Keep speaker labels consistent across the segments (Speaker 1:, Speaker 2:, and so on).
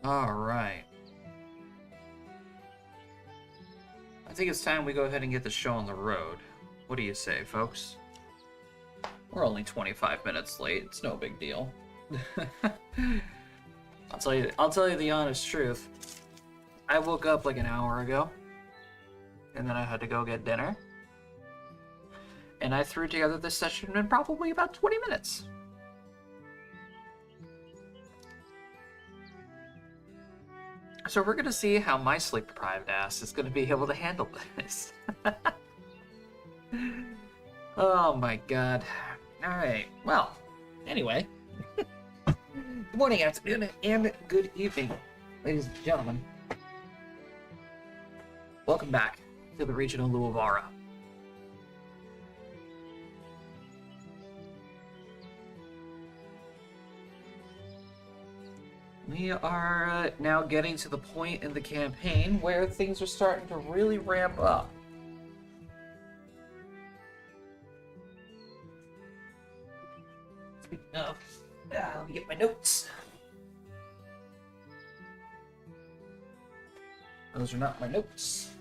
Speaker 1: All right. I think it's time we go ahead and get the show on the road. What do you say, folks? We're only 25 minutes late. It's no big deal. I'll tell you the honest truth. I woke up like an hour ago, and then I had to go get dinner. And I threw together this session in probably about 20 minutes. So we're gonna see how my sleep-deprived ass is gonna be able to handle this. Oh my god. Alright, well, anyway. Good morning, afternoon, and good evening, ladies and gentlemen. Welcome back to the regional Luavara. We are now getting to the point in the campaign where things are starting to really ramp up. Speaking of, let me get my notes. Those are not my notes.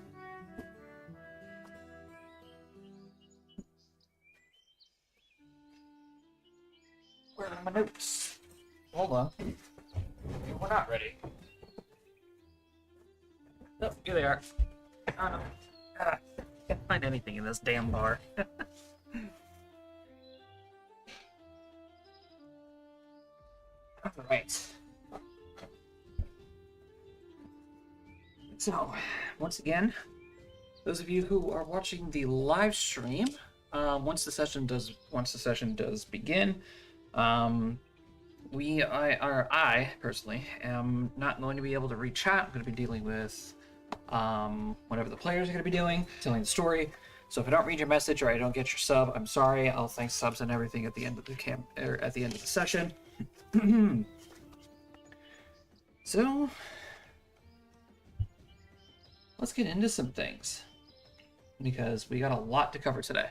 Speaker 1: Where are my notes? Hold on. We're not ready. Oh, here they are. Can't find anything in this damn bar. Alright. So, once again, those of you who are watching the live stream, once the session does begin, I personally am not going to be able to read chat. I'm going to be dealing with whatever the players are going to be doing, telling the story. So if I don't read your message or I don't get your sub, I'm sorry. I'll thank subs and everything at the end of the session. So let's get into some things because we got a lot to cover today.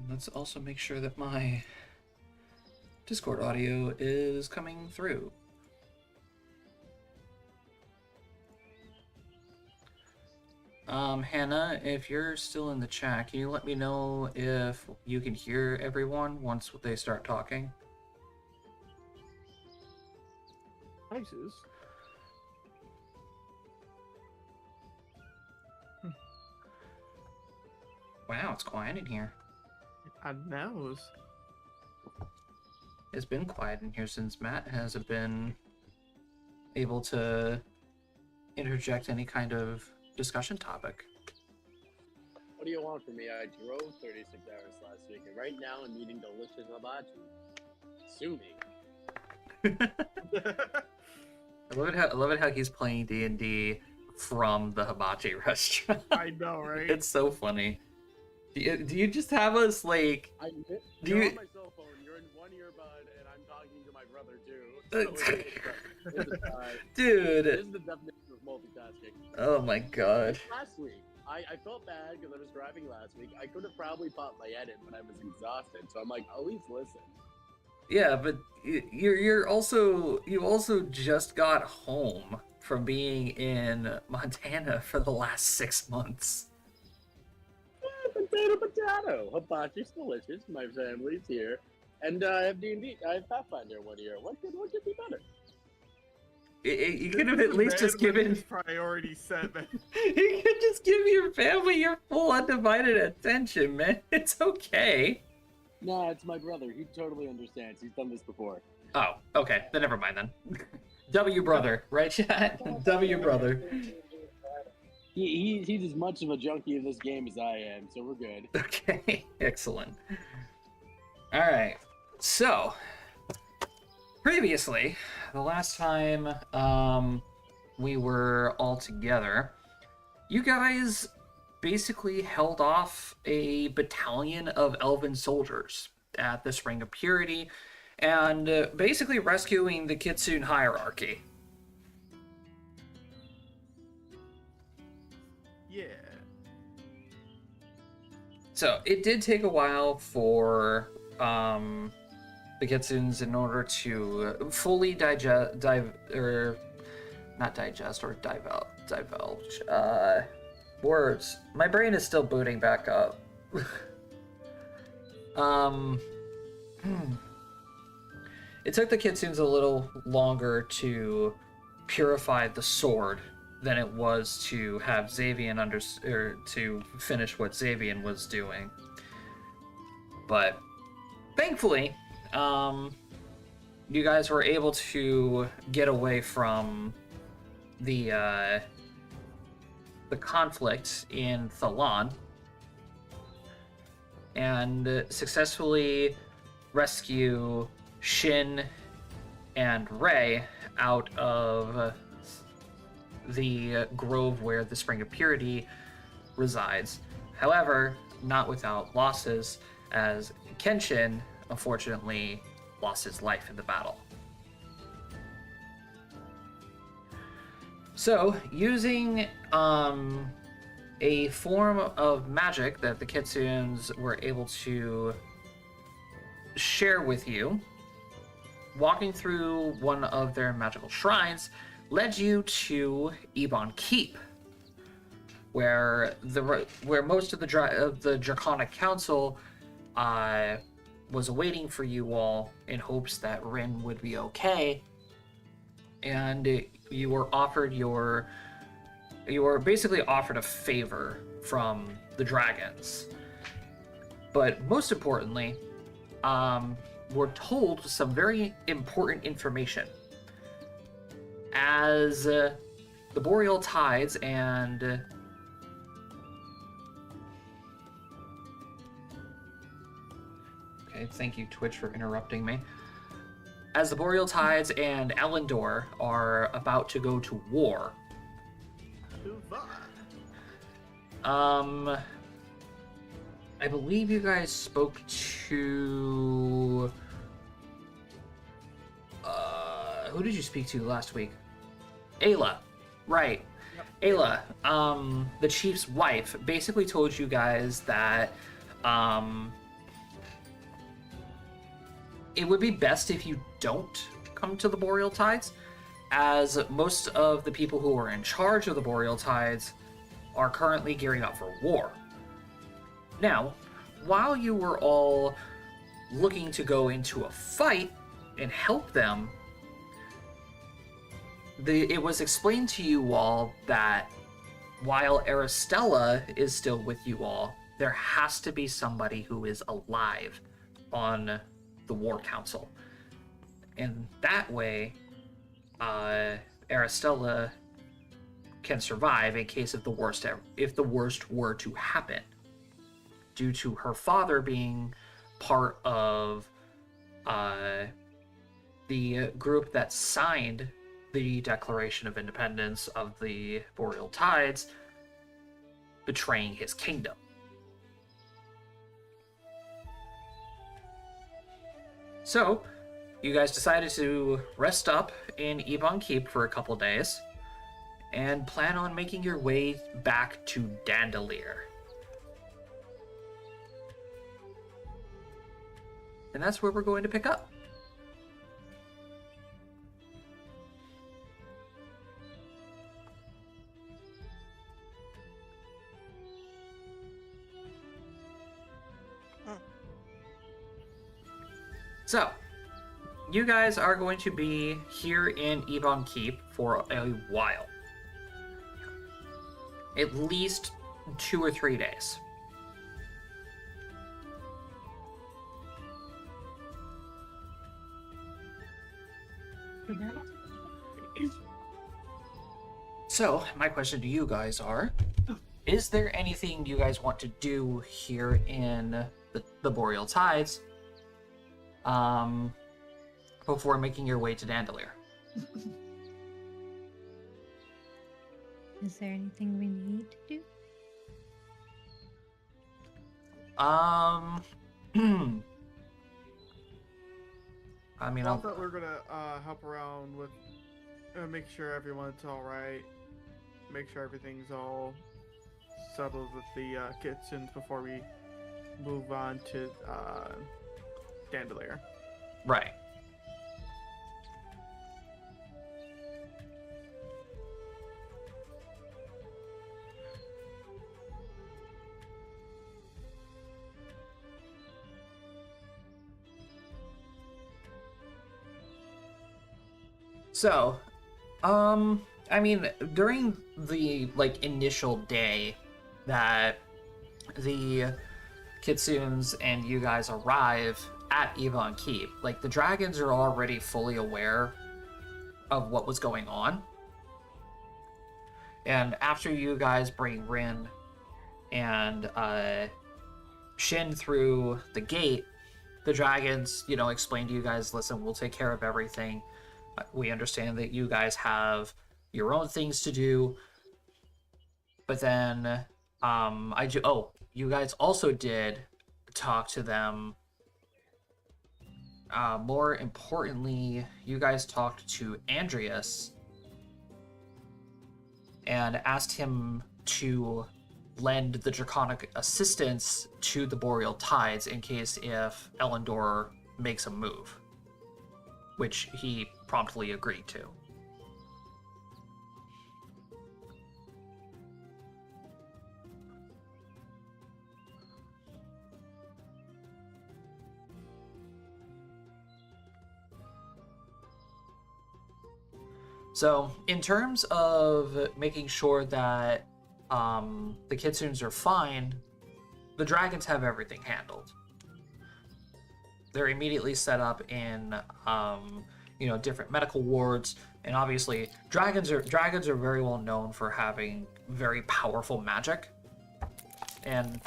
Speaker 1: Let's also make sure that my Discord audio is coming through. Hannah, if you're still in the chat, can you let me know if you can hear everyone once they start talking?
Speaker 2: Hi, Zeus.
Speaker 1: Wow, it's quiet in here.
Speaker 2: I knows.
Speaker 1: It's been quiet in here since Matt hasn't been able to interject any kind of discussion topic.
Speaker 3: What do you want from me? I drove 36 hours last week, and right now I'm eating delicious hibachi. Sue me.
Speaker 1: I love it how he's playing D&D from the hibachi restaurant.
Speaker 2: I know, right?
Speaker 1: It's so funny. Do you just have us like?
Speaker 3: You're on my cell phone. You're in one earbud, and I'm talking to my brother too. So
Speaker 1: Dude.
Speaker 3: This is the definition of multitasking.
Speaker 1: Oh my god.
Speaker 3: Last week, I felt bad because I was driving last week. I could have probably popped my head in, but I was exhausted. So I'm like, at least listen.
Speaker 1: Yeah, but you also just got home from being in Montana for the last 6 months.
Speaker 3: Potato. Hibachi's delicious. My family's here. And I have D&D. I have Pathfinder 1 year. What could be better?
Speaker 1: You could have at least just given
Speaker 2: priority set, man.
Speaker 1: You could just give your family your full undivided attention, man. It's okay.
Speaker 3: Nah, it's my brother. He totally understands. He's done this before.
Speaker 1: Oh, okay. Then never mind then. W brother, right, chat? W brother.
Speaker 3: He's as much of a junkie of this game as I am, so we're good.
Speaker 1: Okay, excellent. All right. So, previously, the last time we were all together, you guys basically held off a battalion of elven soldiers at the Spring of Purity and basically rescuing the Kitsune hierarchy.
Speaker 2: Yeah.
Speaker 1: So it did take a while for the kitsunes in order to fully divulge. Words. My brain is still booting back up. It took the kitsunes a little longer to purify the sword than it was to have Xavian to finish what Xavian was doing. But thankfully, you guys were able to get away from the conflict in Thalan and successfully rescue Shin and Rei out of the grove where the Spring of Purity resides. However, not without losses, as Kenshin, unfortunately, lost his life in the battle. So, using a form of magic that the Kitsunes were able to share with you, walking through one of their magical shrines led you to Ebon Keep, where most of the Draconic Council was waiting for you all in hopes that Rin would be okay, and you were basically offered a favor from the dragons. But most importantly, we're told some very important information. As the Boreal Tides and okay, thank you, Twitch, for interrupting me. As the Boreal Tides and Elendor are about to go to war, I believe you guys spoke to who did you speak to last week? Ayla, right? Yep. Ayla, the chief's wife, basically told you guys that it would be best if you don't come to the Boreal Tides, as most of the people who are in charge of the Boreal Tides are currently gearing up for war. Now, while you were all looking to go into a fight and help them, it was explained to you all that while Aristella is still with you all, there has to be somebody who is alive on the War Council. And that way, Aristella can survive in case of if the worst were to happen, due to her father being part of the group that signed the Declaration of Independence of the Boreal Tides, betraying his kingdom. So, you guys decided to rest up in Ebon Keep for a couple days and plan on making your way back to Dandulir. And that's where we're going to pick up. So, you guys are going to be here in Ebon Keep for a while. At least 2 or 3 days. So, my question to you guys is there anything you guys want to do here in the Boreal Tides before making your way to Dandulir?
Speaker 4: Is there anything we need to do?
Speaker 1: I mean,
Speaker 2: I thought we were gonna help around with make sure everyone's all right, make sure everything's all settled with the kitchens before we move on to Dandulir.
Speaker 1: Right. So, I mean, during the initial day that the Kitsunes and you guys arrive at Yvonne Keep, the dragons are already fully aware of what was going on. And after you guys bring Rin and Shin through the gate, the dragons, explain to you guys, listen, we'll take care of everything. We understand that you guys have your own things to do. But then, you guys also did talk to them. More importantly, you guys talked to Andreas and asked him to lend the draconic assistance to the Boreal Tides in case if Elendor makes a move, which he promptly agreed to. So, in terms of making sure that the Kitsunes are fine, the dragons have everything handled. They're immediately set up in, different medical wards, and obviously, dragons are very well known for having very powerful magic, and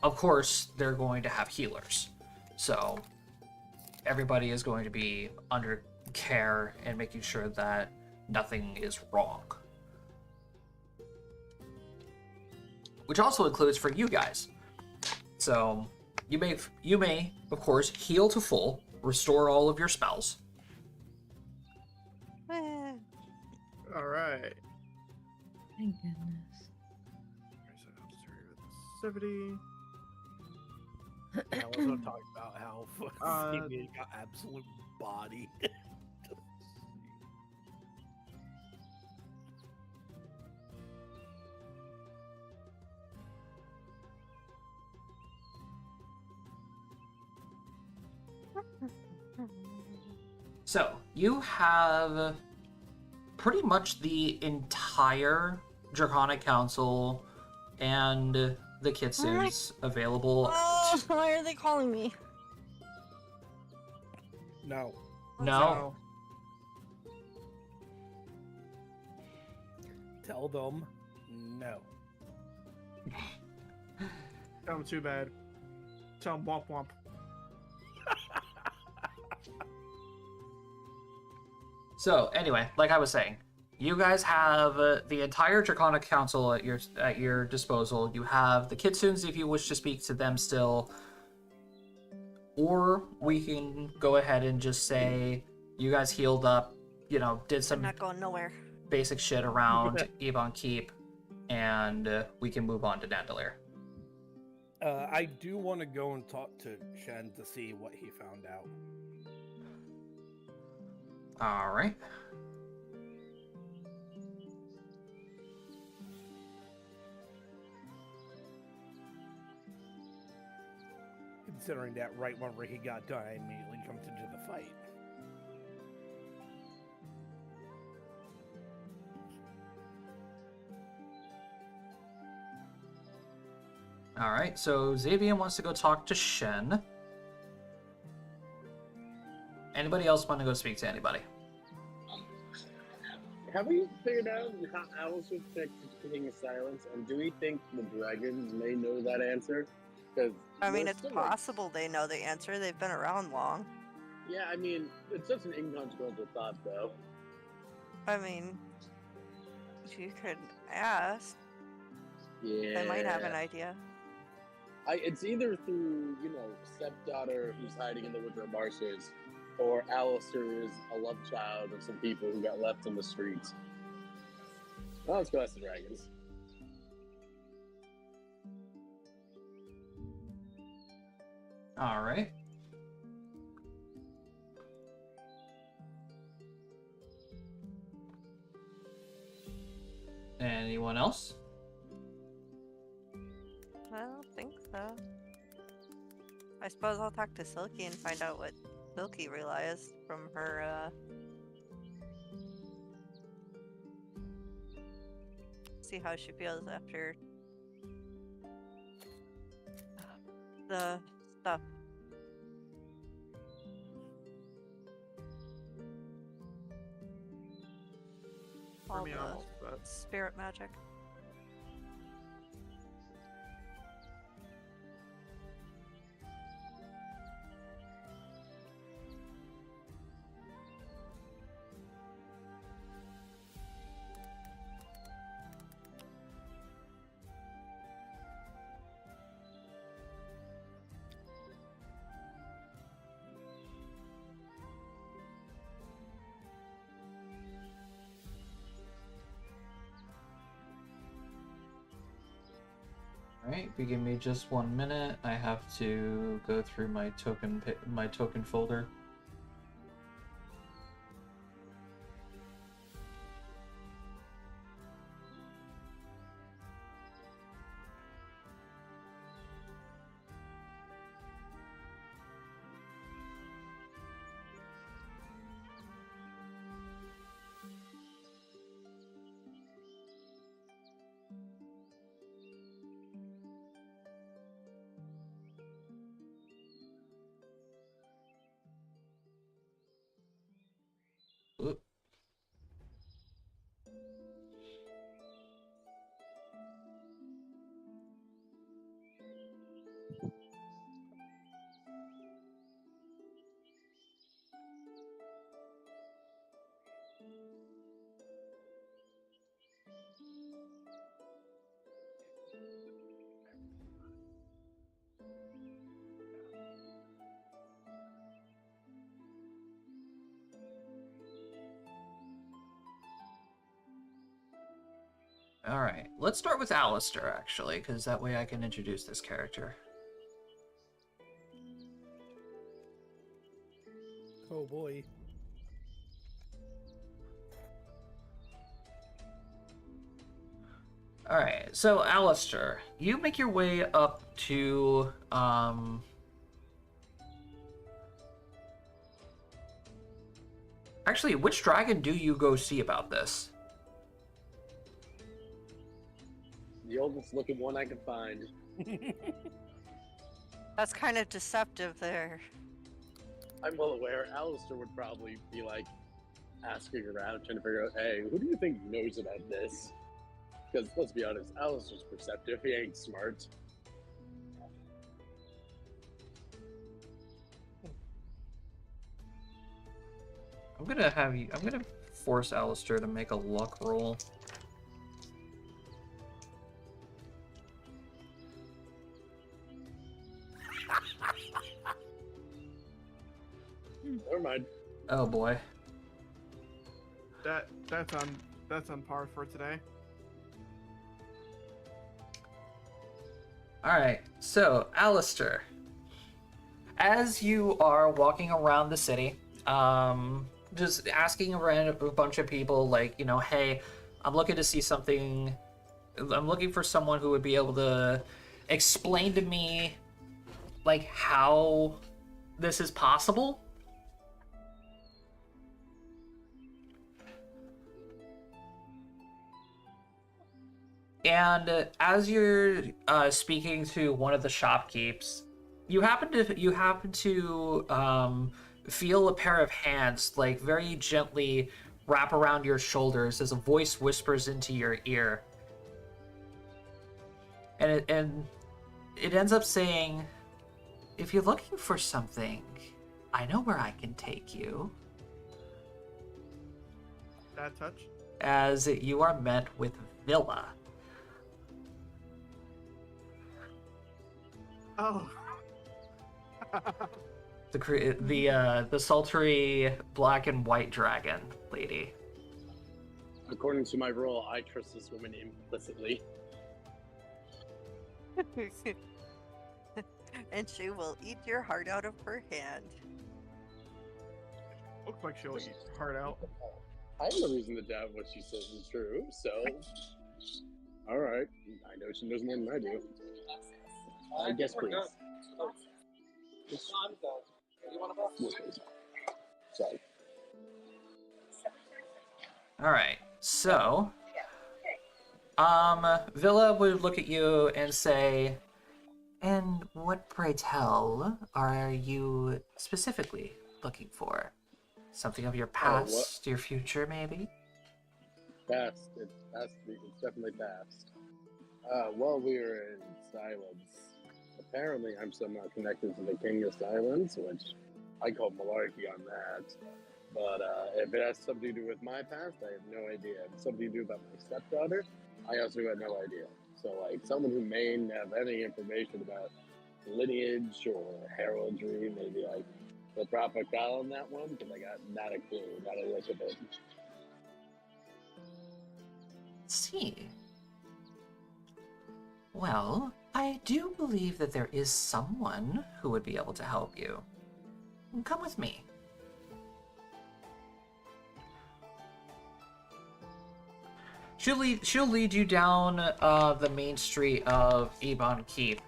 Speaker 1: of course, they're going to have healers. So, everybody is going to be under care and making sure that nothing is wrong. Which also includes for you guys. So you may of course heal to full, restore all of your spells.
Speaker 2: All right.
Speaker 4: Thank goodness.
Speaker 2: 70.
Speaker 5: I was going to talk about how he got absolute body.
Speaker 1: So you have pretty much the entire Draconic Council and the Kitsunes available.
Speaker 6: Oh, why are they calling me?
Speaker 5: No.
Speaker 1: No.
Speaker 5: Tell them no.
Speaker 2: Tell them too bad. Tell them womp womp.
Speaker 1: So anyway, like I was saying, you guys have the entire Draconic Council at your disposal. You have the Kitsunes if you wish to speak to them still, or we can go ahead and just say you guys healed up, did some
Speaker 6: I'm not going nowhere.
Speaker 1: basic shit around Yvonne Keep, and we can move on to Dandulir.
Speaker 5: I do want to go and talk to Shen to see what he found out.
Speaker 1: All right.
Speaker 5: Considering that right whenever he got done, I immediately jumped into the fight.
Speaker 1: All right, so Xavier wants to go talk to Shen. Anybody else want to go speak to anybody?
Speaker 3: Have we figured out how Alice would fix King of Silence? And do we think the dragons may know that answer? Because
Speaker 6: I mean, it's possible they know the answer. They've been around long.
Speaker 3: Yeah, I mean, it's just an inconsequential thought, though.
Speaker 6: I mean, if you could ask,
Speaker 3: Yeah.
Speaker 6: they might have an idea.
Speaker 3: It's either through, stepdaughter who's hiding in the winter marshes, or Alistair is a love child of some people who got left in the streets. Well, let's go ask the dragons.
Speaker 1: All right. Anyone else?
Speaker 6: I don't think so. I suppose I'll talk to Silky and find out what Silky realized from her, see how she feels after the stuff.
Speaker 2: For
Speaker 6: All
Speaker 2: me,
Speaker 6: the
Speaker 2: almost, but
Speaker 6: spirit magic.
Speaker 1: All right, if you give me just 1 minute, I have to go through my token folder. Oop. All right, let's start with Alistair, actually, because that way I can introduce this character.
Speaker 5: Oh boy.
Speaker 1: All right, so Alistair, you make your way up to Actually, which dragon do you go see about this?
Speaker 3: The oldest looking one I can find.
Speaker 6: That's kind of deceptive there.
Speaker 3: I'm well aware Alistair would probably be like asking around, trying to figure out, hey, who do you think knows about this? Because let's be honest, Alistair's perceptive. He ain't smart.
Speaker 1: I'm gonna force Alistair to make a luck roll.
Speaker 3: Never mind.
Speaker 1: Oh boy.
Speaker 2: that's on par for today.
Speaker 1: Alright, so Alistair, as you are walking around the city, just asking around a bunch of people, like, you know, hey, I'm looking to see something, I'm looking for someone who would be able to explain to me, like, how this is possible. And as you're speaking to one of the shopkeepers, you happen to feel a pair of hands, like, very gently wrap around your shoulders as a voice whispers into your ear, and it ends up saying, "If you're looking for something, I know where I can take you."
Speaker 2: That touch.
Speaker 1: As you are met with Villa.
Speaker 2: Oh.
Speaker 1: The sultry black and white dragon lady.
Speaker 3: According to my role, I trust this woman implicitly.
Speaker 6: and she will eat your heart out of her hand.
Speaker 2: Looks like she'll eat heart out.
Speaker 3: I have no reason to doubt what she says is true, so. Alright. I know she knows more than I do. I guess, please. Yes, please. Sorry.
Speaker 1: All right. So, Villa would look at you and say, "And what, pray tell, are you specifically looking for? Something of your past, your future, maybe?"
Speaker 3: Past. It's definitely past. While we were in silence, apparently I'm somehow connected to the King of Silence, which I call malarkey on that. But if it has something to do with my past, I have no idea. If it's something to do about my stepdaughter, I also got no idea. So, like, someone who may have any information about lineage or heraldry, maybe, like, the proper call on that one, because I got not a clue, not a lick of it.
Speaker 1: See. Well, I do believe that there is someone who would be able to help you. Come with me. She'll lead you down the main street of Ebon Keep,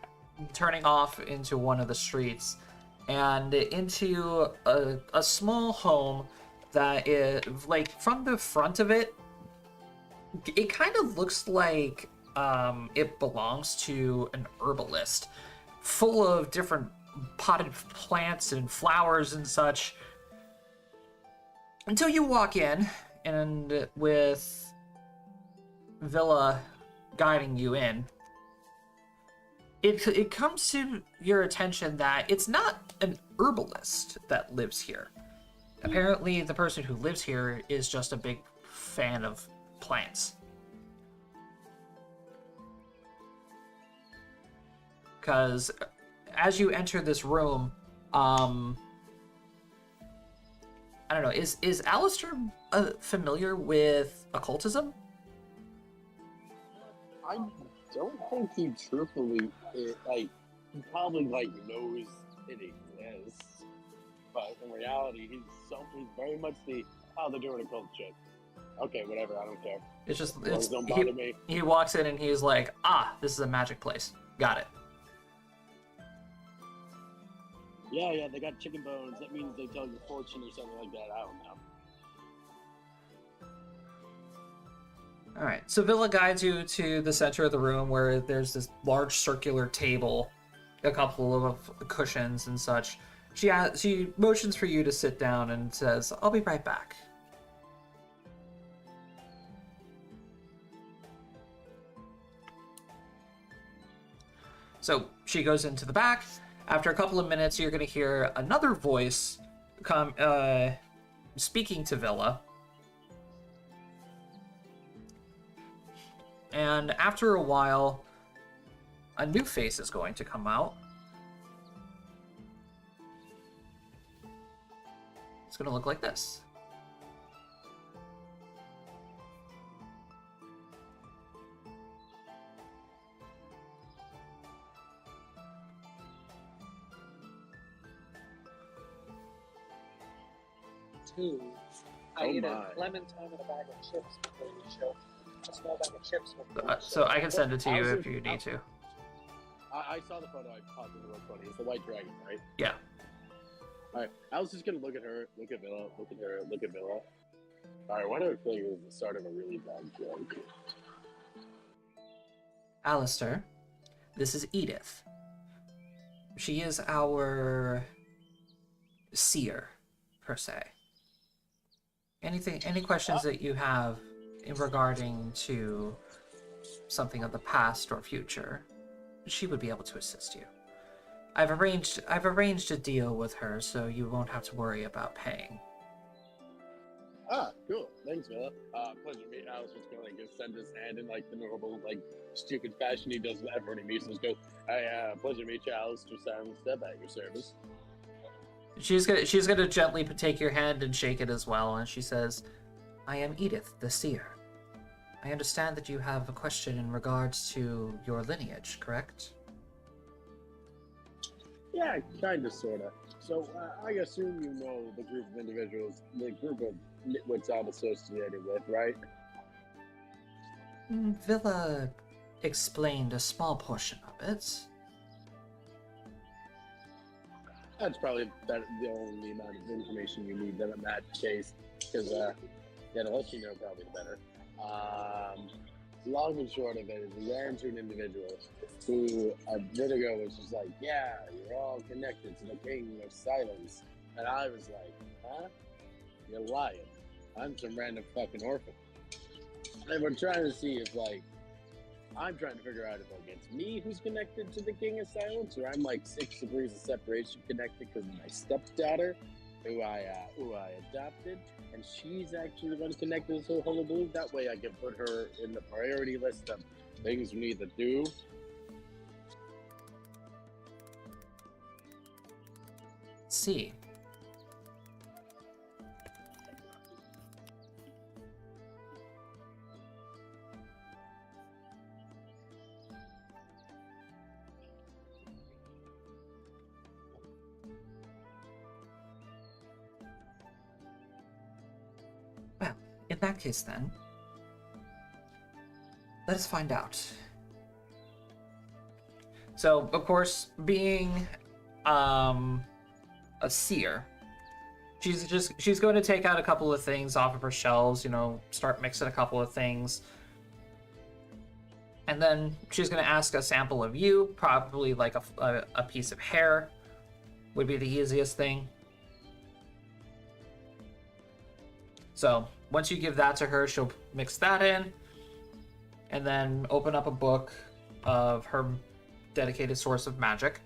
Speaker 1: turning off into one of the streets, and into a small home that is, like, from the front of it, it kind of looks like it belongs to an herbalist, full of different potted plants and flowers and such. Until you walk in, and with Villa guiding you in, it comes to your attention that it's not an herbalist that lives here. Apparently, the person who lives here is just a big fan of plants. Because as you enter this room, I don't know, is Alistair familiar with occultism?
Speaker 3: I don't think he truthfully, he probably, knows it exists. But in reality, he's very much they're doing occult shit. Okay, whatever, I don't care.
Speaker 1: It's just,
Speaker 3: Don't bother me.
Speaker 1: He walks in and he's like, this is a magic place. Got it.
Speaker 3: Yeah, they got chicken bones. That means they tell your fortune or something like that. I don't know.
Speaker 1: Alright, so Villa guides you to the center of the room where there's this large circular table, a couple of cushions and such. She motions for you to sit down and says, "I'll be right back." So she goes into the back. After a couple of minutes, you're going to hear another voice come speaking to Villa. And after a while, a new face is going to come out. It's going to look like this.
Speaker 7: I
Speaker 3: Oh
Speaker 7: ate
Speaker 3: my.
Speaker 7: a clementine and a bag of chips before the show. A small bag of chips.
Speaker 1: So I can send it to you if you need to.
Speaker 3: I saw the photo. I popped in real funny. It's the white dragon, right?
Speaker 1: Yeah.
Speaker 3: Alright, I was just gonna look at her, look at Villa, look at her, look at Villa. Alright, why do I feel like this is the start of a really bad joke?
Speaker 1: Alistair, this is Edith. She is our seer, per se. Any questions that you have in regarding to something of the past or future, she would be able to assist you. I've arranged a deal with her, so you won't have to worry about paying.
Speaker 3: Ah, cool. Thanks, Villa. Pleasure to meet you. I was just gonna send his hand in the normal, stupid fashion he does with everyone he meets. Just go, hey, pleasure to meet you, Alistair Silent Step at your service.
Speaker 1: She's gonna gently take your hand and shake it as well, and she says, "I am Edith, the seer. I understand that you have a question in regards to your lineage, correct?"
Speaker 3: Yeah, kind of, sort of. So I assume you know the group of individuals, the group of nitwits I'm associated with, right?
Speaker 1: Villa explained a small portion of it.
Speaker 3: That's probably the only amount of information you need then in that case, because yeah, the less you know, probably the better. Long and short of it is we ran into an individual who a bit ago was just like, yeah, you're all connected to the King of Silence. And I was like, huh? You're lying. I'm some random fucking orphan. And we're trying to see if, like, I'm trying to figure out if, like, it's me who's connected to the King of Silence, or I'm, like, 6 degrees of separation connected because of my stepdaughter, who I adopted, and she's actually the one connected to this whole hullabaloo. That way I can put her in the priority list of things we need to do.
Speaker 1: See. Well, in that case then, let us find out. So, of course, being a seer, she's going to take out a couple of things off of her shelves, you know, start mixing a couple of things. And then she's going to ask a sample of you, probably like a piece of hair would be the easiest thing. So once you give that to her, she'll mix that in and then open up a book of her dedicated source of magic.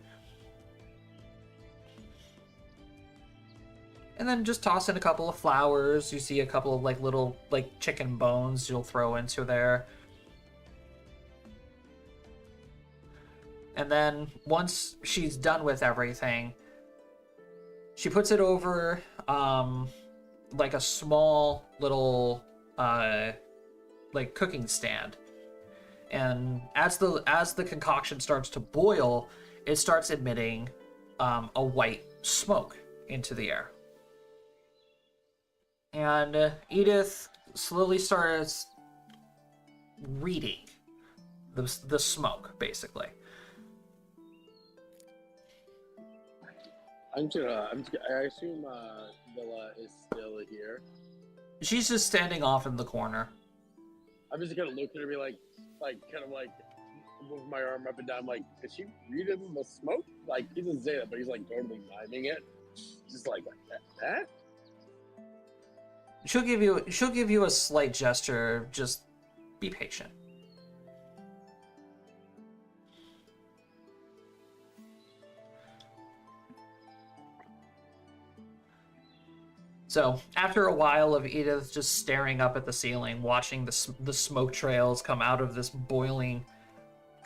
Speaker 1: And then just toss in a couple of flowers. You see a couple of like little like chicken bones you'll throw into there. And then once she's done with everything, she puts it over like a small little like cooking stand. And as the concoction starts to boil, it starts emitting a white smoke into the air. And Edith slowly starts reading the smoke, basically.
Speaker 3: I assume Villa is still here.
Speaker 1: She's just standing off in the corner.
Speaker 3: I'm just gonna look at her and be like kind of like move my arm up and down, like, is she reading the smoke? Like, he doesn't say that, but he's like totally miming it. Just like that.
Speaker 1: She'll give you a slight gesture. Just be patient. So after a while of Edith just staring up at the ceiling, watching the smoke trails come out of this boiling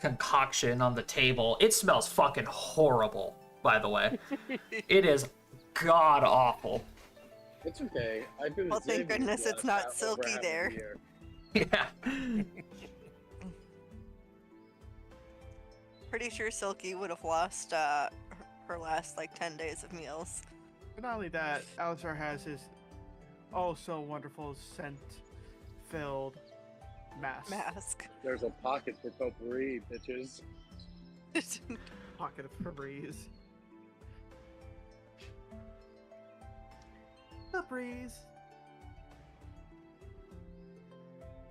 Speaker 1: concoction on the table, it smells fucking horrible, by the way. It is god awful.
Speaker 3: It's okay. I've been
Speaker 6: Well, thank goodness it's not Silky there.
Speaker 1: Yeah.
Speaker 6: Pretty sure Silky would have lost her last like 10 days of meals.
Speaker 2: But not only that, Alistar has his also wonderful scent-filled mask.
Speaker 3: There's a pocket for potpourri, bitches.
Speaker 2: Pocket of Febreze. Febreze.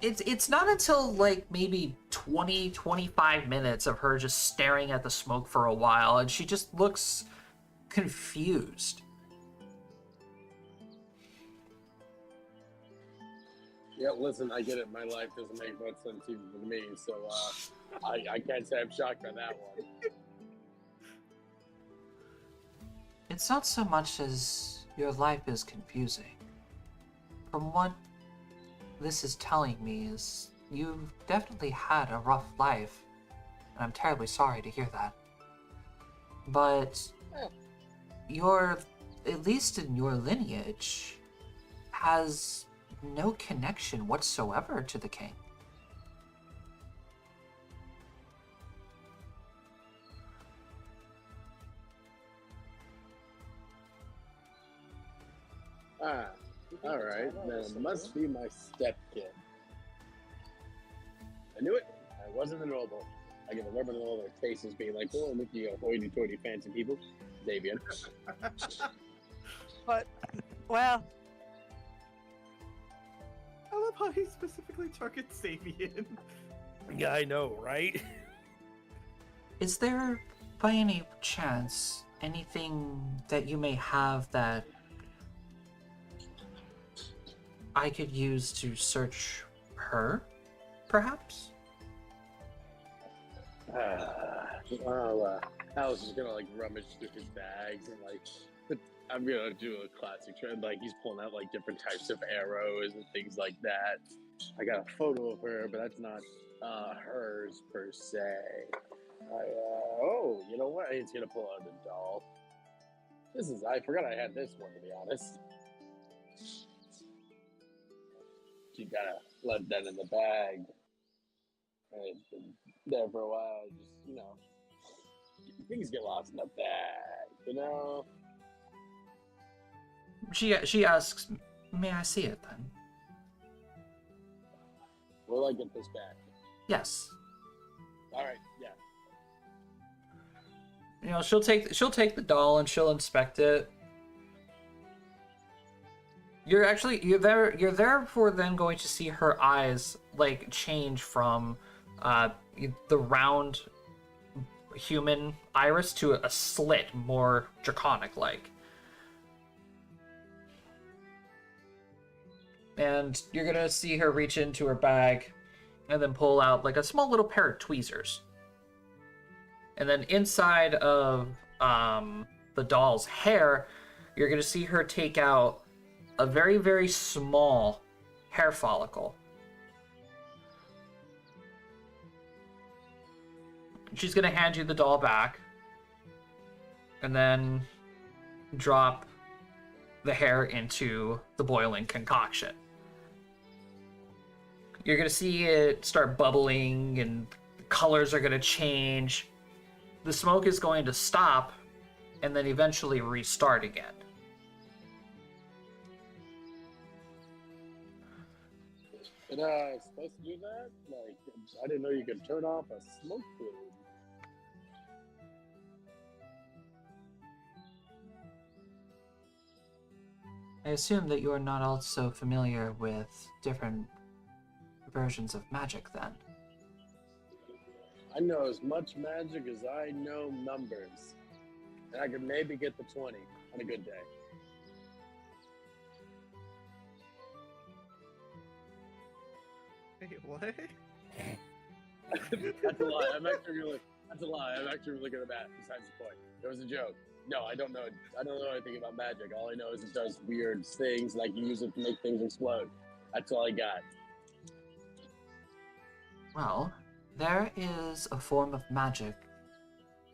Speaker 1: It's not until like maybe 20-25 minutes of her just staring at the smoke for a while, and she just looks confused.
Speaker 3: Yeah, listen, I get it. My life doesn't make much sense even to me, so I can't say I'm shocked by that one.
Speaker 1: It's not so much as your life is confusing. From what this is telling me is you've definitely had a rough life, and I'm terribly sorry to hear that. But your, at least in your lineage, has no connection whatsoever to the king.
Speaker 3: Ah, all right. Then it must be my stepkid. I knew it. I wasn't the noble. I get a little bit of all their faces being like, oh, look, you hoity-toity fancy people. Davian.
Speaker 6: But, well,
Speaker 2: I love how he specifically targets Sabian.
Speaker 5: Yeah, I know, right?
Speaker 1: Is there, by any chance, anything that you may have that I could use to search her, perhaps?
Speaker 3: Alice is gonna like rummage through his bags and like, I'm gonna do a classic trend. Like he's pulling out like different types of arrows and things like that. I got a photo of her, but that's not hers per se. Oh, you know what? He's gonna pull out a doll. I forgot I had this one, to be honest. You gotta let that in the bag. And it's been there for a while. Just, things get lost in the bag,
Speaker 1: She asks, may I see it then?
Speaker 3: Will I get this back?
Speaker 1: Yes.
Speaker 3: All right, yeah.
Speaker 1: She'll take the doll and she'll inspect it. You're therefore then going to see her eyes like change from the round human iris to a slit, more draconic like. And you're gonna see her reach into her bag and then pull out like a small little pair of tweezers. And then inside of the doll's hair, you're gonna see her take out a very, very small hair follicle. She's gonna hand you the doll back and then drop the hair into the boiling concoction. You're gonna see it start bubbling and colors are gonna change. The smoke is going to stop and then eventually restart again.
Speaker 3: And supposed to do that? Like, I didn't know you could turn off a smoke plume.
Speaker 1: I assume that you are not also familiar with different versions of magic then.
Speaker 3: I know as much magic as I know numbers. And I could maybe get the 20 on a good day.
Speaker 2: Wait, what?
Speaker 3: That's a lie. That's a lie. I'm actually really good at that. Besides the point, it was a joke. No, I don't know. I don't know anything about magic. All I know is it does weird things, like you use it to make things explode. That's all I got.
Speaker 1: Well, there is a form of magic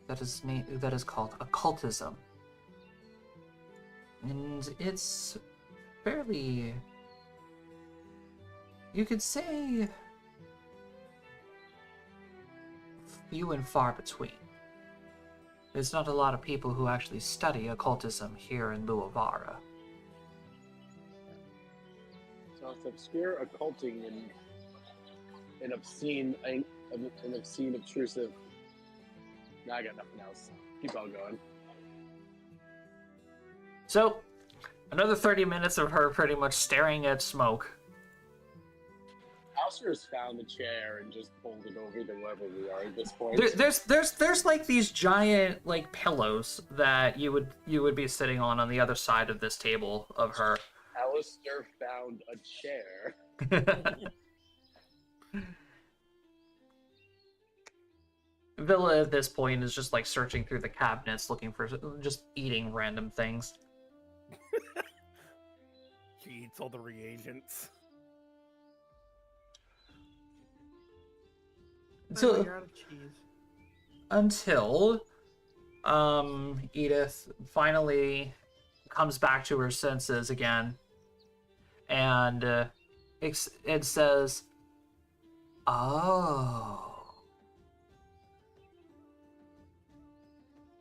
Speaker 1: that is called occultism. And it's fairly, you could say, few and far between. There's not a lot of people who actually study occultism here in Luavara.
Speaker 3: So it's obscure occulting and obscene, obtrusive. Nah, I got nothing else. Keep on going.
Speaker 1: So, another 30 minutes of her pretty much staring at smoke.
Speaker 3: Alistair has found the chair and just pulled it over to wherever we are at this point.
Speaker 1: There's like these giant like pillows that you would be sitting on the other side of this table of her.
Speaker 3: Alistair found a chair.
Speaker 1: Villa at this point is just like searching through the cabinets looking for just eating random things.
Speaker 5: She eats all the reagents.
Speaker 1: Until
Speaker 2: You're out of cheese.
Speaker 1: Edith finally comes back to her senses again, and it says, "Oh,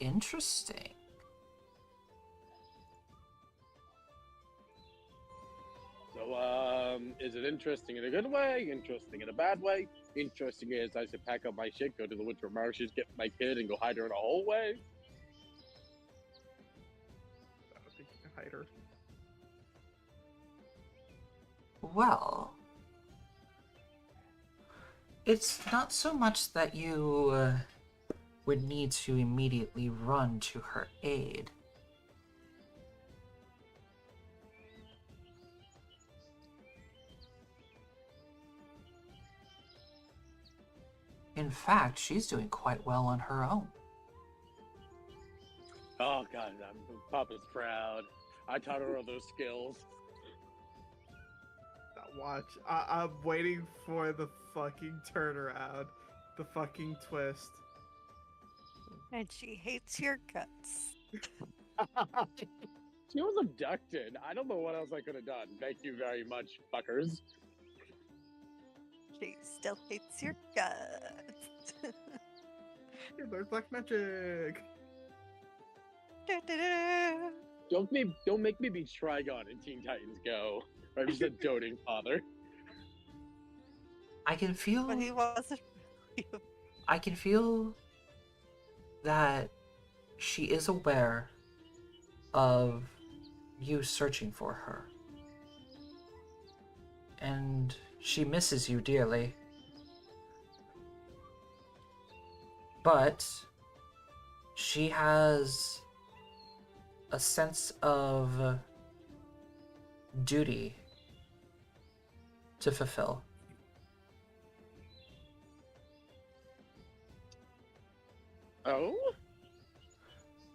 Speaker 1: interesting."
Speaker 3: Is it interesting in a good way? Interesting in a bad way? Interesting is I should pack up my shit, go to the Winter Marshes, get my kid, and go hide her in a hallway?
Speaker 2: I don't think you can hide her.
Speaker 1: Well, it's not so much that you would need to immediately run to her aid. In fact, she's doing quite well on her own.
Speaker 3: Oh god, Papa's proud. I taught her all those skills.
Speaker 2: Now watch. I'm waiting for the fucking turnaround. The fucking twist.
Speaker 6: And she hates your guts.
Speaker 3: She was abducted. I don't know what else I could have done. Thank you very much, fuckers.
Speaker 6: She still hates your guts.
Speaker 2: There's black magic.
Speaker 6: Da-da-da.
Speaker 3: Don't make me be Trigon in Teen Titans Go. I'm just a doting father.
Speaker 1: I can feel
Speaker 6: But he wasn't really.
Speaker 1: I can feel that she is aware of you searching for her. And she misses you dearly. But she has a sense of duty to fulfill.
Speaker 3: Oh?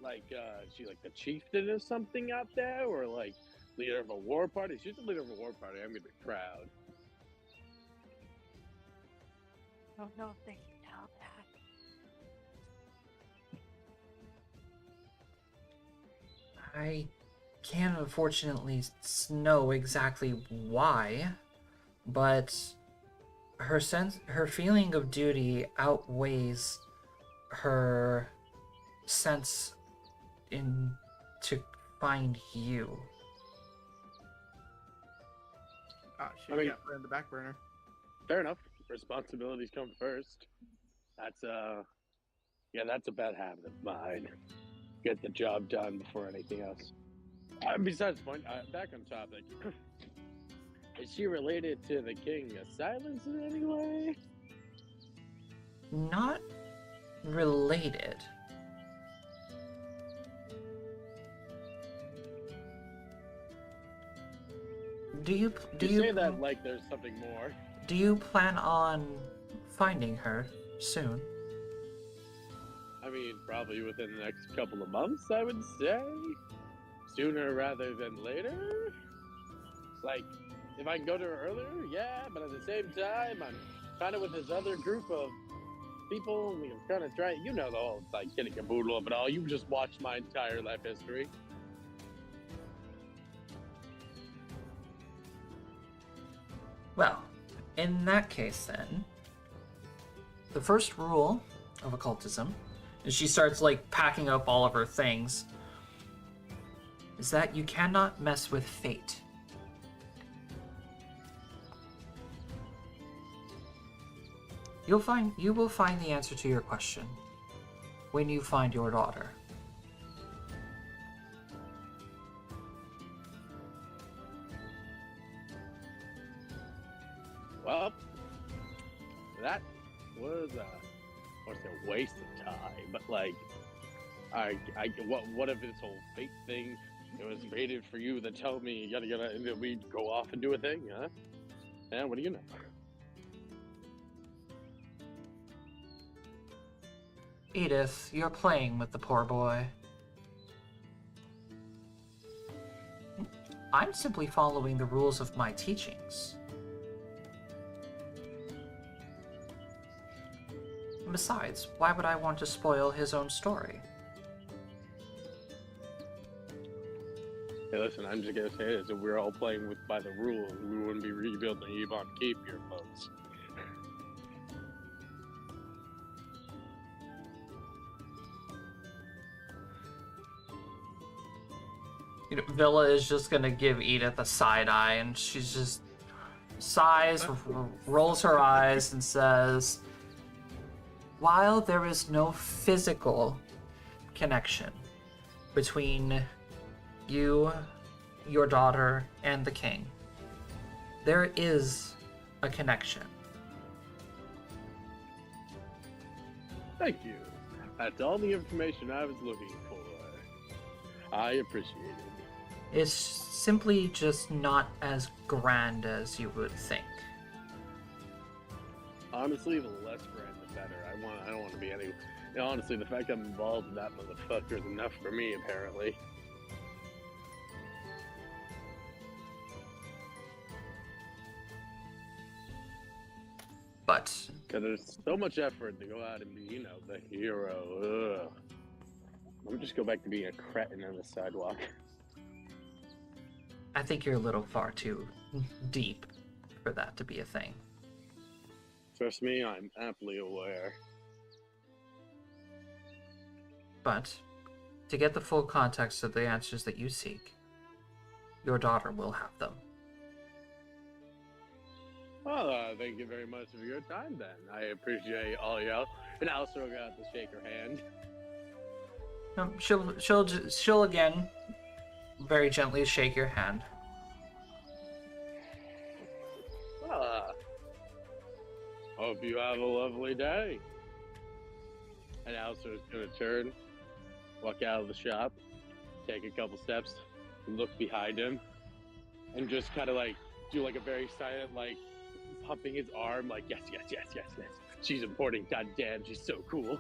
Speaker 3: Like, she like the chieftain or something out there? Or like leader of a war party? If she's the leader of a war party, I'm gonna be proud.
Speaker 6: I don't know if they can tell that.
Speaker 1: I can't unfortunately know exactly why, but her feeling of duty outweighs her sense to find you.
Speaker 2: She
Speaker 3: I mean-
Speaker 2: got put in the back burner.
Speaker 3: Fair enough. Responsibilities come first. That's that's a bad habit of mine. Get the job done before anything else. Besides the point, back on topic. Is she related to the King of Silence in any way?
Speaker 1: Not related. Do you
Speaker 3: Say that like there's something more.
Speaker 1: do you plan on finding her soon?
Speaker 3: I mean, probably within the next couple of months, I would say. Sooner rather than later. Like, if I can go to her earlier, yeah, but at the same time, I'm kind of with this other group of people. We're kind of trying, you know, the whole like getting a boodle of it all. You've just watched my entire life history.
Speaker 1: Well, in that case then, the first rule of occultism, and she starts like packing up all of her things, is that you cannot mess with fate. You will find the answer to your question when you find your daughter.
Speaker 3: Well, that was a waste of time. But like, what if this whole fate thing? It was rated for you to tell me yada, and then we go off and do a thing, huh? Yeah, what do you know?
Speaker 1: Edith, you're playing with the poor boy. I'm simply following the rules of my teachings. Besides, why would I want to spoil his own story?
Speaker 3: Hey, listen, I'm just gonna say this: if we're all playing by the rules, we wouldn't be rebuilding Yvonne Keep here, folks.
Speaker 1: You know, Villa is just gonna give Edith a side eye, and she's just sighs, rolls her eyes, and says, "While there is no physical connection between you, your daughter, and the king, there is a connection."
Speaker 3: Thank you. That's all the information I was looking for. I appreciate it.
Speaker 1: It's simply just not as grand as you would think.
Speaker 3: Honestly, the less grand, the better. I don't want to be any. Honestly, the fact I'm involved in that motherfucker is enough for me, apparently.
Speaker 1: But
Speaker 3: Because there's so much effort to go out and be, the hero. Ugh. Let me just go back to being a cretin on the sidewalk.
Speaker 1: I think you're a little far too deep for that to be a thing.
Speaker 3: Trust me, I'm amply aware.
Speaker 1: But to get the full context of the answers that you seek, your daughter will have them.
Speaker 3: Well, thank you very much for your time, then. I appreciate all y'all. And I also got to shake her hand.
Speaker 1: She'll again very gently shake your hand.
Speaker 3: Hope you have a lovely day. And Alistair's gonna turn, walk out of the shop, take a couple steps, look behind him, and just kind of do a very silent pumping his arm, yes. She's important, goddamn, she's so cool.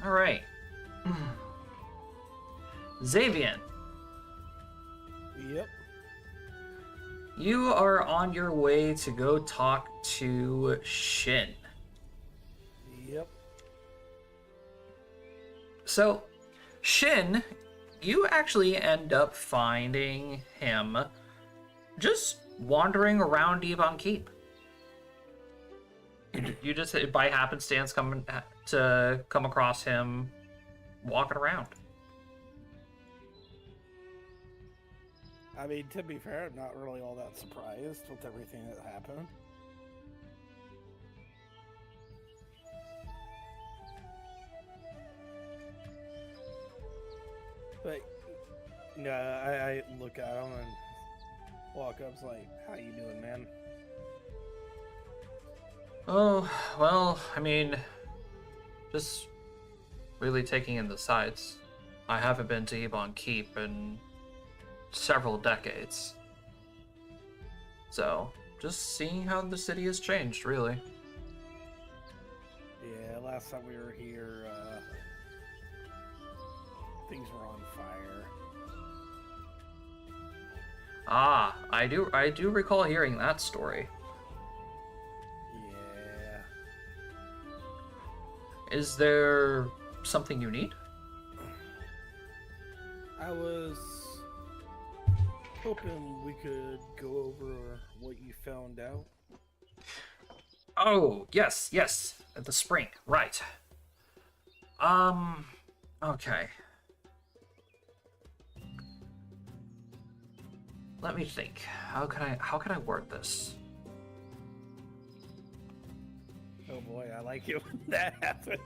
Speaker 1: All right. Xavier,
Speaker 5: Yep.
Speaker 1: you are on your way to go talk to Shin.
Speaker 5: Yep.
Speaker 1: So, Shin, you actually end up finding him just wandering around Ebon Keep. You just, by happenstance, come across him walking around.
Speaker 5: I mean, to be fair, I'm not really all that surprised with everything that happened. But, no, I look at him and walk up, how you doing, man?
Speaker 1: Oh, well, I mean, just really taking in the sights. I haven't been to Ebon Keep in several decades. So, just seeing how the city has changed, really.
Speaker 5: Yeah, last time we were here, things were on fire.
Speaker 1: Ah, I do recall hearing that story.
Speaker 5: Yeah.
Speaker 1: Is there something you need?
Speaker 5: I was hoping we could go over what you found out.
Speaker 1: Oh, yes, at the spring, right. Okay. Let me think. How can I word this?
Speaker 5: Oh boy, I like it when that happens.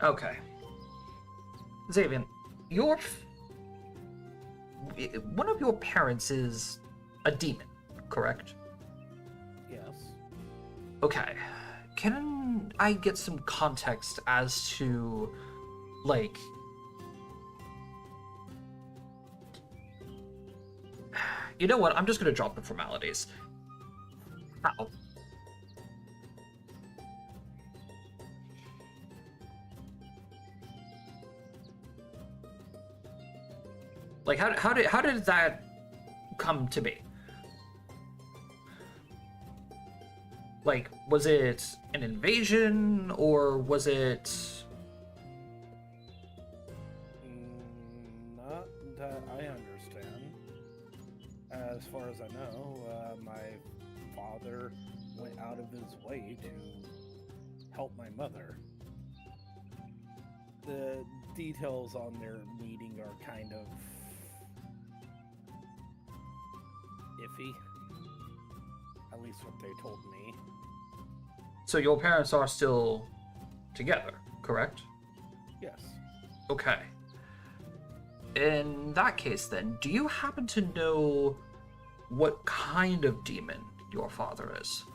Speaker 1: Okay. Xavier, one of your parents is a demon, correct?
Speaker 5: Yes.
Speaker 1: Okay. Can I get some context as to, you know what? I'm just gonna drop the formalities. How? How did that come to be? Was it an invasion, or was it...
Speaker 5: Not that I understand. father went out of his way to help my mother. The details on their meeting are kind of iffy. At least what they told me.
Speaker 1: So your parents are still together, correct?
Speaker 5: Yes.
Speaker 1: Okay. In that case, then, do you happen to know what kind of demon your father is?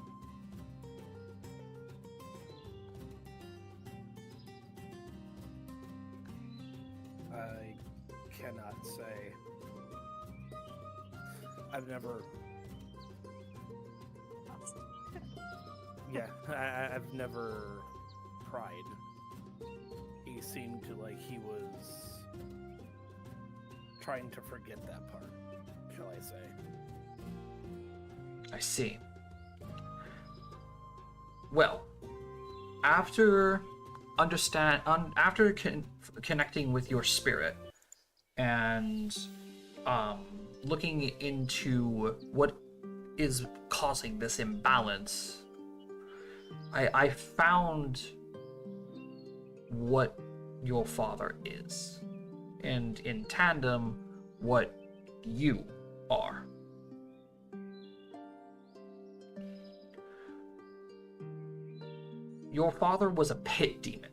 Speaker 5: I cannot say. I've never. Yeah, I've never tried. He seemed to like he was trying to forget that part, shall I say.
Speaker 1: I see. Well, after connecting with your spirit and looking into what is causing this imbalance, I found what your father is, and in tandem, what you are. Your father was a pit demon,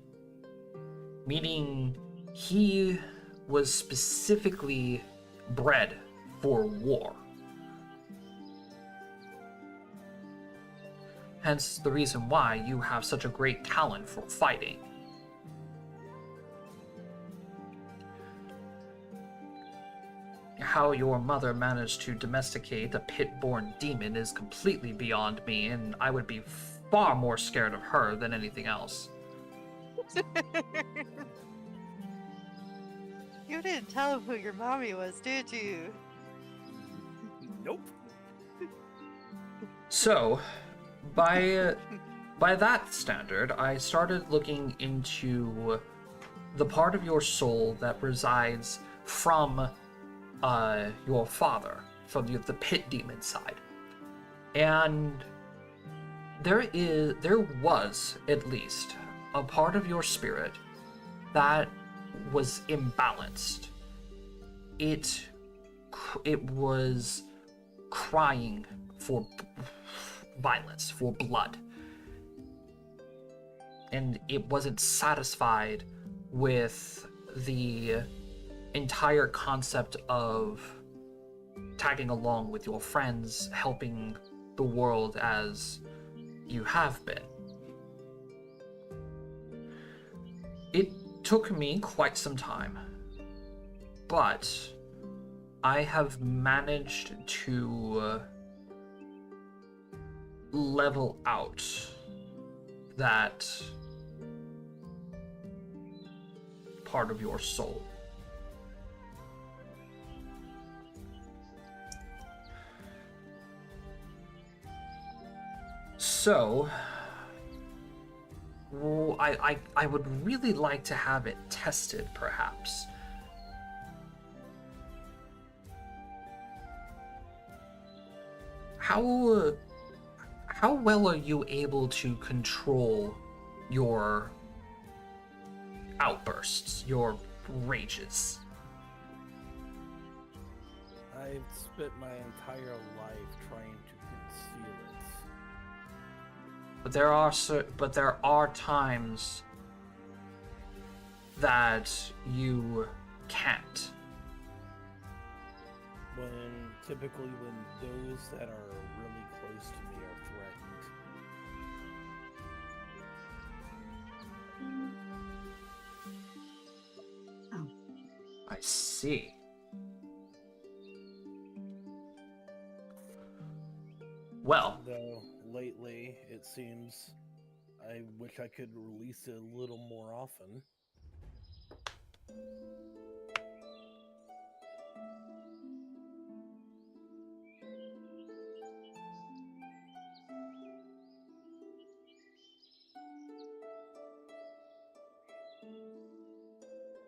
Speaker 1: meaning he was specifically bred for war. Hence the reason why you have such a great talent for fighting. How your mother managed to domesticate a pit-born demon is completely beyond me, and I would be far more scared of her than anything else.
Speaker 6: You didn't tell him who your mommy was, did you?
Speaker 5: Nope.
Speaker 1: So, by that standard, I started looking into the part of your soul that resides from your father, from the pit demon side. And there was at least a part of your spirit that was imbalanced. It was crying for violence, for blood. And it wasn't satisfied with the entire concept of tagging along with your friends, helping the world as you have been. It took me quite some time, but I have managed to level out that part of your soul. So, I would really like to have it tested, perhaps. How well are you able to control your outbursts, your rages?
Speaker 5: I've spent my entire life trying to conceal it.
Speaker 1: But there are times that you can't.
Speaker 5: Typically when those that are really close to me are threatened.
Speaker 1: I see. Well,
Speaker 5: Though lately it seems I wish I could release it a little more often.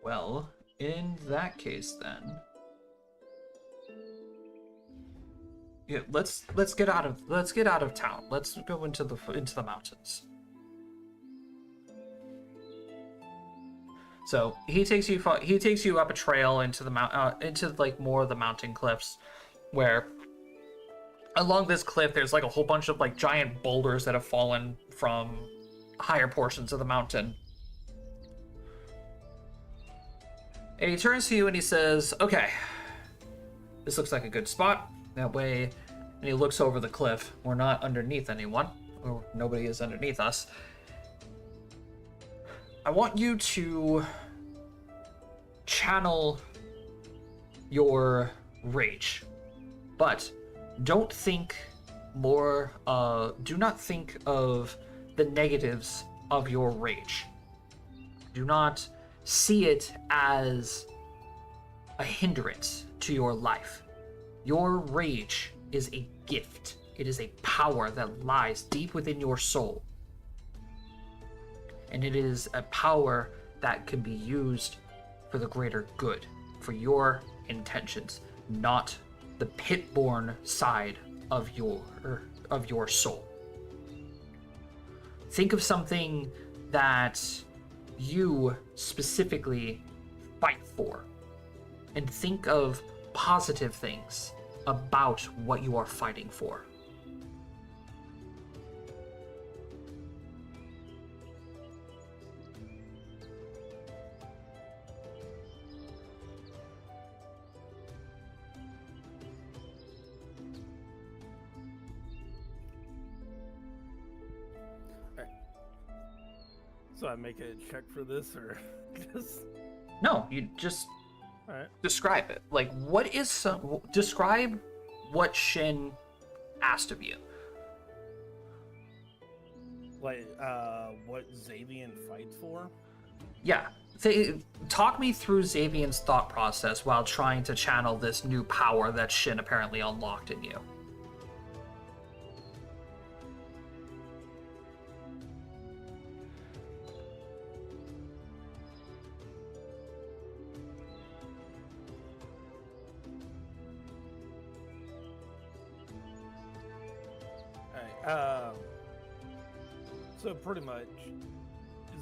Speaker 1: well, in that case then, Yeah, let's get out of town. Let's go into the mountains. So he takes you up a trail into the into like more of the mountain cliffs, where along this cliff there's like a whole bunch of like giant boulders that have fallen from higher portions of the mountain. And he turns to you and he says, "Okay, this looks like a good spot. That way," and he looks over the cliff. We're not underneath anyone, or nobody is underneath us. I want you to channel your rage, but don't think more. Do not think of the negatives of your rage. Do not see it as a hindrance to your life. Your rage is a gift. It is a power that lies deep within your soul. And it is a power that can be used for the greater good, for your intentions, not the pit-born side of your soul. Think of something that you specifically fight for, and think of positive things about what you are fighting for.
Speaker 5: So I make a check for this, or just
Speaker 1: No, you just
Speaker 5: all right?
Speaker 1: describe it. Like, describe what Shin asked of you.
Speaker 5: Like, what Xavian fights for?
Speaker 1: Yeah. Talk me through Xavian's thought process while trying to channel this new power that Shin apparently unlocked in you.
Speaker 5: Alright, so pretty much,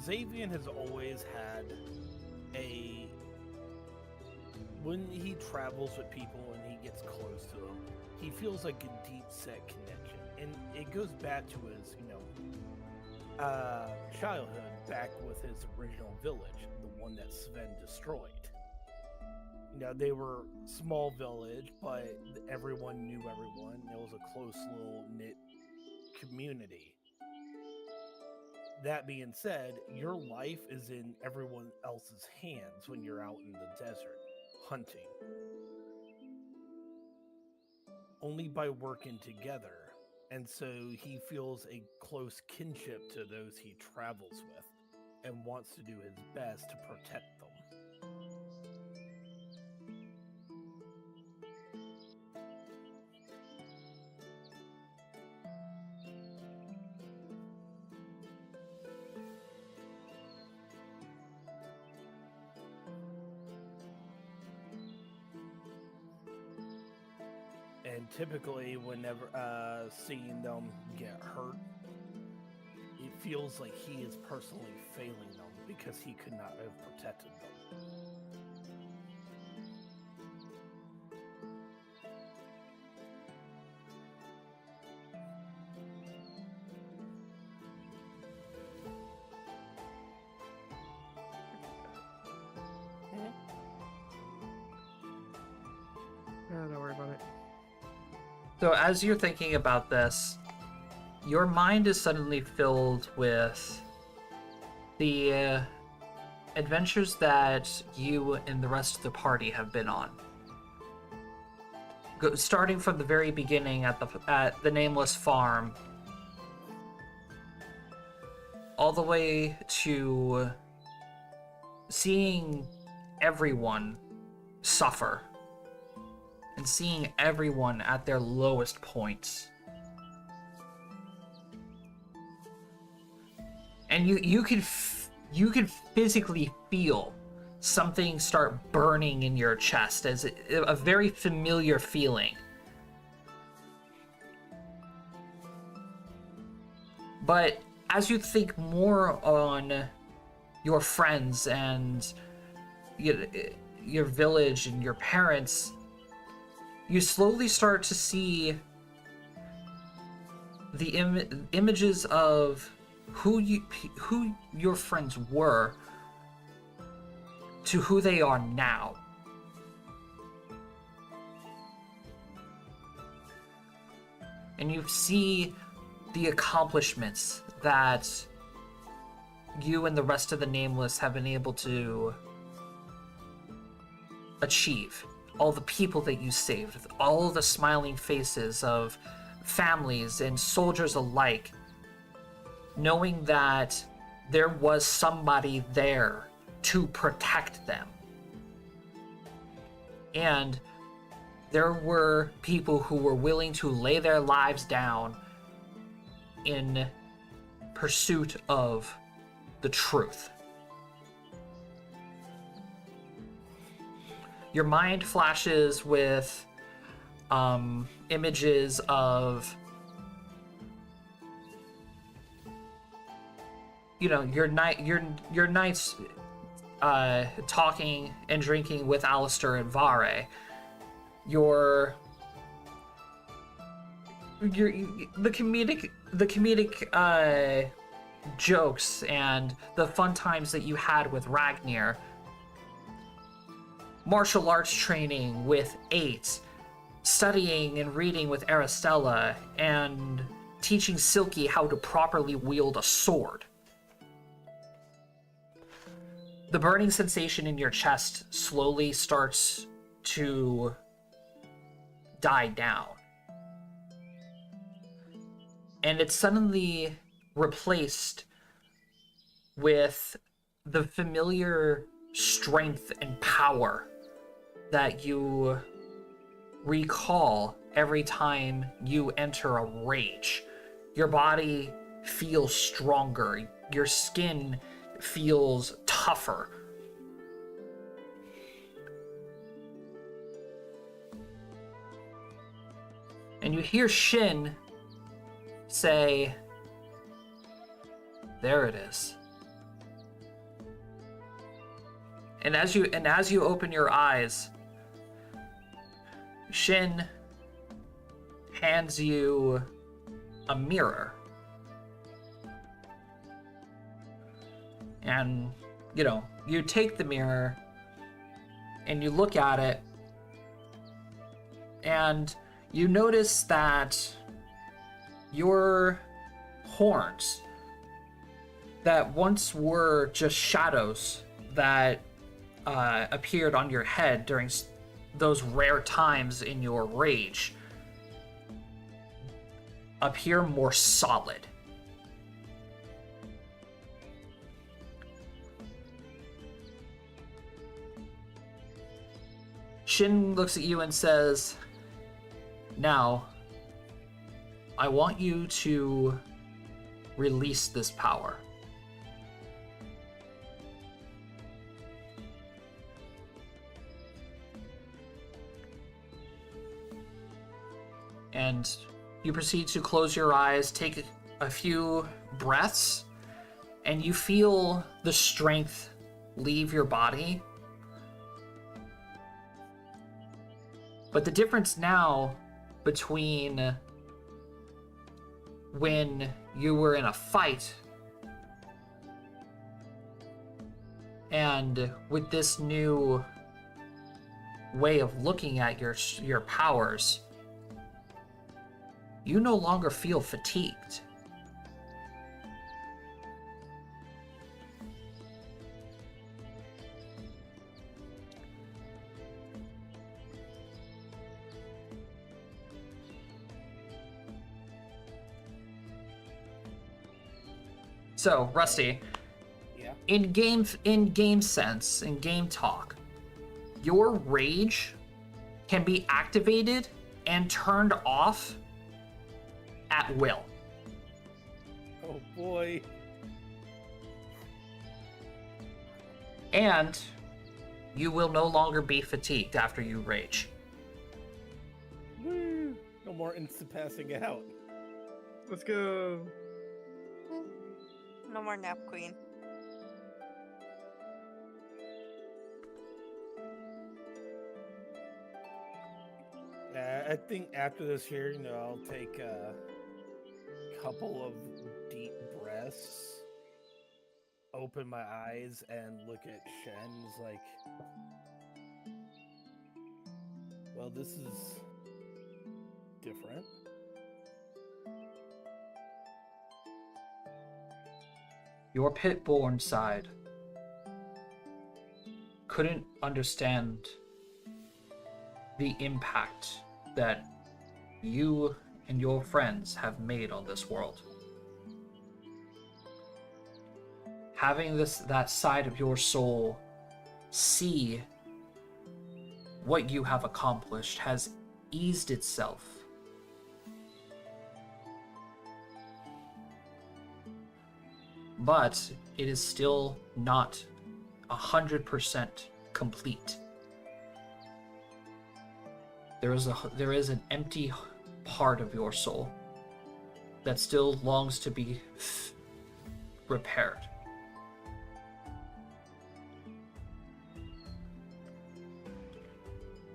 Speaker 5: Xavian has always had when he travels with people and he gets close to them, he feels like a deep set connection. And it goes back to his, childhood back with his original village, the one that Sven destroyed. They were small village, but everyone knew everyone. It was a close little knit community. That being said, your life is in everyone else's hands when you're out in the desert hunting. Only by working together. And so he feels a close kinship to those he travels with and wants to do his best to protect them. And typically, whenever seeing them get hurt, it feels like he is personally failing them because he could not have protected them.
Speaker 2: Don't worry about it.
Speaker 1: So as you're thinking about this, your mind is suddenly filled with the adventures that you and the rest of the party have been on. Starting from the very beginning at the Nameless Farm, all the way to seeing everyone suffer and seeing everyone at their lowest points. And you can physically feel something start burning in your chest, as a very familiar feeling. But as you think more on your friends and your village and your parents, you slowly start to see the images of who your friends were to who they are now. And you see the accomplishments that you and the rest of the Nameless have been able to achieve. All the people that you saved, all the smiling faces of families and soldiers alike, knowing that there was somebody there to protect them. And there were people who were willing to lay their lives down in pursuit of the truth. Your mind flashes with images of, your nights talking and drinking with Alistair and Vare. The comedic jokes and the fun times that you had with Ragnir. Martial arts training with 8, studying and reading with Aristella, and teaching Silky how to properly wield a sword. The burning sensation in your chest slowly starts to die down. And it's suddenly replaced with the familiar strength and power that you recall every time you enter a rage. Your body feels stronger. Your skin feels tougher. And you hear Shin say, "There it is." And as you open your eyes, Shin hands you a mirror. And, you take the mirror and you look at it, and you notice that your horns that once were just shadows that appeared on your head during those rare times in your rage appear more solid. Shin looks at you and says, "Now, I want you to release this power." And you proceed to close your eyes, take a few breaths, and you feel the strength leave your body. But the difference now between when you were in a fight and with this new way of looking at your powers, you no longer feel fatigued. So, Rusty,
Speaker 5: Yeah.
Speaker 1: in game sense, in game talk, your rage can be activated and turned off at will.
Speaker 5: Oh boy.
Speaker 1: And you will no longer be fatigued after you rage.
Speaker 5: Woo! No more instant passing out.
Speaker 2: Let's go.
Speaker 6: No more nap queen.
Speaker 5: Yeah, I think after this here, I'll take a couple of deep breaths, open my eyes, and look at Shen. It's like, well, this is different.
Speaker 1: Your pit-born side couldn't understand the impact that you and your friends have made on this world. Having that side of your soul see what you have accomplished has eased itself. But it is still not 100% complete. There is an empty part of your soul that still longs to be repaired.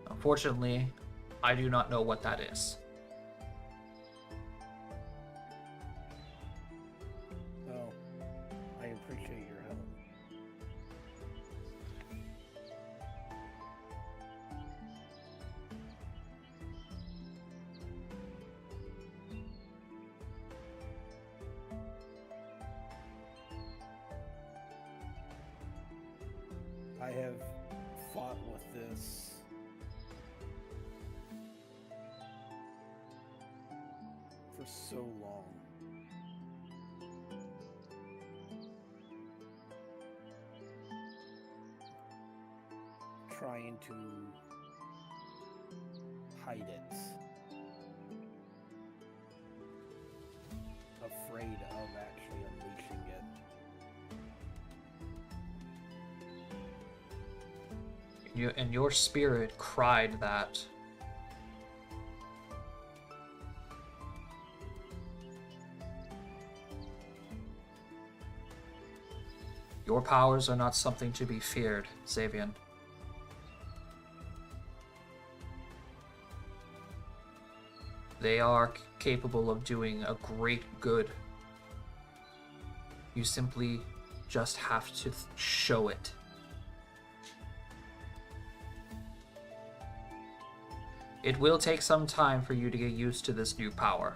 Speaker 1: Unfortunately, I do not know what that is.
Speaker 5: Oh, I appreciate your help. I have fought with this for so long. Trying to hide it. Afraid of actually unleashing it.
Speaker 1: And your spirit cried that. Your powers are not something to be feared, Xavian. They are capable of doing a great good. You simply just have to show it. It will take some time for you to get used to this new power.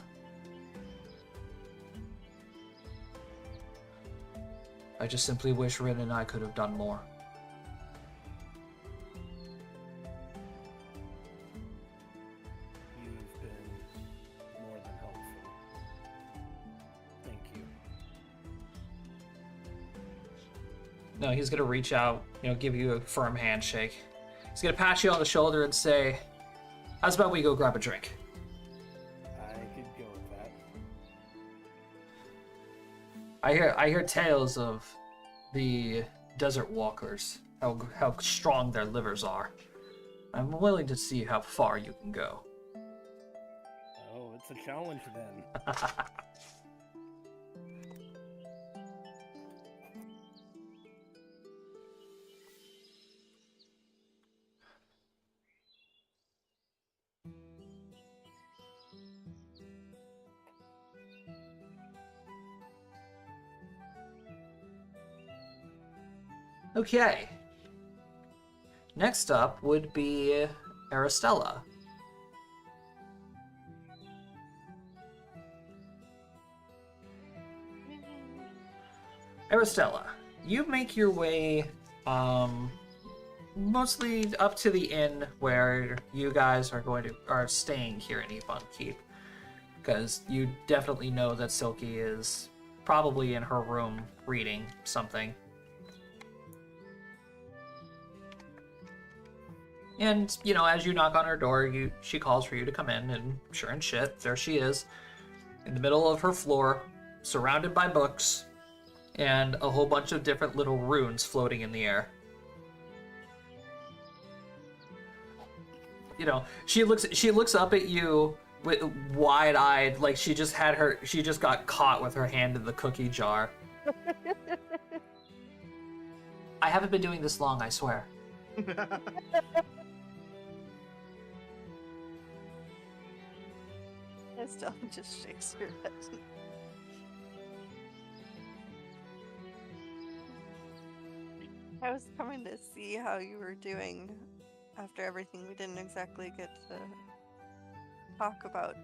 Speaker 1: I just simply wish Rin and I could have done more.
Speaker 5: You've been more than helpful. Thank you.
Speaker 1: No, he's gonna reach out, give you a firm handshake. He's gonna pat you on the shoulder and say, "How's about we go grab a drink?"
Speaker 5: I could go with that.
Speaker 1: I hear tales of the desert walkers, how strong their livers are. I'm willing to see how far you can go.
Speaker 5: Oh, it's a challenge then.
Speaker 1: Okay. Next up would be Aristella. Aristella, you make your way mostly up to the inn where you guys are staying here in Ebon Keep, because you definitely know that Silky is probably in her room reading something. And, as you knock on her door, she calls for you to come in, and sure and shit, there she is, in the middle of her floor, surrounded by books, and a whole bunch of different little runes floating in the air. She looks up at you wide-eyed, like she just got caught with her hand in the cookie jar. I haven't been doing this long, I swear.
Speaker 6: Estelle just shakes her head. I was coming to see how you were doing after everything. We didn't exactly get to talk about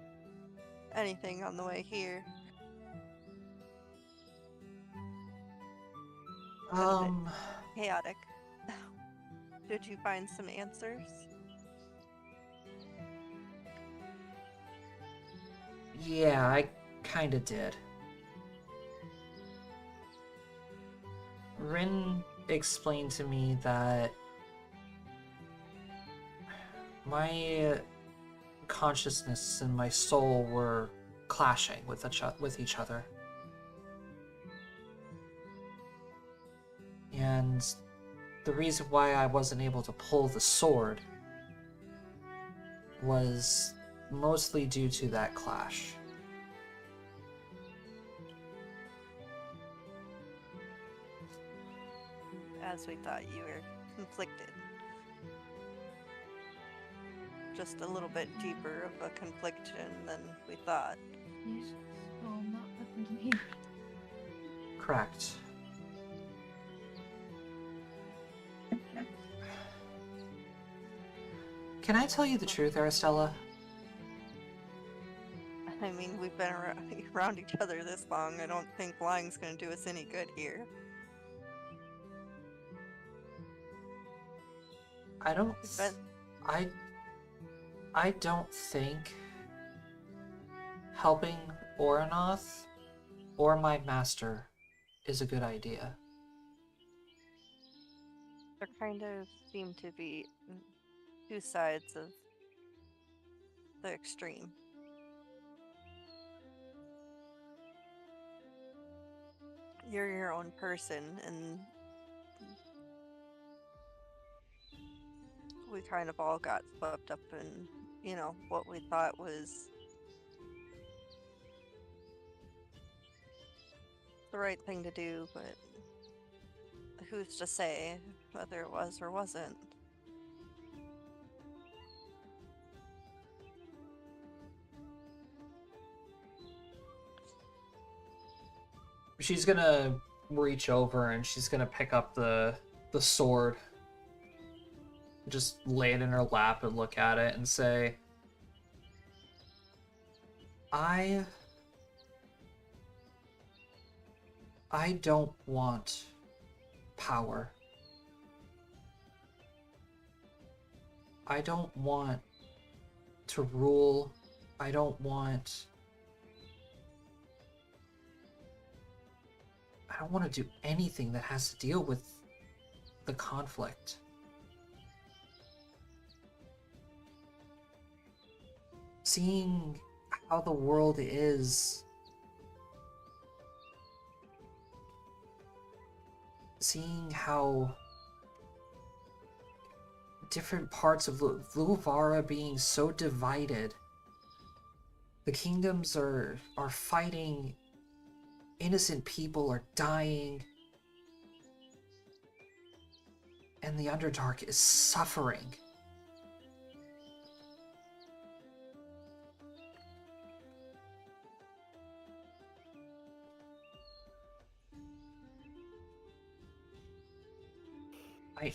Speaker 6: anything on the way here. Been a bit chaotic. Did you find some answers?
Speaker 1: Yeah, I kinda did. Rin explained to me that my consciousness and my soul were clashing with each other. And the reason why I wasn't able to pull the sword was mostly due to that clash.
Speaker 6: As we thought, you were conflicted. Just a little bit deeper of a confliction than we thought.
Speaker 4: Yes. Oh, I'm not looking here.
Speaker 1: Correct. Can I tell you the truth, Aristella?
Speaker 6: I mean, we've been around each other this long. I don't think lying's gonna do us any good here.
Speaker 1: I don't.
Speaker 6: But
Speaker 1: I don't think helping Oranoth or my master is a good idea.
Speaker 6: there kind of seem to be two sides of the extreme. You're your own person, and we kind of all got swept up in, what we thought was the right thing to do, but who's to say whether it was or wasn't?
Speaker 1: She's gonna reach over and she's gonna pick up the sword, just lay it in her lap and look at it and say, I don't want power. I don't want to rule. I don't want to do anything that has to deal with the conflict. Seeing how the world is, seeing how different parts of Luavara being so divided, the kingdoms are fighting, innocent people are dying, and the Underdark is suffering.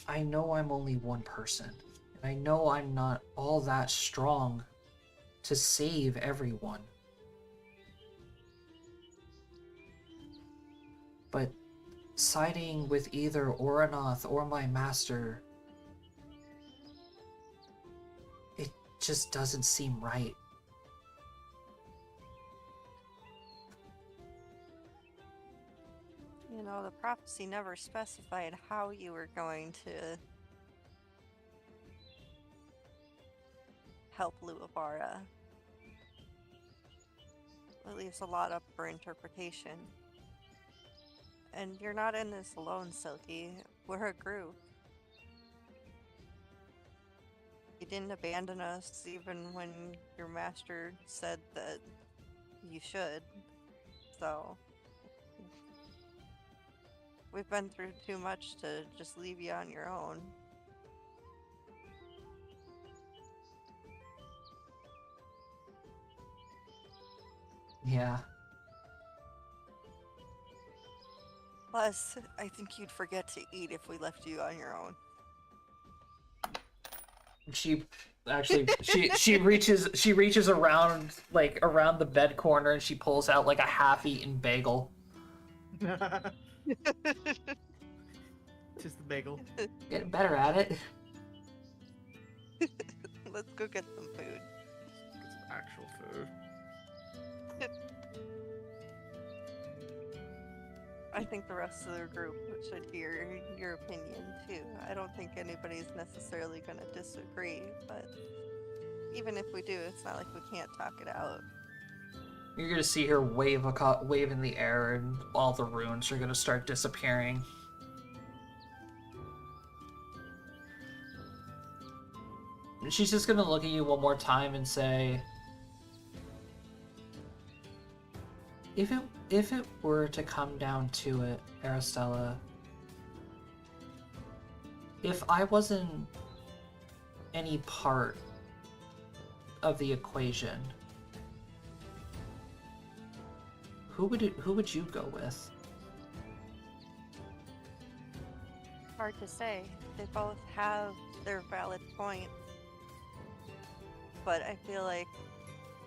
Speaker 1: I know I'm only one person, and I know I'm not all that strong to save everyone. But siding with either Oranoth or my master, it just doesn't seem right.
Speaker 6: The prophecy never specified how you were going to help Luavara. It leaves a lot up for interpretation. And you're not in this alone, Silky. We're a group. You didn't abandon us even when your master said that you should. So we've been through too much to just leave you on your own.
Speaker 1: Yeah.
Speaker 6: Plus, I think you'd forget to eat if we left you on your own.
Speaker 1: She actually she reaches around like around the bed corner and she pulls out like a half-eaten bagel.
Speaker 2: Just the bagel.
Speaker 1: Getting better at it.
Speaker 6: Let's go get some food.
Speaker 2: Get some actual food.
Speaker 6: I think the rest of the group should hear your opinion too. I don't think anybody's necessarily going to disagree, but even if we do, it's not like we can't talk it out.
Speaker 1: You're gonna see her wave in the air, and all the runes are gonna start disappearing. And she's just gonna look at you one more time and say, If it were to come down to it, Aristella, if I wasn't any part of the equation, who would you go with?
Speaker 6: Hard to say. They both have their valid points, but I feel like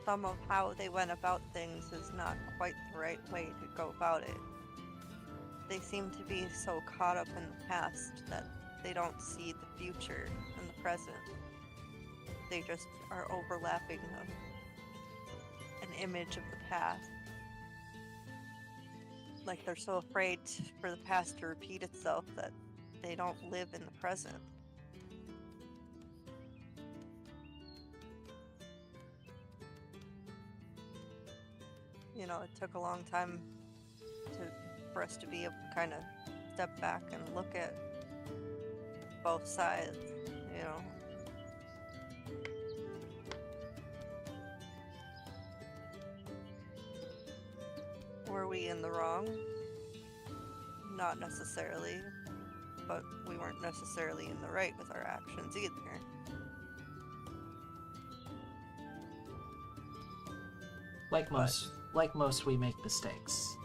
Speaker 6: some of how they went about things is not quite the right way to go about it. They seem to be so caught up in the past that they don't see the future and the present. They just are overlapping an image of the past. Like they're so afraid for the past to repeat itself that they don't live in the present. You know, it took a long time for us to be able to kind of step back and look at both sides, you know. Were we in the wrong? Not necessarily, but we weren't necessarily in the right with our actions either.
Speaker 1: Like most, we make mistakes.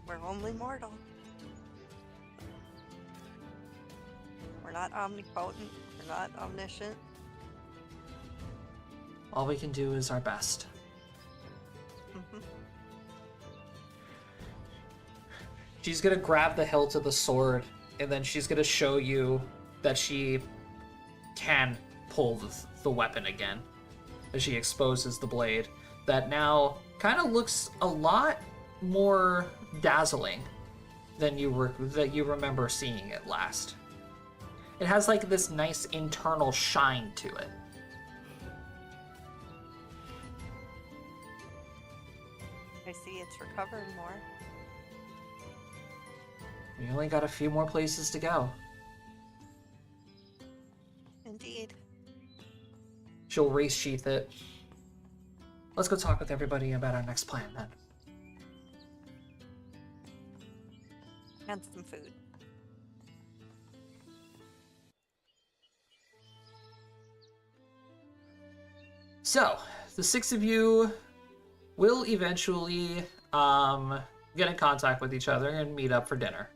Speaker 6: We're only mortal. We're not omnipotent, we're not omniscient.
Speaker 1: All we can do is our best.
Speaker 6: Mhm.
Speaker 1: She's gonna grab the hilt of the sword, and then she's gonna show you that she can pull the weapon again. As she exposes the blade, that now kind of looks a lot more dazzling than you remember seeing it last. It has like this nice internal shine to it.
Speaker 6: I see it's recovered more.
Speaker 1: We only got a few more places to go.
Speaker 6: Indeed.
Speaker 1: She'll resheath it. Let's go talk with everybody about our next plan then.
Speaker 6: And some food.
Speaker 1: So, the six of you will eventually get in contact with each other and meet up for dinner.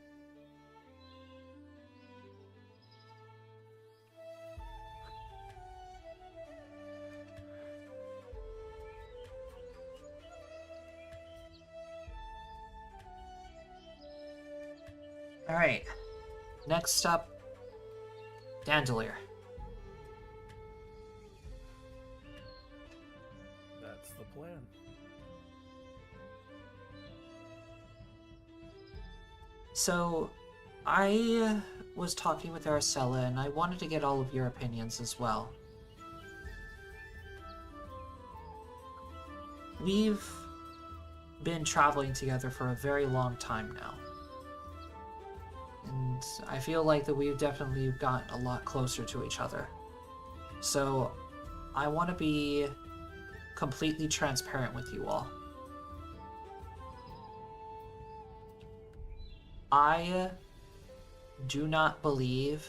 Speaker 1: Alright, next up, Dandulir.
Speaker 5: That's the plan.
Speaker 1: So, I was talking with Aracella, and I wanted to get all of your opinions as well. We've been traveling together for a very long time now. And I feel like that we've definitely gotten a lot closer to each other. So I want to be completely transparent with you all. I do not believe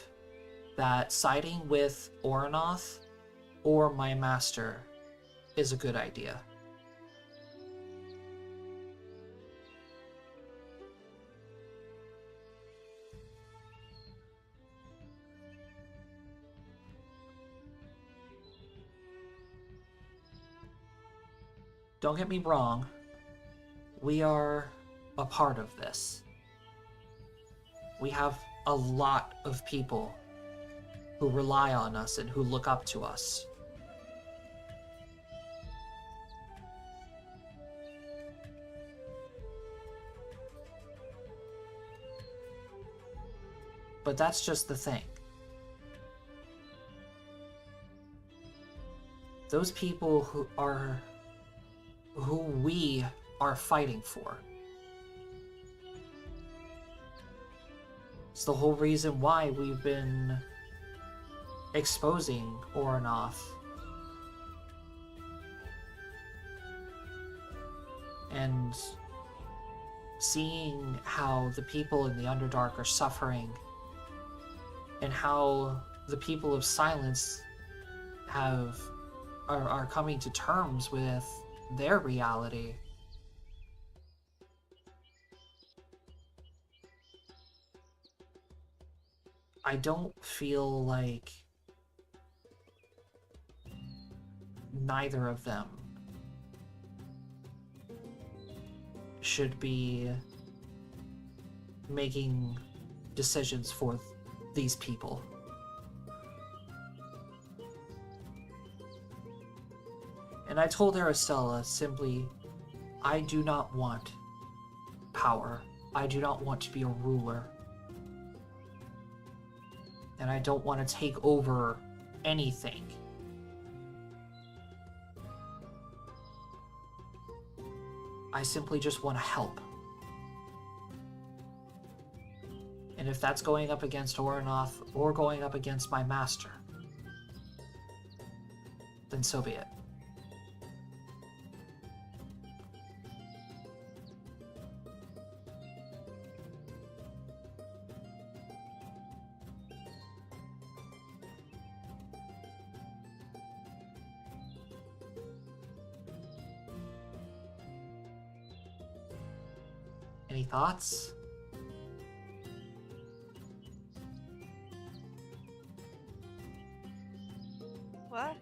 Speaker 1: that siding with Oranoth or my master is a good idea. Don't get me wrong, we are a part of this. We have a lot of people who rely on us and who look up to us. But that's just the thing. Those people who we are fighting for. It's the whole reason why we've been exposing Oranoth and seeing how the people in the Underdark are suffering and how the people of Silence are coming to terms with their reality. I don't feel like neither of them should be making decisions for these people. And I told Aristella simply, I do not want power. I do not want to be a ruler. And I don't want to take over anything. I simply just want to help. And if that's going up against Oranoth or going up against my master, then so be it. Any thoughts?
Speaker 6: What?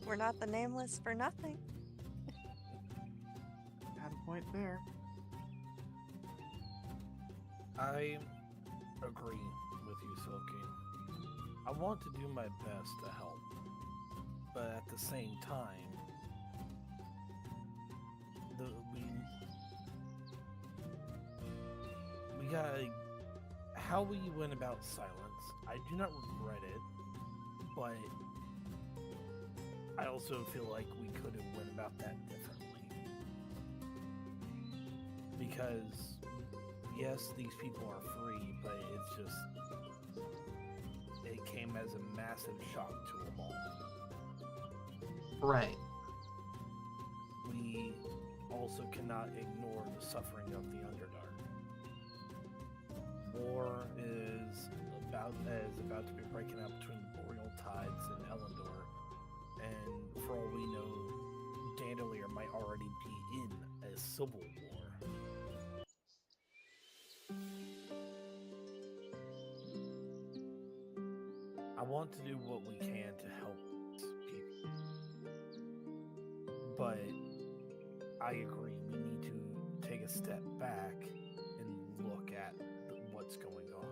Speaker 6: We're not the Nameless for nothing.
Speaker 2: Had a point there.
Speaker 5: I agree with you, Silky. I want to do my best to help, but at the same time, we gotta. How we went about Silence, I do not regret it, but I also feel like we could have went about that differently. Because yes, these people are free, but it's just, it came as a massive shock to them all.
Speaker 1: Right.
Speaker 5: We also cannot ignore the suffering of the Underdark. War is about to be breaking out between the Boreal Tides and Elendor, and for all we know, Dandulir might already be in a civil war. I want to do what we can to help people, but I agree we need to take a step back and look at what's going on.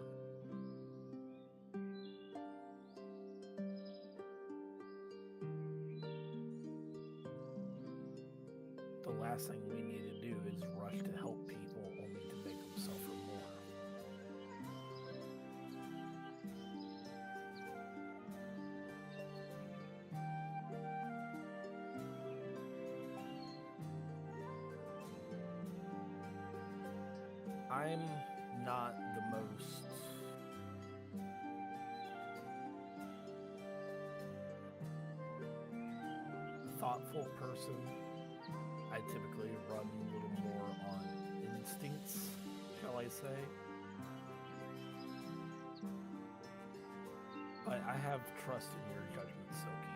Speaker 5: The last thing we need to do is rush to help people only to make them suffer more. I'm not the most thoughtful person. I typically run a little more on instincts, shall I say. But I have trust in your judgment, Silky.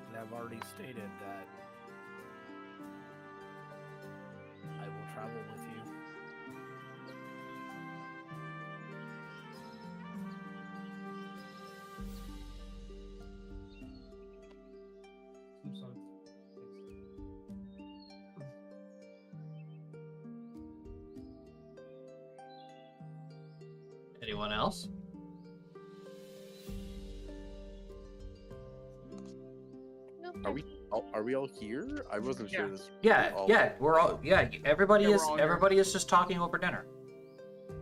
Speaker 5: And I've already stated that I will travel with you.
Speaker 1: Anyone else?
Speaker 3: Are we all here? I wasn't sure
Speaker 2: Yeah.
Speaker 3: this.
Speaker 1: Yeah,
Speaker 3: all-
Speaker 1: yeah, we're all everybody
Speaker 2: Yeah, we're
Speaker 1: is
Speaker 2: all here.
Speaker 1: everybody is just talking over dinner.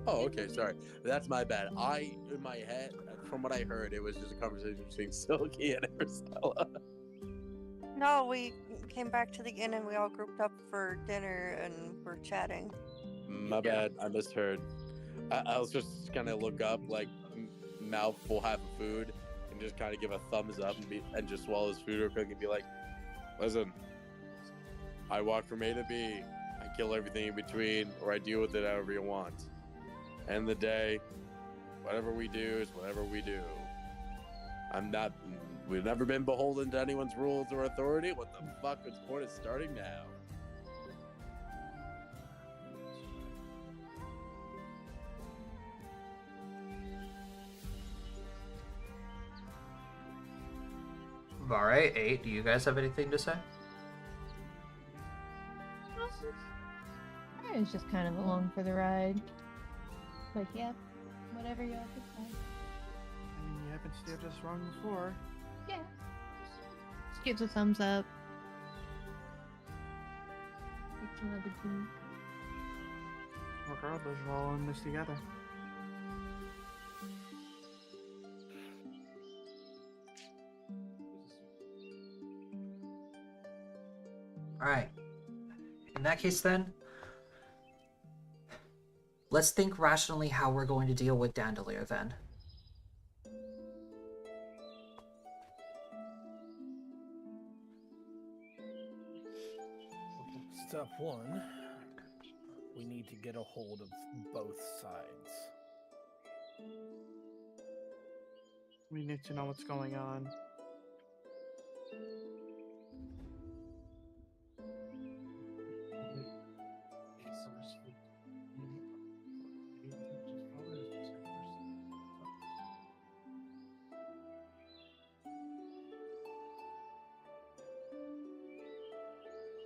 Speaker 3: Oh, okay, sorry. That's my bad. In my head, from what I heard, it was just a conversation between Silky and Marcella.
Speaker 6: No, we came back to the inn and we all grouped up for dinner and we're chatting.
Speaker 3: My bad. I misheard. I was just gonna look up, like, mouthful half of food, and just kind of give a thumbs up and just swallow his food real quick and be like, "Listen, I walk from A to B. I kill everything in between, or I deal with it however you want. End of the day, whatever we do is whatever we do. We've never been beholden to anyone's rules or authority. What the fuck is the point of starting now?"
Speaker 1: All right, 8. Do you guys have anything to say?
Speaker 4: I was just kind of along for the ride. Like, yep, whatever y'all decide.
Speaker 2: I mean, you haven't steered us wrong before.
Speaker 4: Yeah. Just gives a thumbs up. Takes another drink.
Speaker 2: Regardless, we're all in this together.
Speaker 1: All right. In that case, then, let's think rationally how we're going to deal with Dandulir, then.
Speaker 5: Step 1, we need to get a hold of both sides.
Speaker 2: We need to know what's going on.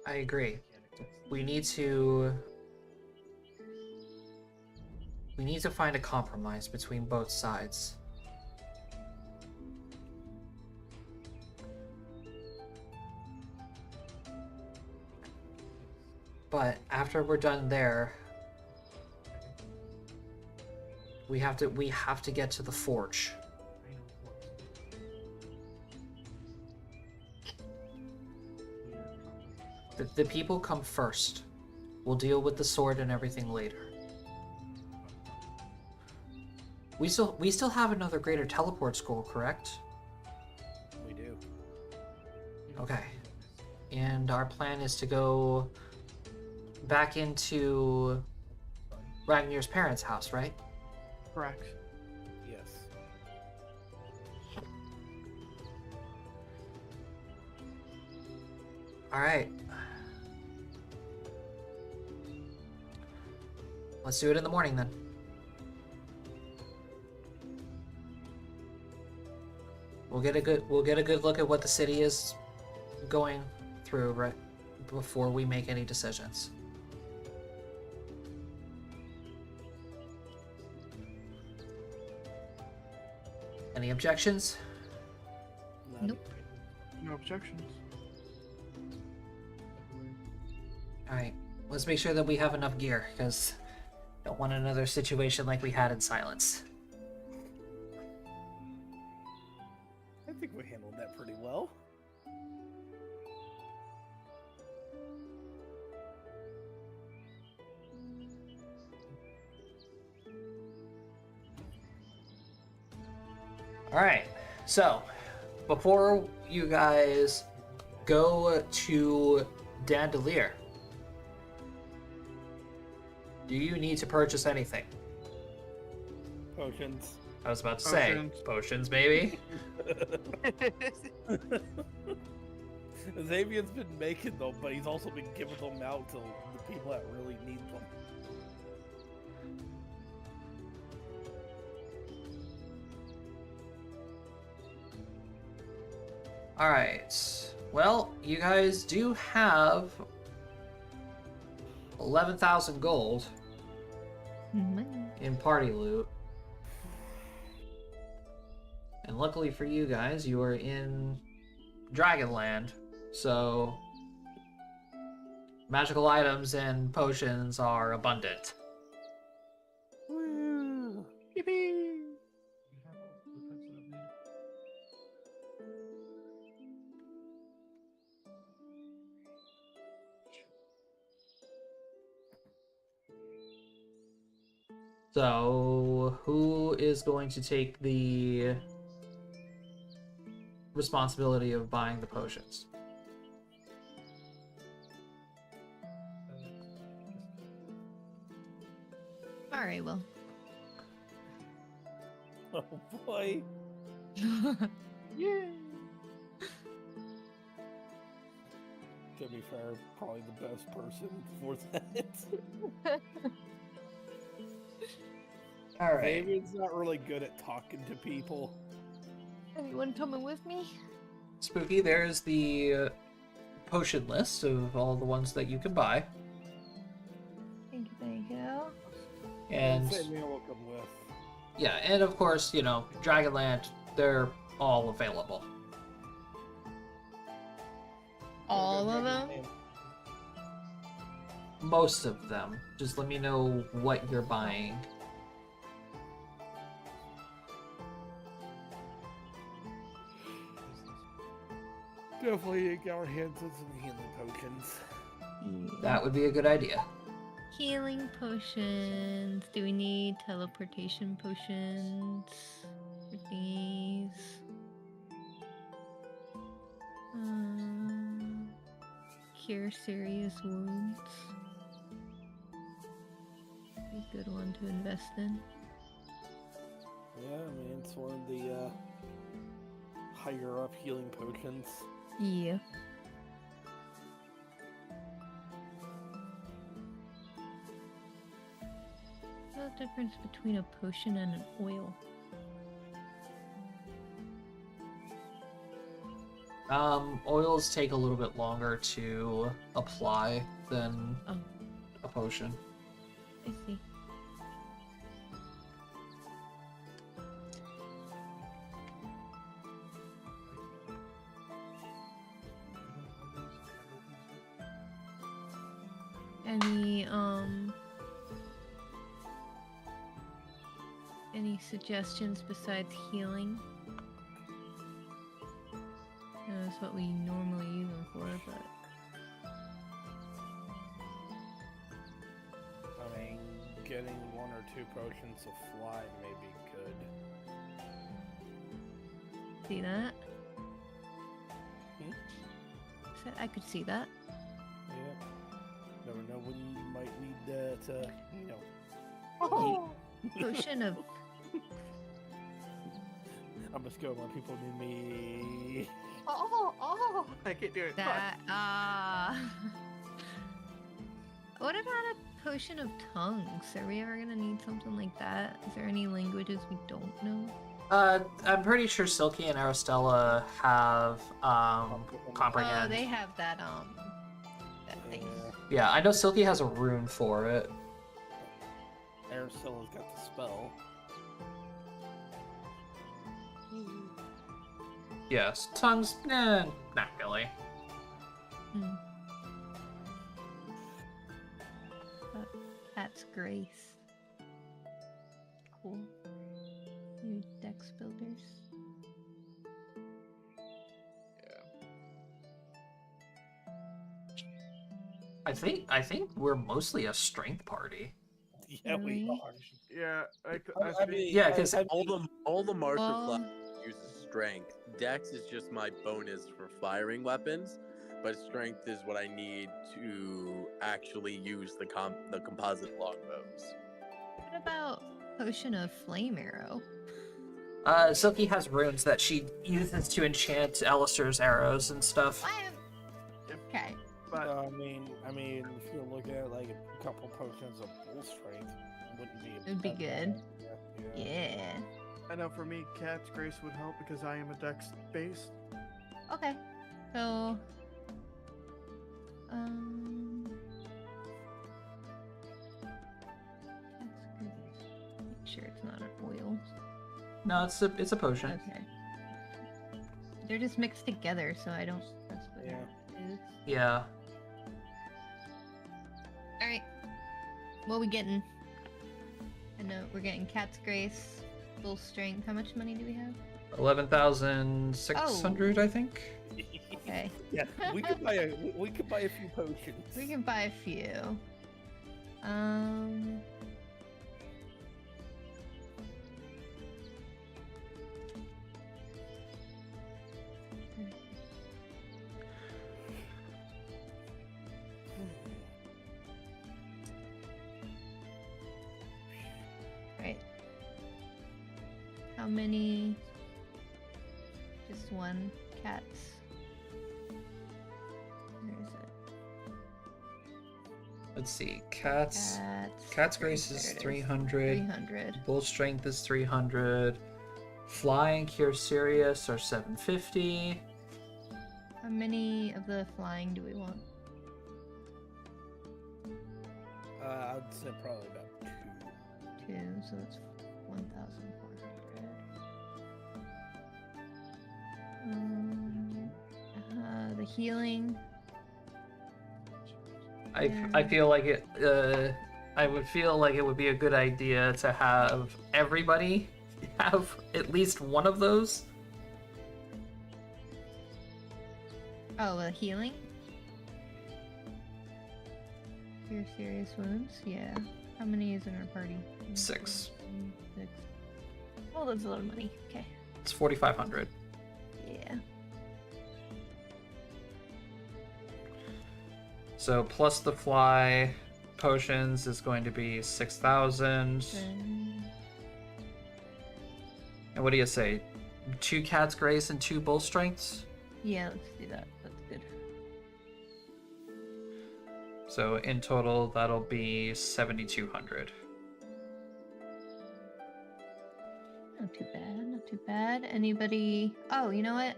Speaker 1: I agree. We need to find a compromise between both sides. But after we're done there, we have to get to the forge. The people come first. We'll deal with the sword and everything later. We still have another greater teleport school, correct?
Speaker 5: We do.
Speaker 1: Okay. And our plan is to go back into Ragnar's parents' house, right?
Speaker 2: Correct.
Speaker 5: Yes.
Speaker 1: All right. Let's do it in the morning then. We'll get a good look at what the city is going through right before we make any decisions. Any objections?
Speaker 4: Nope.
Speaker 2: No objections.
Speaker 1: Alright, let's make sure that we have enough gear, because don't want another situation like we had in Silence.
Speaker 5: I think think we handled that pretty well.
Speaker 1: All right. So, before you guys go to Dandulir, do you need to purchase anything?
Speaker 5: Potions.
Speaker 1: I was about to
Speaker 2: Potions.
Speaker 1: say potions, baby.
Speaker 5: Xavier's been making them, but he's also been giving them out to the people that really need them.
Speaker 1: All right. Well, you guys do have 11,000 gold
Speaker 4: Money.
Speaker 1: in party loot. And luckily for you guys, you are in Dragonland, so magical items and potions are abundant.
Speaker 5: Woo! Yippee!
Speaker 1: So, who is going to take the responsibility of buying the potions?
Speaker 4: All right, well.
Speaker 5: Oh boy.
Speaker 4: Yeah.
Speaker 5: To be fair, probably the best person for that.
Speaker 1: All right.
Speaker 5: Xavier's not really good at talking to people.
Speaker 4: Anyone coming with me?
Speaker 1: Spooky, there's the potion list of all the ones that you can buy.
Speaker 4: Thank you, thank you.
Speaker 1: And
Speaker 5: Xavier will come with.
Speaker 1: yeah, and of course, you know, Dragonland, they're all available.
Speaker 4: All of them?
Speaker 1: Most of them. Just let me know what you're buying.
Speaker 5: Definitely get our hands on some healing potions.
Speaker 1: That would be a good idea.
Speaker 4: Healing potions. Do we need teleportation potions for these? Cure serious wounds. A good one to invest in.
Speaker 5: Yeah, I mean, it's one of the higher up healing potions.
Speaker 4: Yeah. What's the difference between a potion and an oil?
Speaker 1: Oils take a little bit longer to apply than
Speaker 4: Oh.
Speaker 1: a potion.
Speaker 4: I see. Any suggestions besides healing? That's what we normally use them for, but
Speaker 5: I mean, getting one or two potions of fly may be good.
Speaker 4: see that?
Speaker 5: Hmm?
Speaker 4: Said I could see that.
Speaker 5: Yeah. Never know when you might need that, you know.
Speaker 4: Oh, potion of
Speaker 5: I'm just going when people need me.
Speaker 2: Oh, I can't do it. Fuck.
Speaker 4: that. What about a potion of tongues? Are we ever gonna need something like that? Is there any languages we don't know?
Speaker 1: I'm pretty sure Silky and Aristella have comprehend.
Speaker 4: Oh, they have that that thing.
Speaker 1: Yeah, I know Silky has a rune for it.
Speaker 5: Aristella's got the spell.
Speaker 1: Yes, tongues, not really.
Speaker 4: Hmm. But that's Grace. Cool. New dex builders.
Speaker 1: I think we're mostly a strength party.
Speaker 5: Yeah, we
Speaker 4: Really?
Speaker 5: are.
Speaker 2: Yeah, I
Speaker 3: I
Speaker 2: think.
Speaker 3: mean,
Speaker 1: Yeah, 'cause-
Speaker 3: all the martial
Speaker 4: Well-
Speaker 3: class uses strength. Dex is just my bonus for firing weapons, but strength is what I need to actually use the composite longbows.
Speaker 4: What about potion of flame arrow?
Speaker 1: Silky has runes that she uses to enchant Alistair's arrows and stuff.
Speaker 4: Okay.
Speaker 2: But
Speaker 5: I mean, if you look at like a couple potions of bull strength, wouldn't be.
Speaker 4: It'd be good.
Speaker 5: Yeah.
Speaker 4: Yeah.
Speaker 2: I know for me, Cat's Grace would help because I am a Dex based.
Speaker 4: Okay. So, that's good. Make sure it's not an oil.
Speaker 1: No, it's a potion.
Speaker 4: Okay. They're just mixed together, so I don't trust what
Speaker 5: Yeah.
Speaker 4: it is.
Speaker 1: Yeah.
Speaker 4: All right. What we getting? I know we're getting Cat's Grace, full strength. How much money do we have?
Speaker 1: 11,600, I think.
Speaker 4: Okay.
Speaker 5: Yeah, we could buy a few potions.
Speaker 4: We can buy a few. Right. How many? Just one cats. Where is it?
Speaker 1: Let's see. Cat's Grace is
Speaker 4: There it
Speaker 1: 300.
Speaker 4: 300.
Speaker 1: Bull Strength is 300. Flying Cure Sirius are 750.
Speaker 4: How many of the flying do we want?
Speaker 5: I'd say probably about 2.
Speaker 4: 2, so that's 1,400. The healing.
Speaker 1: I feel like it. I would feel like it would be a good idea to have everybody have at least one of those.
Speaker 4: Oh, the healing? Cure serious wounds? Yeah. How many is in our party?
Speaker 1: 6.
Speaker 4: 6. Oh, that's a lot of money. Okay.
Speaker 1: It's 4,500.
Speaker 4: Yeah.
Speaker 1: So plus the fly potions is going to be 6,000.
Speaker 4: Then...
Speaker 1: And what do you say? 2 Cat's Grace and 2 Bull Strengths?
Speaker 4: Yeah, let's do that. That's good.
Speaker 1: So in total, that'll be 7,200.
Speaker 4: Not too bad. Not too bad. Anybody? Oh, you know what?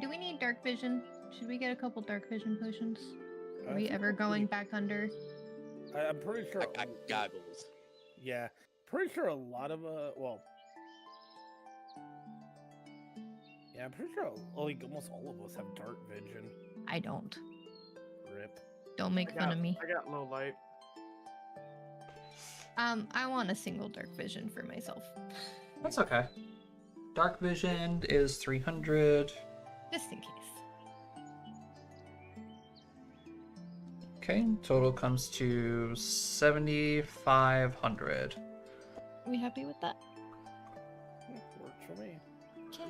Speaker 4: Do we need dark vision? Should we get a couple dark vision potions? Are we ever going back under?
Speaker 5: I'm pretty sure.
Speaker 3: I got goggles.
Speaker 5: Yeah, pretty sure a lot of yeah, I'm pretty sure like almost all of us have dark vision.
Speaker 4: I don't.
Speaker 5: Rip.
Speaker 4: Don't make fun of me.
Speaker 2: I got low light.
Speaker 4: I want a single dark vision for myself.
Speaker 1: That's okay. Dark Vision is 300.
Speaker 4: Just in case.
Speaker 1: Okay, total comes to 7,500.
Speaker 4: Are we happy with that?
Speaker 5: Works for me.
Speaker 4: Okay.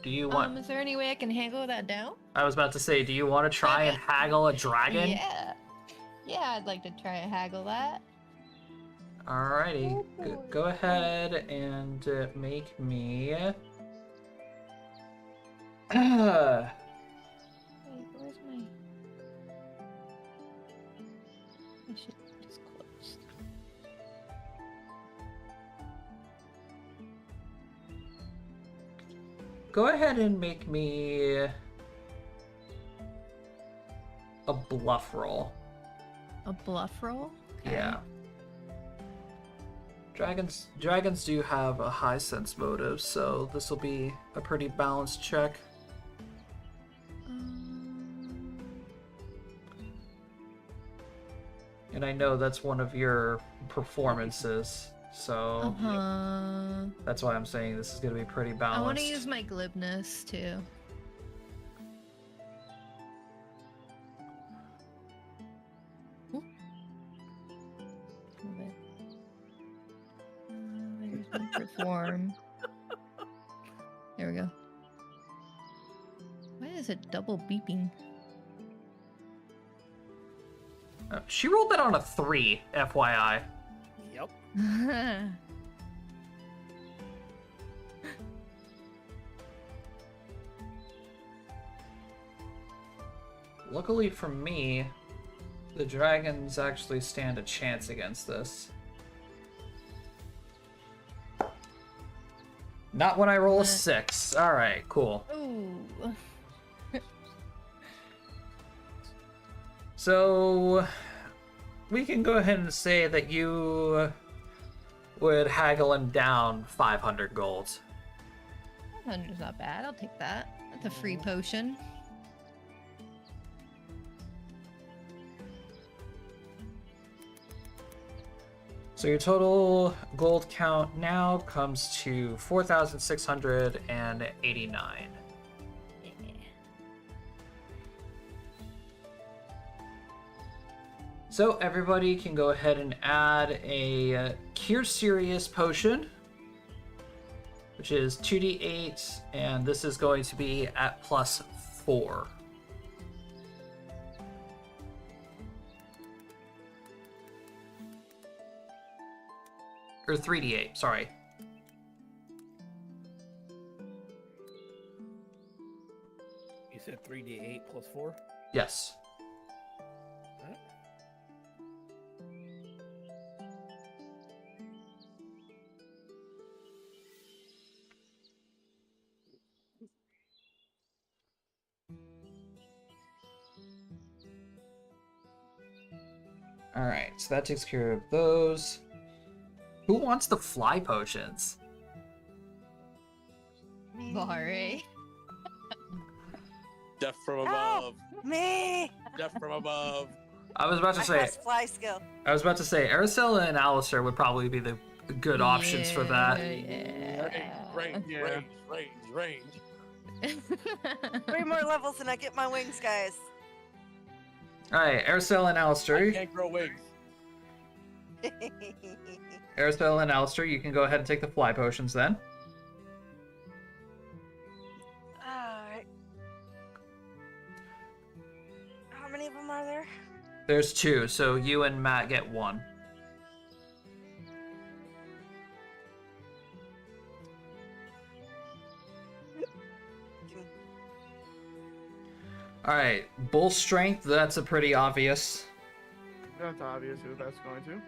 Speaker 1: Do you want...
Speaker 4: Is there any way I can haggle that down?
Speaker 1: I was about to say, do you want to try and haggle a dragon?
Speaker 4: Yeah. Yeah, I'd like to try and haggle that.
Speaker 1: Alrighty, go ahead and make me...
Speaker 4: Wait, where's my... I should just close.
Speaker 1: Go ahead and make me a bluff roll.
Speaker 4: A bluff roll? Okay.
Speaker 1: Yeah. Dragons do have a high sense motive, so this will be a pretty balanced check. And I know that's one of your performances, so that's why I'm saying this is going to be pretty balanced.
Speaker 4: I want to use my glibness too. There we go. Why is it double beeping?
Speaker 1: She rolled that on a 3, FYI.
Speaker 5: Yep.
Speaker 1: Luckily for me, the dragons actually stand a chance against this. Not when I roll a 6. Alright, cool.
Speaker 4: Ooh.
Speaker 1: So, we can go ahead and say that you would haggle him down 500 gold.
Speaker 4: 500's not bad. I'll take that. That's a free potion.
Speaker 1: So your total gold count now comes to 4,689. So everybody can go ahead and add a Cure Serious potion, which is 2d8, and this is going to be at +4. Or 3d8, sorry.
Speaker 5: You said 3d8 plus 4?
Speaker 1: Yes.
Speaker 5: Alright.
Speaker 1: Alright, so that takes care of those. Who wants the fly potions?
Speaker 4: Vare.
Speaker 3: Death from
Speaker 6: Help!
Speaker 3: above.
Speaker 6: Me!
Speaker 3: Death from above.
Speaker 1: I was about to
Speaker 6: I
Speaker 1: say,
Speaker 6: press fly skill.
Speaker 1: Araceli and Alistair would probably be the good options for that.
Speaker 3: Range,
Speaker 2: Yeah.
Speaker 3: range.
Speaker 6: 3 more levels and I get my wings, guys.
Speaker 1: Alright, Araceli and
Speaker 3: I
Speaker 1: Alistair.
Speaker 3: can't grow wings.
Speaker 1: Araceli and Alistair, you can go ahead and take the fly potions then.
Speaker 6: Alright. How many of them are there?
Speaker 1: There's 2, so you and Matt get 1. Alright, bull strength, that's a pretty obvious.
Speaker 2: That's obvious who that's going to.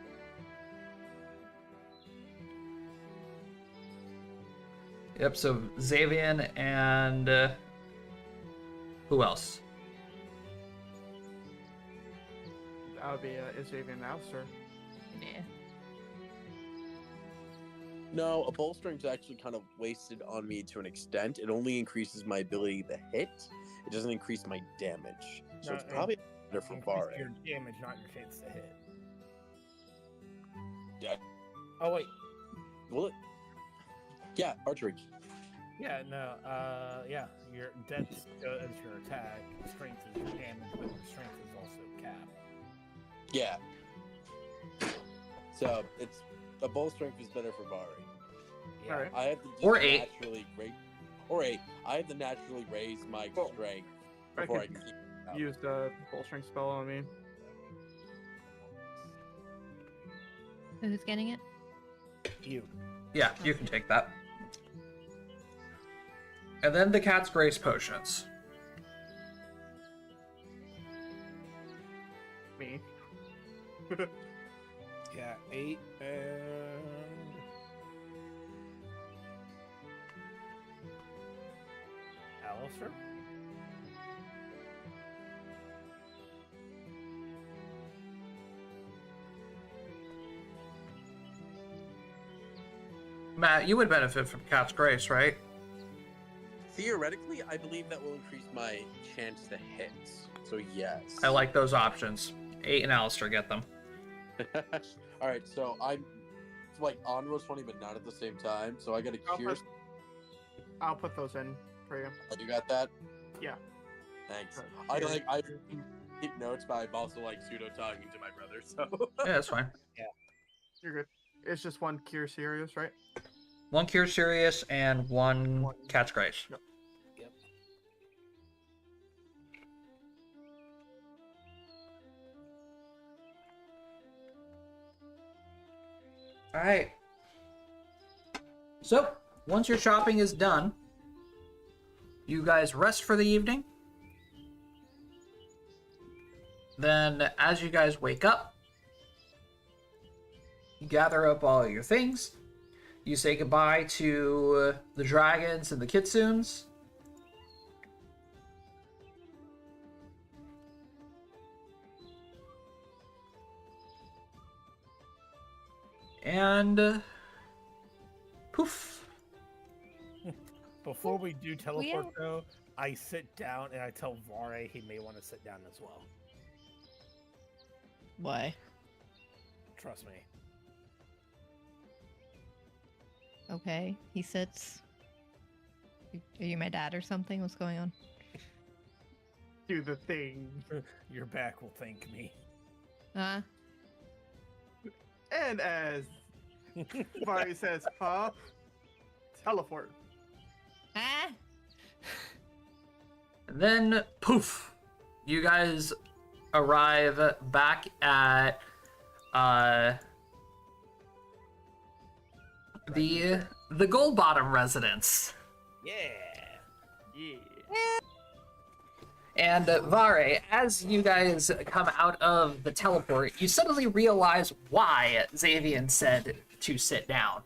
Speaker 1: Yep, so Xavian and who else?
Speaker 2: That would be Xavier and Alistair.
Speaker 4: Yeah.
Speaker 3: No, a bowl strength is actually kind of wasted on me to an extent. It only increases my ability to hit. It doesn't increase my damage. So
Speaker 5: No,
Speaker 3: it's probably better for
Speaker 5: Increase
Speaker 3: Vare.
Speaker 5: your damage, not your chance to hit.
Speaker 3: Yeah.
Speaker 5: Oh wait,
Speaker 3: Will it? Yeah, archery.
Speaker 5: yeah, no, yeah, your dex is your attack, strength is your damage, but your strength is also capped.
Speaker 3: Yeah. So it's a bow strength is better for Vare.
Speaker 5: Yeah.
Speaker 2: Alright.
Speaker 3: I have to just
Speaker 1: Or 8.
Speaker 3: naturally I have to naturally raise my
Speaker 2: Well,
Speaker 3: strength
Speaker 2: I
Speaker 3: before I
Speaker 2: could
Speaker 3: can keep it out.
Speaker 2: Use the full strength spell on me.
Speaker 4: So who's getting it?
Speaker 5: You.
Speaker 1: Yeah, you can take that. And then the Cat's Grace potions.
Speaker 2: Me.
Speaker 5: Yeah, 8 and Alistair.
Speaker 1: Matt, you would benefit from Cat's Grace, right?
Speaker 3: Theoretically, I believe that will increase my chance to hit. So yes.
Speaker 1: I like those options. 8 and Alistair get them.
Speaker 3: All right, so I'm like on roll 20, but not at the same time. So I got a cure.
Speaker 2: I'll put those in for you.
Speaker 3: Oh, you got that?
Speaker 2: Yeah.
Speaker 3: Thanks.
Speaker 2: Cure.
Speaker 3: I keep notes, but I'm also like pseudo talking to my brother. So
Speaker 1: Yeah, that's fine.
Speaker 2: You're good. It's just one cure serious, right?
Speaker 1: 1 Cure Serious and 1 Cat's Grace.
Speaker 5: Yep.
Speaker 1: Alright. So, once your shopping is done, you guys rest for the evening. Then, as you guys wake up, you gather up all your things. You say goodbye to the dragons and the kitsunes. And poof.
Speaker 5: Before we do teleport,
Speaker 4: are-
Speaker 5: though, I sit down and I tell Vare he may want to sit down as well.
Speaker 4: Why?
Speaker 5: Trust me.
Speaker 4: Okay, he sits. Are you my dad or something? What's going on?
Speaker 2: Do the thing.
Speaker 5: Your back will thank me.
Speaker 2: And as Mari says, huh? Teleport.
Speaker 4: Ah!
Speaker 1: And then poof. You guys arrive back at the Gold Bottom residence.
Speaker 5: Yeah.
Speaker 2: Yeah.
Speaker 1: And Vare, as you guys come out of the teleport, you suddenly realize why Xavian said to sit down.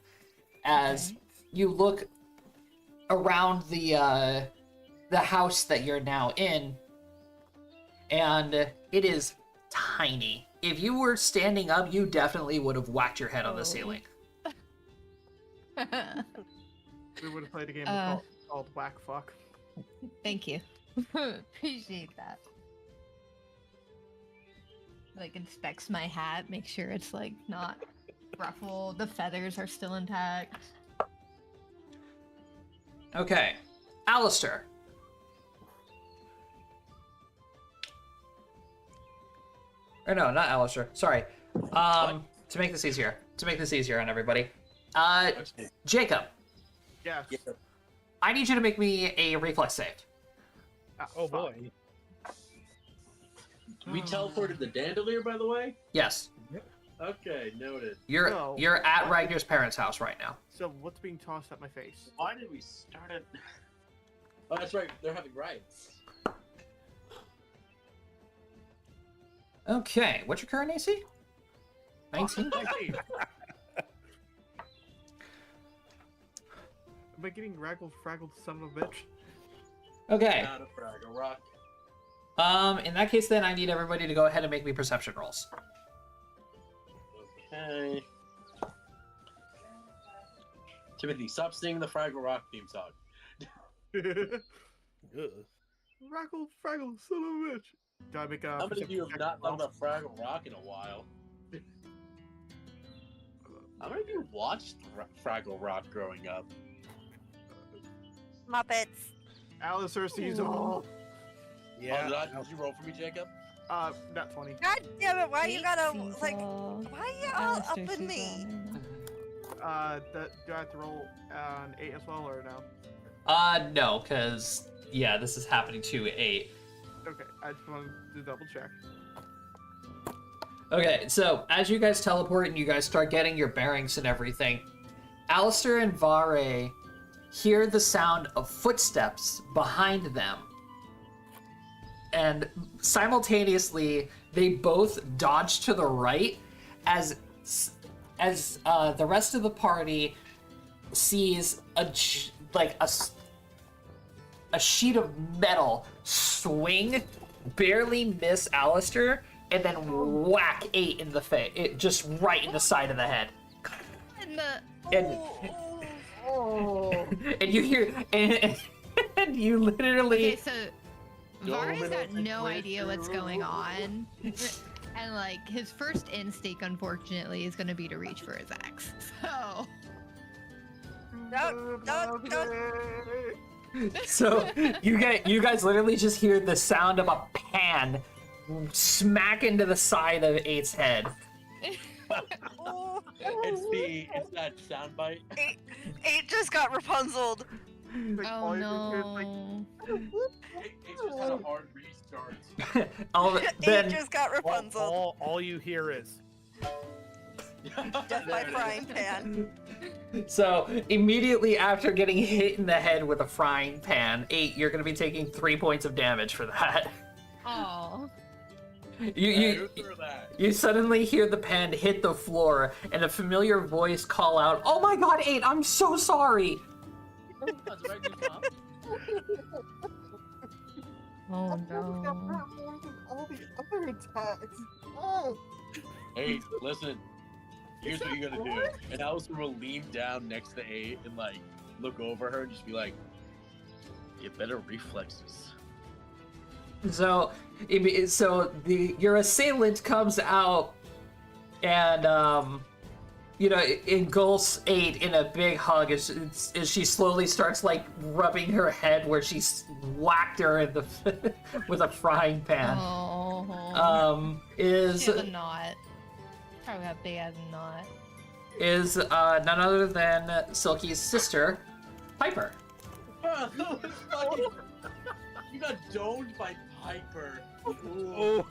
Speaker 1: As you look around the house that you're now in, and it is tiny. If you were standing up, you definitely would have whacked your head on the ceiling.
Speaker 2: We would have played a game called Whack Fuck.
Speaker 4: Thank you. Appreciate that. Like inspects my hat, make sure it's like not ruffled, the feathers are still intact.
Speaker 1: Okay, Alistair. Or no, not Alistair. Sorry. To make this easier on everybody. Jacob,
Speaker 2: Yes.
Speaker 3: Yeah.
Speaker 1: I need you to make me a reflex save.
Speaker 5: Oh
Speaker 2: fuck.
Speaker 5: boy.
Speaker 3: We teleported the Dandulir, by the way?
Speaker 1: Yes,
Speaker 3: Okay, noted.
Speaker 1: you're
Speaker 2: No.
Speaker 1: you're at Ragnar's parents' house right now.
Speaker 2: So what's being tossed at my face?
Speaker 3: Why did we start it? Oh, that's right. They're having riots.
Speaker 1: Okay, what's your current AC? 19?
Speaker 2: Am I getting fraggled, son of a bitch?
Speaker 1: Okay.
Speaker 3: Not a Fraggle Rock.
Speaker 1: In that case, then I need everybody to go ahead and make me perception rolls.
Speaker 3: Okay. Timothy, stop singing the Fraggle Rock theme song.
Speaker 5: Ugh.
Speaker 2: Fraggle, son of a bitch. Do I make a
Speaker 3: How many of you have
Speaker 2: perception
Speaker 3: not
Speaker 2: check
Speaker 3: thought
Speaker 2: roll?
Speaker 3: about Fraggle Rock in a while? How many of you watched Fraggle Rock growing up?
Speaker 6: Muppets.
Speaker 2: Alistair sees all.
Speaker 5: Yeah.
Speaker 3: Did you roll for me, Jacob?
Speaker 2: Not 20.
Speaker 6: God damn it! Why you gotta
Speaker 4: Sees
Speaker 6: like?
Speaker 4: all.
Speaker 6: Why you all up
Speaker 4: Alistair
Speaker 6: in
Speaker 4: sees
Speaker 6: me?
Speaker 4: all.
Speaker 2: Do I have to roll an 8 as well, or no?
Speaker 1: No, because, yeah, this is happening to 8.
Speaker 2: Okay, I just wanted to double check.
Speaker 1: Okay, so as you guys teleport and you guys start getting your bearings and everything, Alistair and Vare hear the sound of footsteps behind them. And simultaneously, they both dodge to the right as the rest of the party sees a sheet of metal swing, barely miss Alistair, and then whack 8 in the face. It just right in the side of the head.
Speaker 4: And the
Speaker 1: And and you hear and you literally
Speaker 4: okay, so Vari's got no idea what's going on, and like his first instinct, unfortunately, is going to be to reach for his axe. So
Speaker 6: Don't.
Speaker 1: so you guys literally just hear the sound of a pan smack into the side of 8's head.
Speaker 6: Oh,
Speaker 3: It's that soundbite.
Speaker 6: eight just got Rapunzeled.
Speaker 2: Like,
Speaker 4: Oh
Speaker 2: all you hear is, like,
Speaker 4: no.
Speaker 3: It just had a hard restart.
Speaker 6: Eight
Speaker 1: Then
Speaker 6: just got Rapunzeled.
Speaker 5: All you hear is.
Speaker 6: Death by frying pan.
Speaker 1: so immediately after getting hit in the head with a frying pan, 8, you're going to be taking 3 points of damage for that.
Speaker 4: Oh.
Speaker 1: You suddenly hear the pan hit the floor and a familiar voice call out, "Oh my god, 8, I'm so sorry."
Speaker 4: Oh
Speaker 2: I've never got
Speaker 4: no.
Speaker 2: that more than all the other attacks. Oh.
Speaker 3: Hey, listen. Here's what you gotta do. And Alice will lean down next to 8 and like look over her and just be like, "Get better reflexes."
Speaker 1: So, your assailant comes out and engulfs 8 in a big hug as she slowly starts like rubbing her head where she's whacked her in the with a frying pan.
Speaker 4: Oh.
Speaker 1: Is
Speaker 4: She has a knot. Probably got big as a knot.
Speaker 1: is none other than Silky's sister, Piper.
Speaker 3: You got domed by Piper.
Speaker 5: Oh.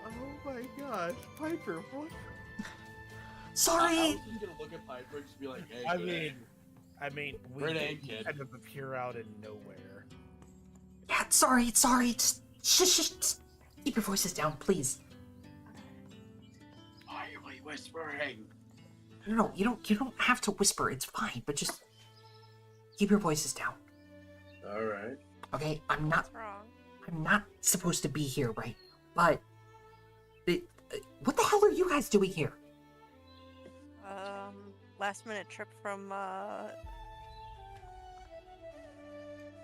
Speaker 2: Oh my gosh, Piper, what?
Speaker 3: I
Speaker 1: Sorry.
Speaker 3: was just gonna look at Piper and just be like, "Hey,
Speaker 5: I mean, we
Speaker 3: Great
Speaker 5: did
Speaker 3: aim, kid."
Speaker 5: kind of appear out of nowhere.
Speaker 1: Yeah, sorry. Just shh. Keep your voices down, please.
Speaker 3: Why are we whispering?
Speaker 1: No, you don't have to whisper. It's fine, but just keep your voices down.
Speaker 3: All right.
Speaker 1: Okay, I'm not
Speaker 6: What's wrong?
Speaker 1: supposed to be here, right? But what the hell are you guys doing here?
Speaker 6: Last minute trip from
Speaker 3: Thought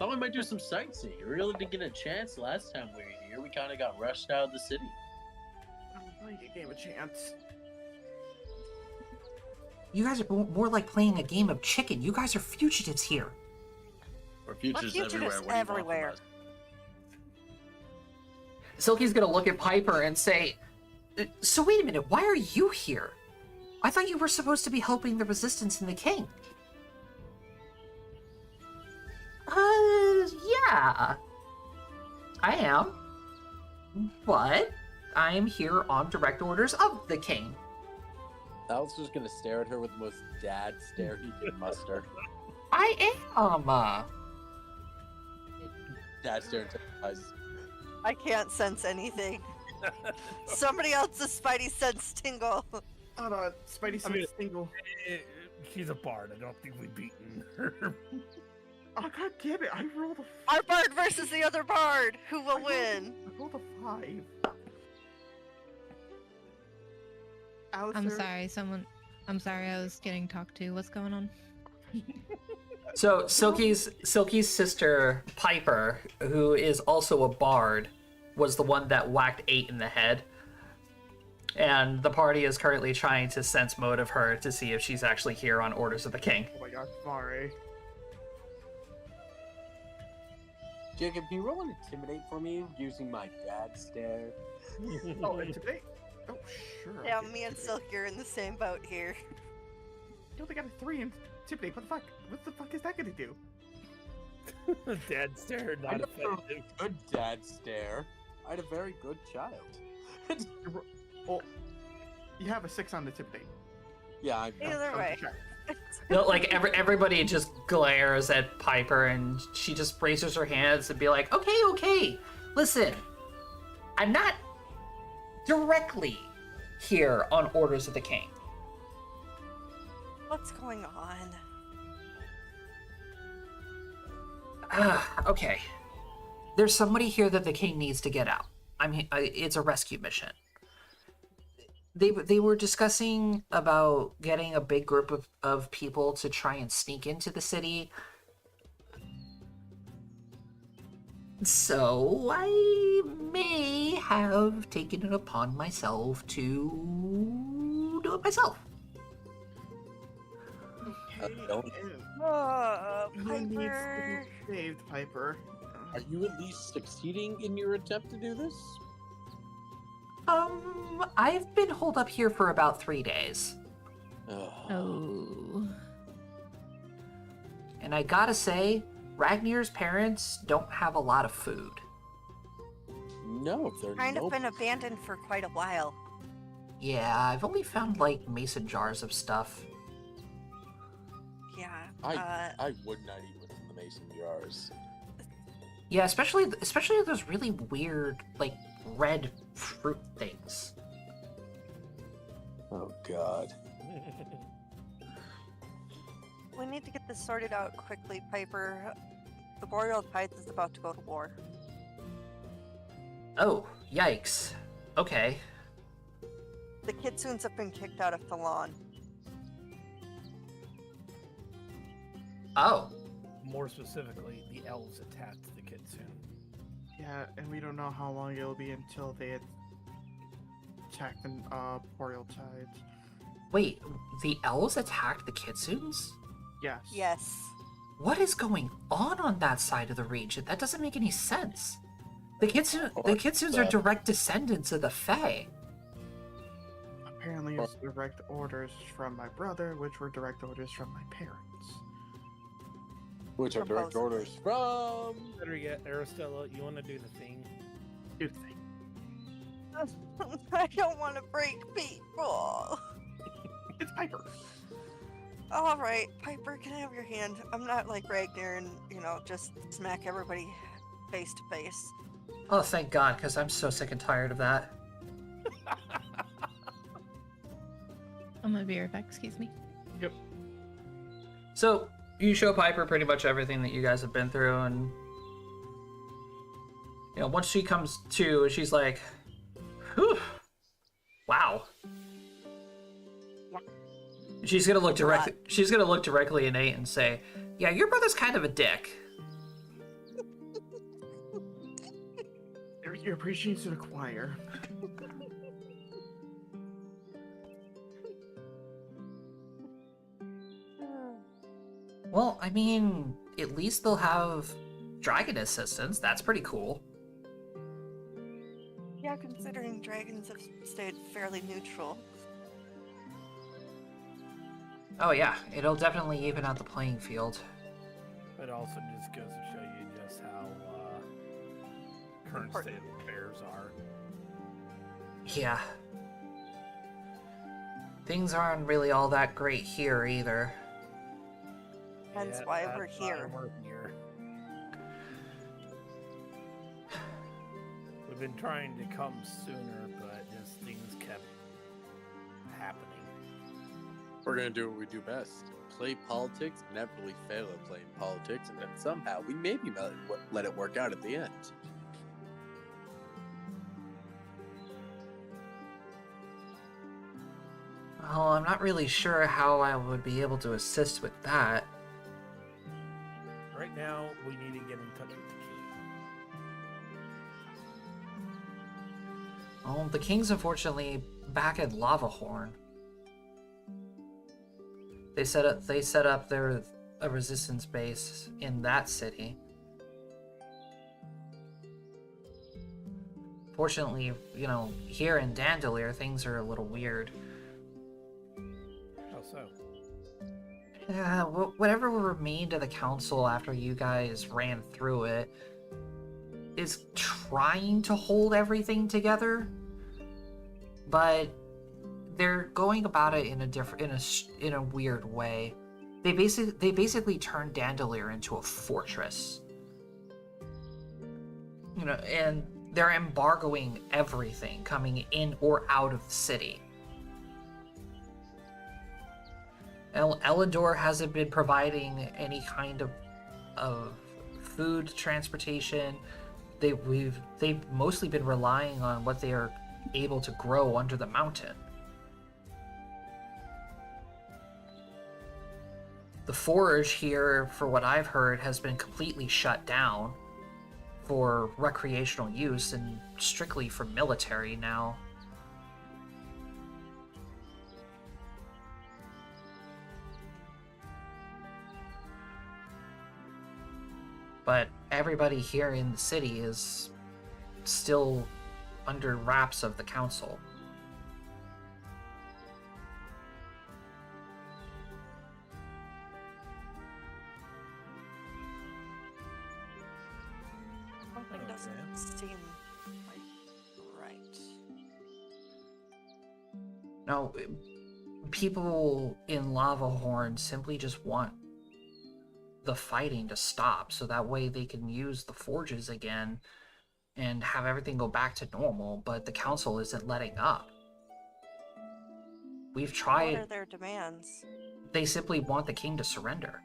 Speaker 3: we might do some sightseeing. We really didn't get a chance last time we were here. We kind of got rushed out of the city.
Speaker 2: I don't think you gave a chance.
Speaker 1: You guys are more like playing a game of chicken. You guys are fugitives here.
Speaker 3: We're fugitives
Speaker 6: fugitives
Speaker 3: everywhere. What do you want from
Speaker 6: everywhere.
Speaker 3: us?
Speaker 1: Silky's gonna look at Piper and say, "So wait a minute, why are you here? I thought you were supposed to be helping the resistance and the king." Yeah. I am. But I am here on direct orders of the king.
Speaker 3: Al's just gonna stare at her with the most dad stare he can muster.
Speaker 1: I am.
Speaker 3: Dad stare into her eyes.
Speaker 6: I can't sense anything. Somebody else's spidey sense tingle.
Speaker 2: Hold on, Spidey sense
Speaker 5: mean-
Speaker 2: tingle.
Speaker 5: She's a bard. I don't think we've beaten her.
Speaker 2: Oh god damn it! I rolled a.
Speaker 6: Our bard versus the other bard. Who will win?
Speaker 2: I rolled a 5.
Speaker 4: I'm sorry, I'm sorry, I was getting talked to. What's going on?
Speaker 1: So Silky's sister Piper, who is also a bard, was the one that whacked 8 in the head. And the party is currently trying to sense motive her to see if she's actually here on orders of the king.
Speaker 2: Oh my gosh, sorry.
Speaker 3: Jacob, can you roll an intimidate for me using my dad stare?
Speaker 2: Oh, intimidate? Oh, sure.
Speaker 6: Yeah,
Speaker 2: okay.
Speaker 6: me and Silky are in the same boat here.
Speaker 2: You only got a 3 in intimidate. What the fuck? What the fuck is that gonna do?
Speaker 5: Dad stare,
Speaker 3: I
Speaker 5: not
Speaker 3: know
Speaker 5: effective.
Speaker 3: a good dad stare. I had a very good child.
Speaker 2: Well, you have a 6 on intimidate.
Speaker 3: Yeah, I'm
Speaker 6: Either way.
Speaker 1: Like everybody just glares at Piper, and she just raises her hands and be like, "Okay, listen, I'm not directly here on orders of the king.
Speaker 6: What's going on?
Speaker 1: Okay, there's somebody here that the king needs to get out. It's a rescue mission. They were discussing about getting a big group of people to try and sneak into the city. So I may have taken it upon myself to do it myself.
Speaker 2: Who needs to
Speaker 6: Piper.
Speaker 2: be saved, Piper?
Speaker 3: Are you at least succeeding in your attempt to do this?
Speaker 1: I've been holed up here for about 3 days.
Speaker 4: Oh.
Speaker 1: And I gotta say, Ragnir's parents don't have a lot of food.
Speaker 3: No, they're
Speaker 6: Kind of
Speaker 3: nope.
Speaker 6: been abandoned for quite a while.
Speaker 1: Yeah, I've only found, like, mason jars of stuff.
Speaker 6: Yeah.
Speaker 3: I would not eat what's in the mason jars.
Speaker 1: Yeah, especially those really weird, like, red fruit things.
Speaker 3: Oh God.
Speaker 6: We need to get this sorted out quickly, Piper. The Boreal Tides is about to go to war.
Speaker 1: Oh, yikes. Okay.
Speaker 6: The Kitsunes have been kicked out of the lawn.
Speaker 1: Oh.
Speaker 5: More specifically, the elves attacked the kitsune.
Speaker 2: Yeah, and we don't know how long it'll be until they attack the Boreal Tides.
Speaker 1: Wait, the elves attacked the Kitsunes?
Speaker 2: Yes.
Speaker 6: Yes.
Speaker 1: What is going on that side of the region? That doesn't make any sense. The Kitsunes are direct descendants of the Fae.
Speaker 2: Apparently it's direct orders from my brother, which were direct orders from my parents.
Speaker 3: Which are direct orders from.
Speaker 5: Better yet, Aristella, you want to do the thing?
Speaker 2: Do the thing.
Speaker 6: I don't want to break people.
Speaker 2: It's Piper.
Speaker 6: All right, Piper, can I have your hand? I'm not like Ragnar and, just smack everybody face to face.
Speaker 1: Oh, thank God, because I'm so sick and tired of that.
Speaker 4: I'm gonna be right back, excuse me.
Speaker 2: Yep.
Speaker 1: So, you show Piper pretty much everything that you guys have been through, and once she comes to, she's like, whew, wow. She's gonna look directly. She's gonna look directly at Nate and say, "Yeah, your brother's kind of a dick."
Speaker 2: Your appreciation to the choir.
Speaker 1: Well, I mean, at least they'll have dragon assistance. That's pretty cool.
Speaker 6: Yeah, considering dragons have stayed fairly neutral.
Speaker 1: Oh yeah, it'll definitely even out the playing field.
Speaker 5: It also just goes to show you just how current state of affairs are.
Speaker 1: Yeah. Things aren't really all that great here either.
Speaker 6: Hence
Speaker 5: Yeah,
Speaker 6: why
Speaker 5: that's
Speaker 6: we're here.
Speaker 5: We're here. We've been trying to come sooner, but just things kept happening.
Speaker 3: We're gonna do what we do best: play politics, inevitably fail at playing politics, and then somehow we maybe let it work out at the end.
Speaker 1: Well, I'm not really sure how I would be able to assist with that.
Speaker 5: Right now, we need to get in touch with the king.
Speaker 1: Oh, the king's unfortunately back at Lavahorn. They set up a resistance base in that city. Fortunately, here in Dandulir, things are a little weird.
Speaker 5: How so?
Speaker 1: Yeah, whatever remained of the council after you guys ran through it is trying to hold everything together, but they're going about it in a weird way. They basically turned Dandulir into a fortress. And they're embargoing everything coming in or out of the city. Elendor hasn't been providing any kind of food transportation. They've mostly been relying on what they are able to grow under the mountain. The forge here, for what I've heard, has been completely shut down for recreational use and strictly for military now. But everybody here in the city is still under wraps of the council.
Speaker 6: Something doesn't seem like right.
Speaker 1: No, people in Lava Horn simply just want the fighting to stop, so that way they can use the forges again and have everything go back to normal, but the council isn't letting up. We've
Speaker 6: What
Speaker 1: tried.
Speaker 6: are their demands?
Speaker 1: They simply want the king to surrender.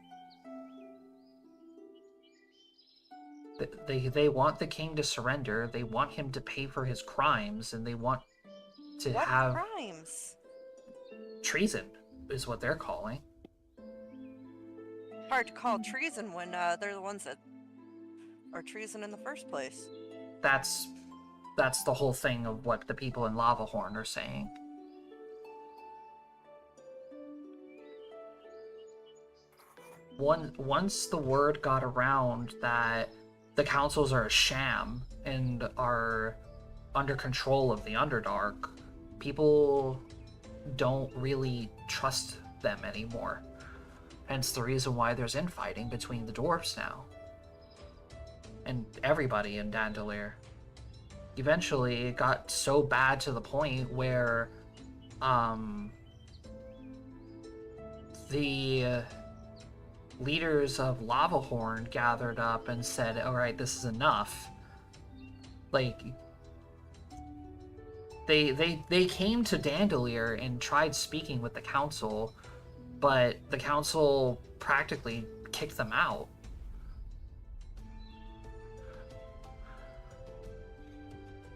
Speaker 1: They want the king to surrender, they want him to pay for his crimes, and they want to
Speaker 6: What
Speaker 1: have
Speaker 6: crimes?
Speaker 1: treason, is what they're calling.
Speaker 6: Hard to call treason when they're the ones that are treason in the first place.
Speaker 1: That's the whole thing of what the people in Lava Horn are saying. Once the word got around that the councils are a sham and are under control of the Underdark, people don't really trust them anymore. Hence the reason why there's infighting between the dwarves now. And everybody in Dandulir. Eventually, it got so bad to the point where the leaders of Lavahorn gathered up and said, alright, this is enough. Like, they came to Dandulir and tried speaking with the council, but the council practically kicked them out.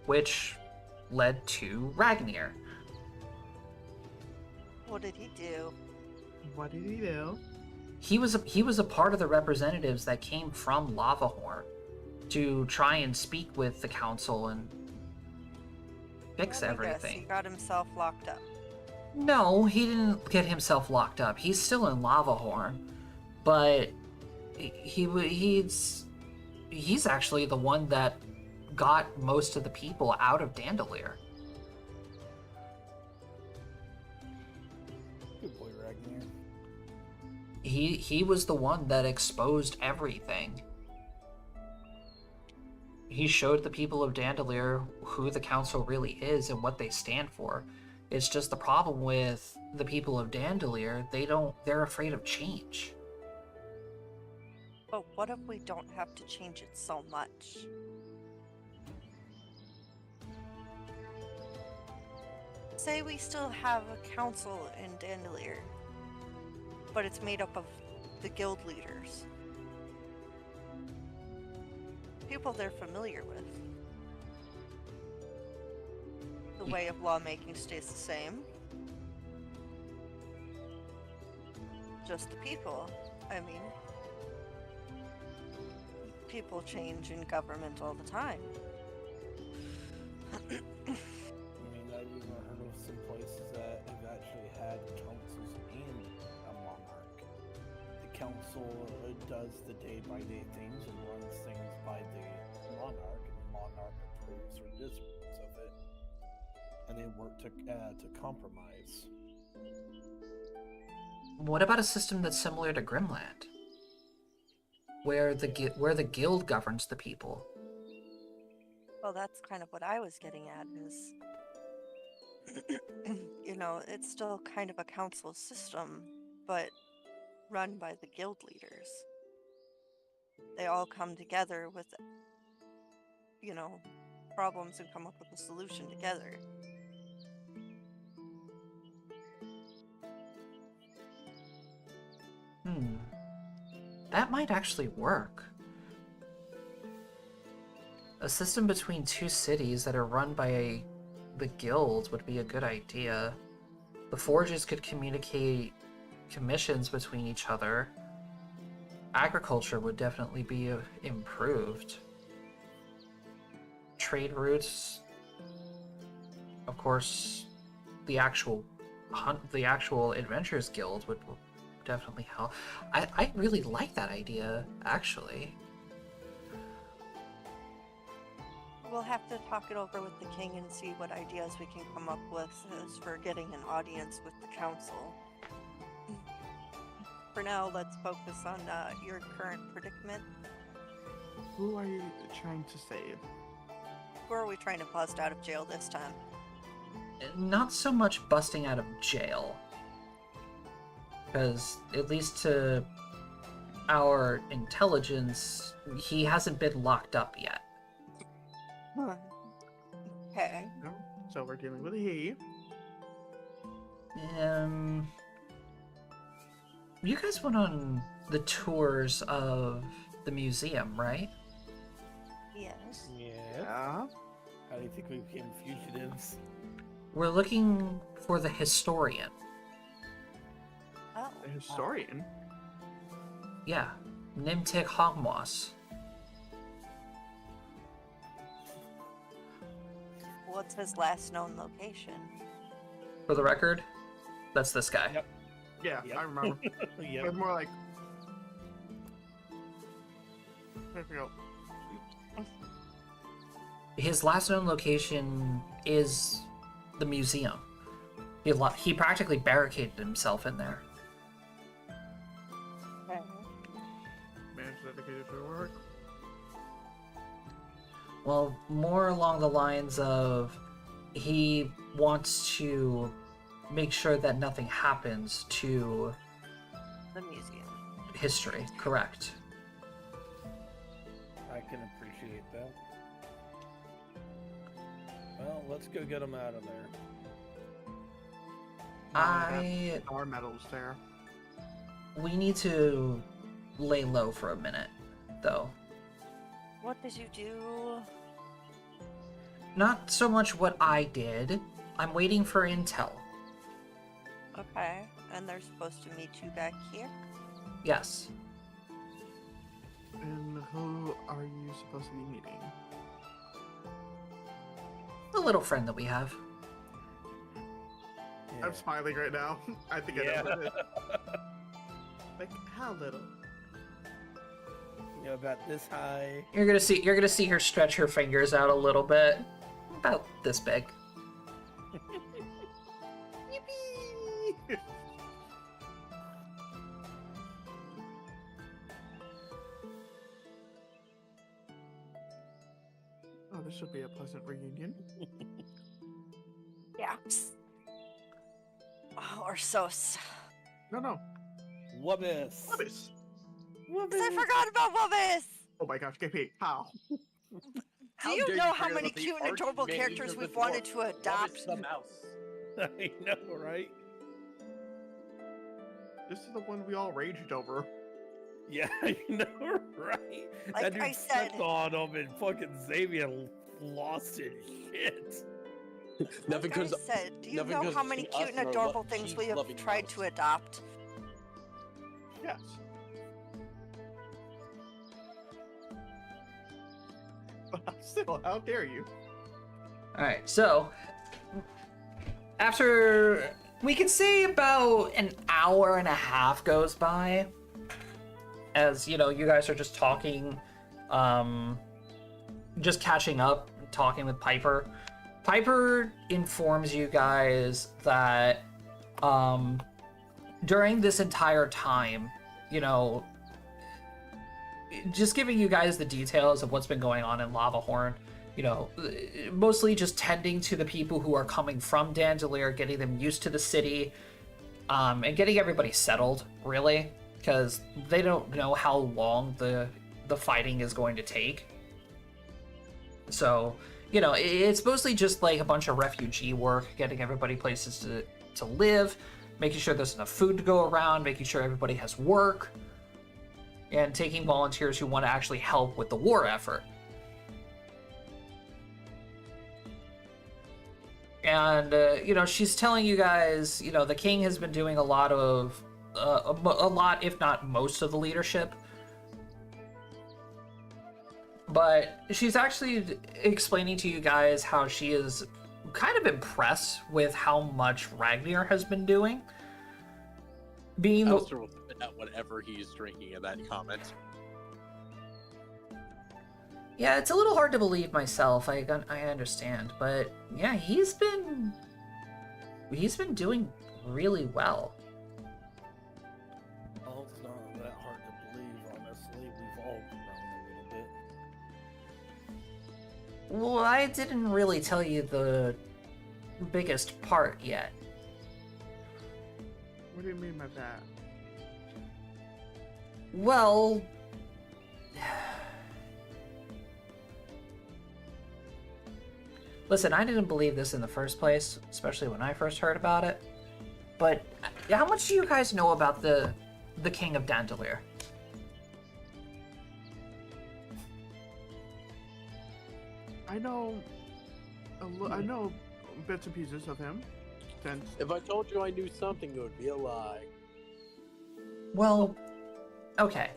Speaker 1: Which led to Ragnir.
Speaker 6: What did he do?
Speaker 2: What did he do?
Speaker 1: He was a part of the representatives that came from Lavahorn to try and speak with the council and fix
Speaker 6: Let me guess,
Speaker 1: everything.
Speaker 6: he got himself locked up.
Speaker 1: No, he didn't get himself locked up. He's still in Lavahorn, but he's actually the one that got most of the people out of Dandulir.
Speaker 5: Good boy, Ragnar.
Speaker 1: He was the one that exposed everything. He showed the people of Dandulir who the council really is and what they stand for. It's just the problem with the people of Dandulir, they're afraid of change.
Speaker 6: But what if we don't have to change it so much? Say we still have a council in Dandulir, but it's made up of the guild leaders. People they're familiar with. The way of lawmaking stays the same. Just the people. I mean, people change in government all the time.
Speaker 5: I mean, I've even heard of some places that have actually had councils and a monarch. The council does the day-by-day things and runs things by the monarch, and the monarch approves or disapproves of it. And they work to compromise.
Speaker 1: What about a system that's similar to Grimland, where the guild governs the people?
Speaker 6: Well, that's kind of what I was getting at is, you know, it's still kind of a council system, but run by the guild leaders. They all come together with, you know, problems and come up with a solution together.
Speaker 1: That might actually work. A system between two cities that are run by the guilds would be a good idea. The forges could communicate commissions between each other. Agriculture would definitely be improved. Trade routes, of course, the actual Adventurers Guild would definitely help. I really like that idea, actually.
Speaker 6: We'll have to talk it over with the king and see what ideas we can come up with as for getting an audience with the council. For now, let's focus on your current predicament.
Speaker 2: Who are you trying to save?
Speaker 6: Who are we trying to bust out of jail this time?
Speaker 1: Not so much busting out of jail, because at least to our intelligence, he hasn't been locked up yet.
Speaker 6: Okay.
Speaker 2: No? So we're dealing with a he.
Speaker 1: You guys went on the tours of the museum, right?
Speaker 6: Yes.
Speaker 5: Yeah.
Speaker 2: Yeah.
Speaker 5: How do you think we became fugitives?
Speaker 1: We're looking for the historian.
Speaker 6: Oh.
Speaker 2: A historian.
Speaker 1: Yeah, Nimtik Hogmoss.
Speaker 6: What's his last known location?
Speaker 1: For the record, that's this guy.
Speaker 5: Yep.
Speaker 2: Yeah,
Speaker 5: Yep.
Speaker 2: I remember.
Speaker 5: Yep.
Speaker 2: It's more like. There we go.
Speaker 1: His last known location is the museum. He practically barricaded himself in there.
Speaker 6: Okay.
Speaker 2: Man's dedicated to work.
Speaker 1: Well, more along the lines of he wants to make sure that nothing happens to
Speaker 6: The museum.
Speaker 1: history. Correct.
Speaker 5: I can appreciate that. Well, let's go get him out of there.
Speaker 2: Our medals there.
Speaker 1: We need to lay low for a minute, though.
Speaker 6: What did you do?
Speaker 1: Not so much what I did. I'm waiting for intel.
Speaker 6: Okay. And they're supposed to meet you back here?
Speaker 1: Yes.
Speaker 2: And who are you supposed to be meeting?
Speaker 1: The little friend that we have.
Speaker 5: Yeah.
Speaker 2: I'm smiling right now. I think I know what it is. Like, how little?
Speaker 5: You know, about this high.
Speaker 1: You're gonna see her stretch her fingers out a little bit. About this big.
Speaker 2: Yippee! Oh, this should be a pleasant reunion.
Speaker 6: Yeah. Oh, or so.
Speaker 2: No.
Speaker 5: Wubbis.
Speaker 2: Wubbis.
Speaker 6: Because I forgot about Wubbis!
Speaker 2: Oh my gosh, KP, how?
Speaker 6: Do
Speaker 3: How
Speaker 6: you
Speaker 3: dare
Speaker 6: know
Speaker 3: you
Speaker 6: how
Speaker 3: forget
Speaker 6: many
Speaker 3: about the
Speaker 6: cute and adorable
Speaker 3: archmage
Speaker 6: characters
Speaker 3: of the
Speaker 6: we've wanted
Speaker 3: dwarf?
Speaker 6: to adopt?
Speaker 3: Wubbis the mouse.
Speaker 5: I know, right?
Speaker 2: This is the one we all raged over.
Speaker 5: Yeah, I know, right?
Speaker 6: Like
Speaker 5: That dude
Speaker 6: I said-
Speaker 5: stepped on him and fucking Xavier lost his shit.
Speaker 3: Not
Speaker 6: Like
Speaker 3: because
Speaker 6: I said, do you
Speaker 3: not
Speaker 6: know
Speaker 3: because
Speaker 6: how many
Speaker 3: she- us
Speaker 6: cute and
Speaker 3: and our
Speaker 6: adorable things we have
Speaker 3: loving
Speaker 6: tried
Speaker 3: mouse.
Speaker 6: to adopt?
Speaker 2: Yes. But still, how dare you?
Speaker 1: Alright, so after we can say about an hour and a half goes by, as you know, you guys are just talking, just catching up, talking with Piper. Piper informs you guys that during this entire time, you know, just giving you guys the details of what's been going on in Lavahorn, you know, mostly just tending to the people who are coming from Dandulir, getting them used to the city, and getting everybody settled, really, because they don't know how long the fighting is going to take. So, you know, it's mostly just like a bunch of refugee work, getting everybody places to live, making sure there's enough food to go around, making sure everybody has work, and taking volunteers who want to actually help with the war effort. And, you know, she's telling you guys, you know, the king has been doing a lot, if not most of the leadership. But she's actually explaining to you guys how she is kind of impressed with how much Ragnar has been doing. Being the...
Speaker 3: Alistair will spit out whatever he's drinking in that comment.
Speaker 1: Yeah, it's a little hard to believe myself. I understand, but yeah, he's been doing really well.
Speaker 5: Well, it's not that hard to believe, honestly. We've all grown a little bit.
Speaker 1: Well, I didn't really tell you the biggest part yet.
Speaker 2: What do you mean by that?
Speaker 1: Well, listen, I didn't believe this in the first place, especially when I first heard about it. But how much do you guys know about the King of Dandulir?
Speaker 2: I know I know bits and pieces of him. Since
Speaker 3: If I told you I knew something, it would be a lie.
Speaker 1: Well, okay.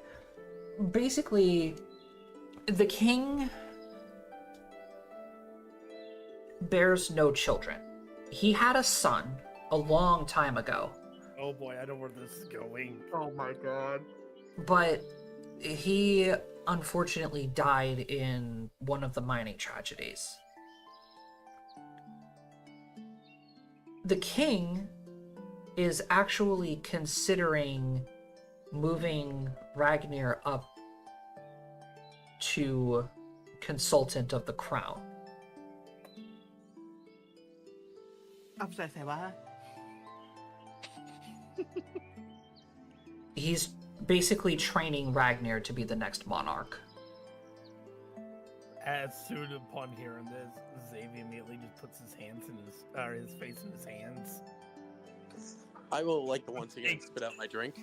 Speaker 1: Basically, the king bears no children. He had a son a long time ago,
Speaker 5: Oh boy, I know where this is going.
Speaker 2: oh my god.
Speaker 1: but he unfortunately died in one of the mining tragedies. The king is actually considering moving Ragnar up to consultant of the crown. He's basically training Ragnar to be the next monarch.
Speaker 5: As soon upon hearing this, Xavier immediately just puts his hands in his face in his hands,
Speaker 3: I will, like, once again spit out my drink.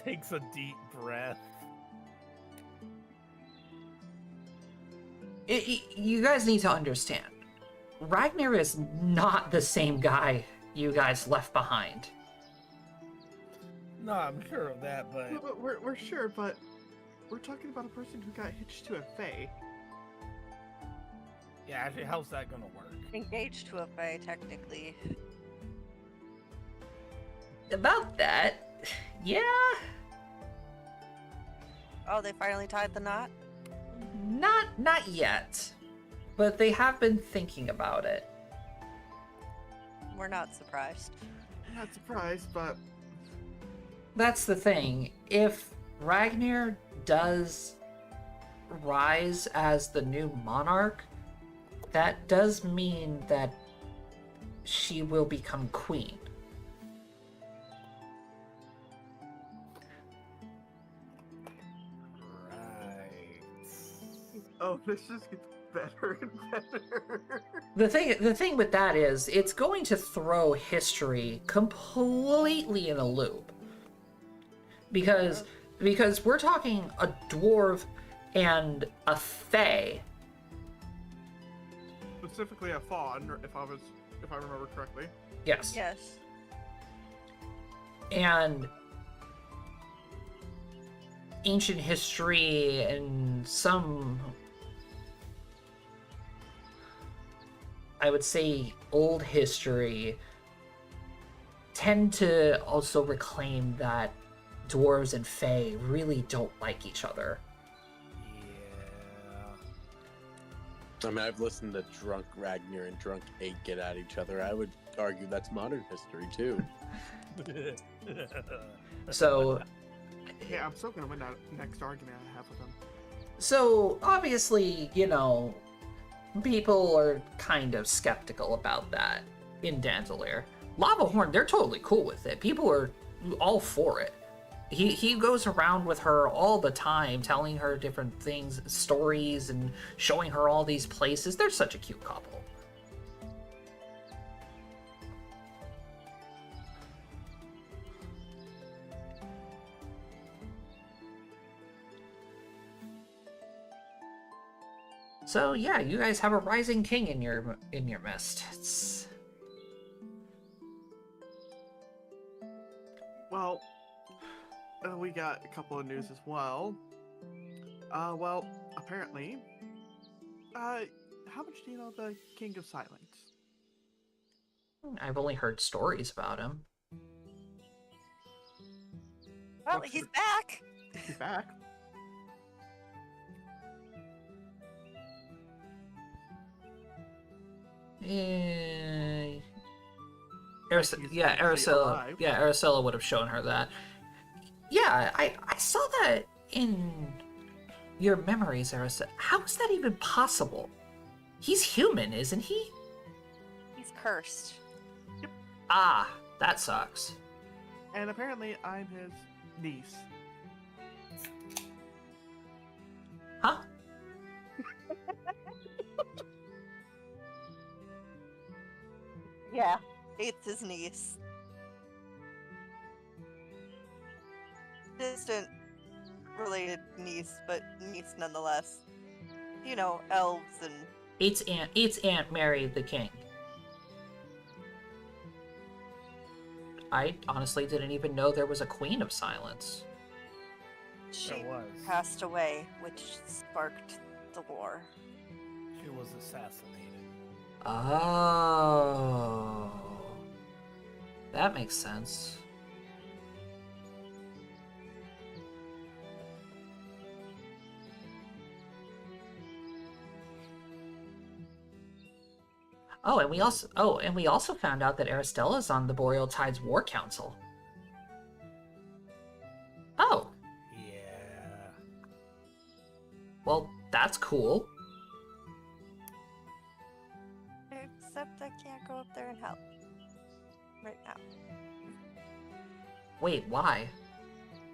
Speaker 5: takes a deep breath.
Speaker 1: You guys need to understand, Ragnar is not the same guy you guys left behind.
Speaker 5: No, I'm sure of that, but
Speaker 2: We're sure, but we're talking about a person who got hitched to a fae.
Speaker 5: yeah, actually, how's that gonna work?
Speaker 6: Engaged to a fae, technically.
Speaker 1: About that, yeah,
Speaker 6: Oh, they finally tied the knot?
Speaker 1: not yet, but they have been thinking about it.
Speaker 6: We're not surprised.
Speaker 2: I'm not surprised, but
Speaker 1: That's the thing. If Ragnar does rise as the new monarch, that does mean that she will become queen.
Speaker 5: Right.
Speaker 2: oh, this just gets better and better.
Speaker 1: The thing with that is, it's going to throw history completely in a loop. Because we're talking a dwarf and a fae.
Speaker 2: Specifically a fawn, if I remember correctly.
Speaker 1: Yes.
Speaker 6: Yes.
Speaker 1: And ancient history and some, I would say, old history tend to also reclaim that dwarves and fae really don't like each other.
Speaker 5: Yeah.
Speaker 3: I mean, I've listened to Drunk Ragnar and Drunk 8 get at each other. I would argue that's modern history, too.
Speaker 1: So
Speaker 2: Yeah, I'm still gonna win that next argument I have with him.
Speaker 1: So, obviously, you know, people are kind of skeptical about that in Dandulir. Lavahorn, they're totally cool with it. People are all for it. He goes around with her all the time, telling her different things, stories, and showing her all these places. They're such a cute couple. So yeah, you guys have a rising king in your midst.
Speaker 2: Well, we got a couple of news as well. Well, apparently, how much do you know of the King of Silence?
Speaker 1: I've only heard stories about him.
Speaker 6: Well, he's back!
Speaker 2: He's back. he's actually alive.
Speaker 1: Araceli would have shown her that. Yeah, I saw that in your memories, Araceli. How is that even possible? He's human, isn't he?
Speaker 6: He's cursed.
Speaker 1: Ah, that sucks.
Speaker 2: And apparently, I'm his niece.
Speaker 1: Huh?
Speaker 6: Yeah. It's his niece. Distant related niece, but niece nonetheless. You know, elves and...
Speaker 1: It's Aunt Mary the King. I honestly didn't even know there was a Queen of Silence.
Speaker 6: She
Speaker 5: There was.
Speaker 6: passed away, which sparked the war.
Speaker 5: She was assassinated.
Speaker 1: Oh. That makes sense. And we also found out that Aristella's on the Boreal Tides War Council. Oh,
Speaker 5: Yeah.
Speaker 1: well, that's cool.
Speaker 6: Except I can't go up there and help. Right now.
Speaker 1: Wait, why?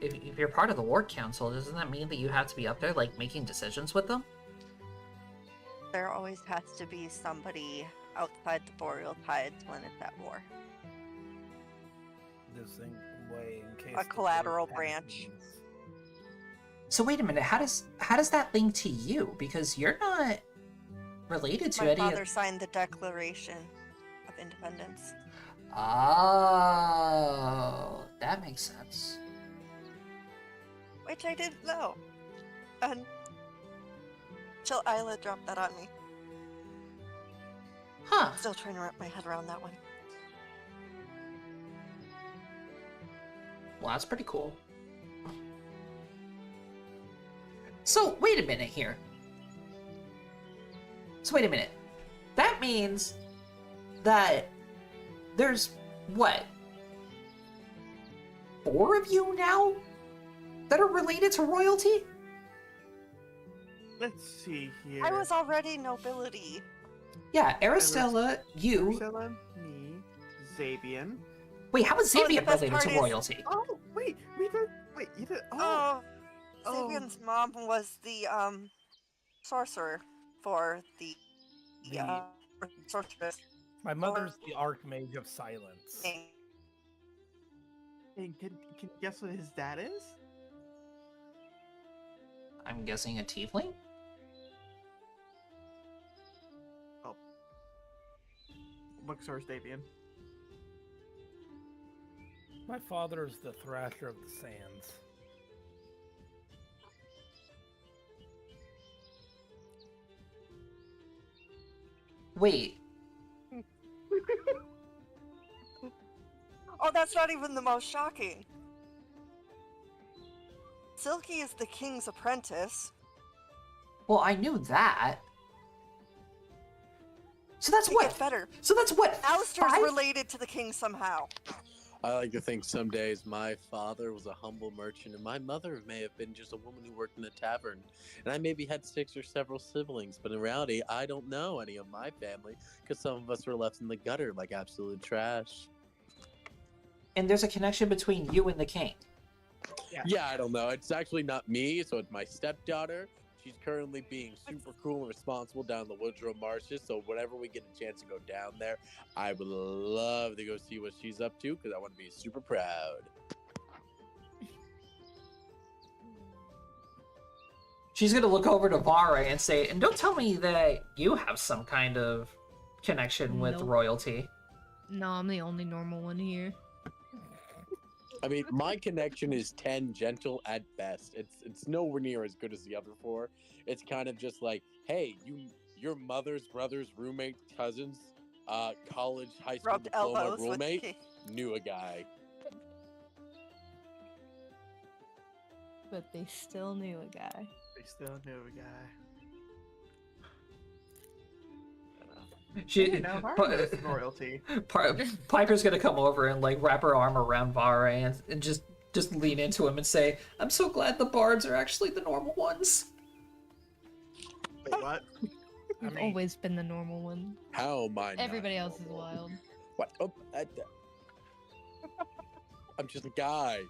Speaker 1: If you're part of the War Council, doesn't that mean that you have to be up there, like, making decisions with them?
Speaker 6: There always has to be somebody outside the Boreal Tides when it's at war.
Speaker 5: This thing way in case
Speaker 6: A
Speaker 5: the
Speaker 6: collateral
Speaker 5: war
Speaker 6: branch.
Speaker 5: happens.
Speaker 1: So wait a minute, how does that link to you? Because you're not related to
Speaker 6: My
Speaker 1: any
Speaker 6: father
Speaker 1: of...
Speaker 6: signed the Declaration of Independence.
Speaker 1: Oh, that makes sense.
Speaker 6: Which I didn't know. Until Isla dropped that on me.
Speaker 1: Huh.
Speaker 6: Still trying to wrap my head around that one.
Speaker 1: Well, that's pretty cool. So, wait a minute here. That means that there's, what? 4 of you now that are related to royalty?
Speaker 2: Let's see here.
Speaker 6: I was already nobility.
Speaker 1: Yeah, Aristella, you...
Speaker 2: Ursula, me, Zabian.
Speaker 1: Wait, how is
Speaker 6: Oh, and the
Speaker 1: Xavier
Speaker 6: best
Speaker 1: related to
Speaker 6: part is-
Speaker 1: royalty?
Speaker 2: Oh, wait, we did. Wait, you did.
Speaker 6: Oh,
Speaker 2: Oh.
Speaker 6: Sabian's mom was the sorcerer for the sorceress
Speaker 5: My mother's the Archmage of Silence.
Speaker 6: thing.
Speaker 2: Hey, can you guess what his dad is?
Speaker 1: I'm guessing a tiefling?
Speaker 2: Bookstore Davian.
Speaker 5: My father is the Thrasher of the Sands.
Speaker 1: Wait,
Speaker 6: Oh, that's not even the most shocking. Silky is the king's apprentice.
Speaker 1: well, I knew that. So that's
Speaker 6: It
Speaker 1: what?
Speaker 6: gets better.
Speaker 1: So that's what?
Speaker 6: Alistair's
Speaker 1: 5?
Speaker 6: related to the king somehow.
Speaker 3: I like to think some days my father was a humble merchant and my mother may have been just a woman who worked in a tavern. And I maybe had 6 or several siblings, but in reality, I don't know any of my family because some of us were left in the gutter like absolute trash.
Speaker 1: And there's a connection between you and the king.
Speaker 3: Yeah, I don't know. It's actually not me, so it's my stepdaughter. She's currently being super cool and responsible down in the Woodrow Marshes, so whenever we get a chance to go down there, I would love to go see what she's up to, because I want to be super proud.
Speaker 1: She's gonna look over to Vara and say, and don't tell me that you have some kind of connection with
Speaker 4: Nope.
Speaker 1: royalty.
Speaker 4: No, I'm the only normal one here.
Speaker 3: I mean, my connection is tangential at best. It's nowhere near as good as the other 4. It's kind of just like, hey, your mother's brother's roommate, cousins, college, high school
Speaker 6: Rubbed
Speaker 3: diploma
Speaker 6: elbows with the
Speaker 3: roommate,
Speaker 6: king.
Speaker 3: knew a guy.
Speaker 4: But they still knew a guy.
Speaker 2: They still knew a guy.
Speaker 1: She
Speaker 2: Now
Speaker 1: Pi-
Speaker 2: Varus is royalty.
Speaker 1: Piper's gonna come over and like wrap her arm around Vare and just lean into him and say, "I'm so glad the bards are actually the normal ones."
Speaker 2: Wait, what?
Speaker 5: I
Speaker 4: We've
Speaker 5: mean,
Speaker 4: always been the normal one.
Speaker 3: How am I? not
Speaker 4: Everybody else is
Speaker 3: normal?
Speaker 4: wild.
Speaker 3: What? Oh, I'm just a guy.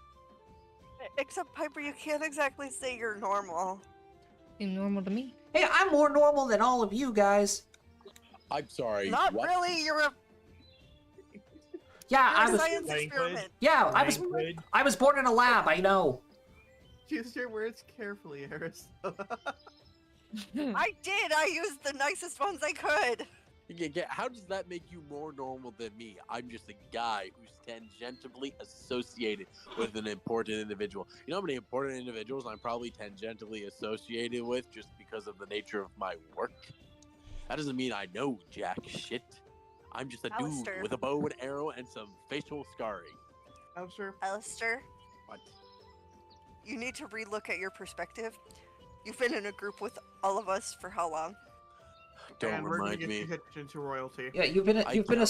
Speaker 6: Except Piper, you can't exactly say you're normal.
Speaker 4: Seem normal to me.
Speaker 1: Hey, I'm more normal than all of you guys.
Speaker 3: I'm sorry.
Speaker 6: Not
Speaker 3: what?
Speaker 6: really. You're a
Speaker 1: Yeah,
Speaker 6: science
Speaker 5: Language.
Speaker 6: experiment.
Speaker 1: yeah,
Speaker 5: language.
Speaker 1: I was born in a lab. I know.
Speaker 2: Choose your words carefully, Eris.
Speaker 6: I did. I used the nicest ones I could.
Speaker 3: How does that make you more normal than me? I'm just a guy who's tangentially associated with an important individual. You know how many important individuals I'm probably tangentially associated with just because of the nature of my work? That doesn't mean I know jack shit. I'm just a
Speaker 6: Alistair.
Speaker 3: dude with a bow and arrow and some facial scarring.
Speaker 2: I'm sure.
Speaker 6: Alistair,
Speaker 3: What?
Speaker 6: you need to relook at your perspective. You've been in a group with all of us for how long?
Speaker 3: Don't
Speaker 2: And we're gonna
Speaker 3: remind
Speaker 2: get
Speaker 3: me.
Speaker 2: you hitched into royalty.
Speaker 1: Yeah, you've been
Speaker 3: I count the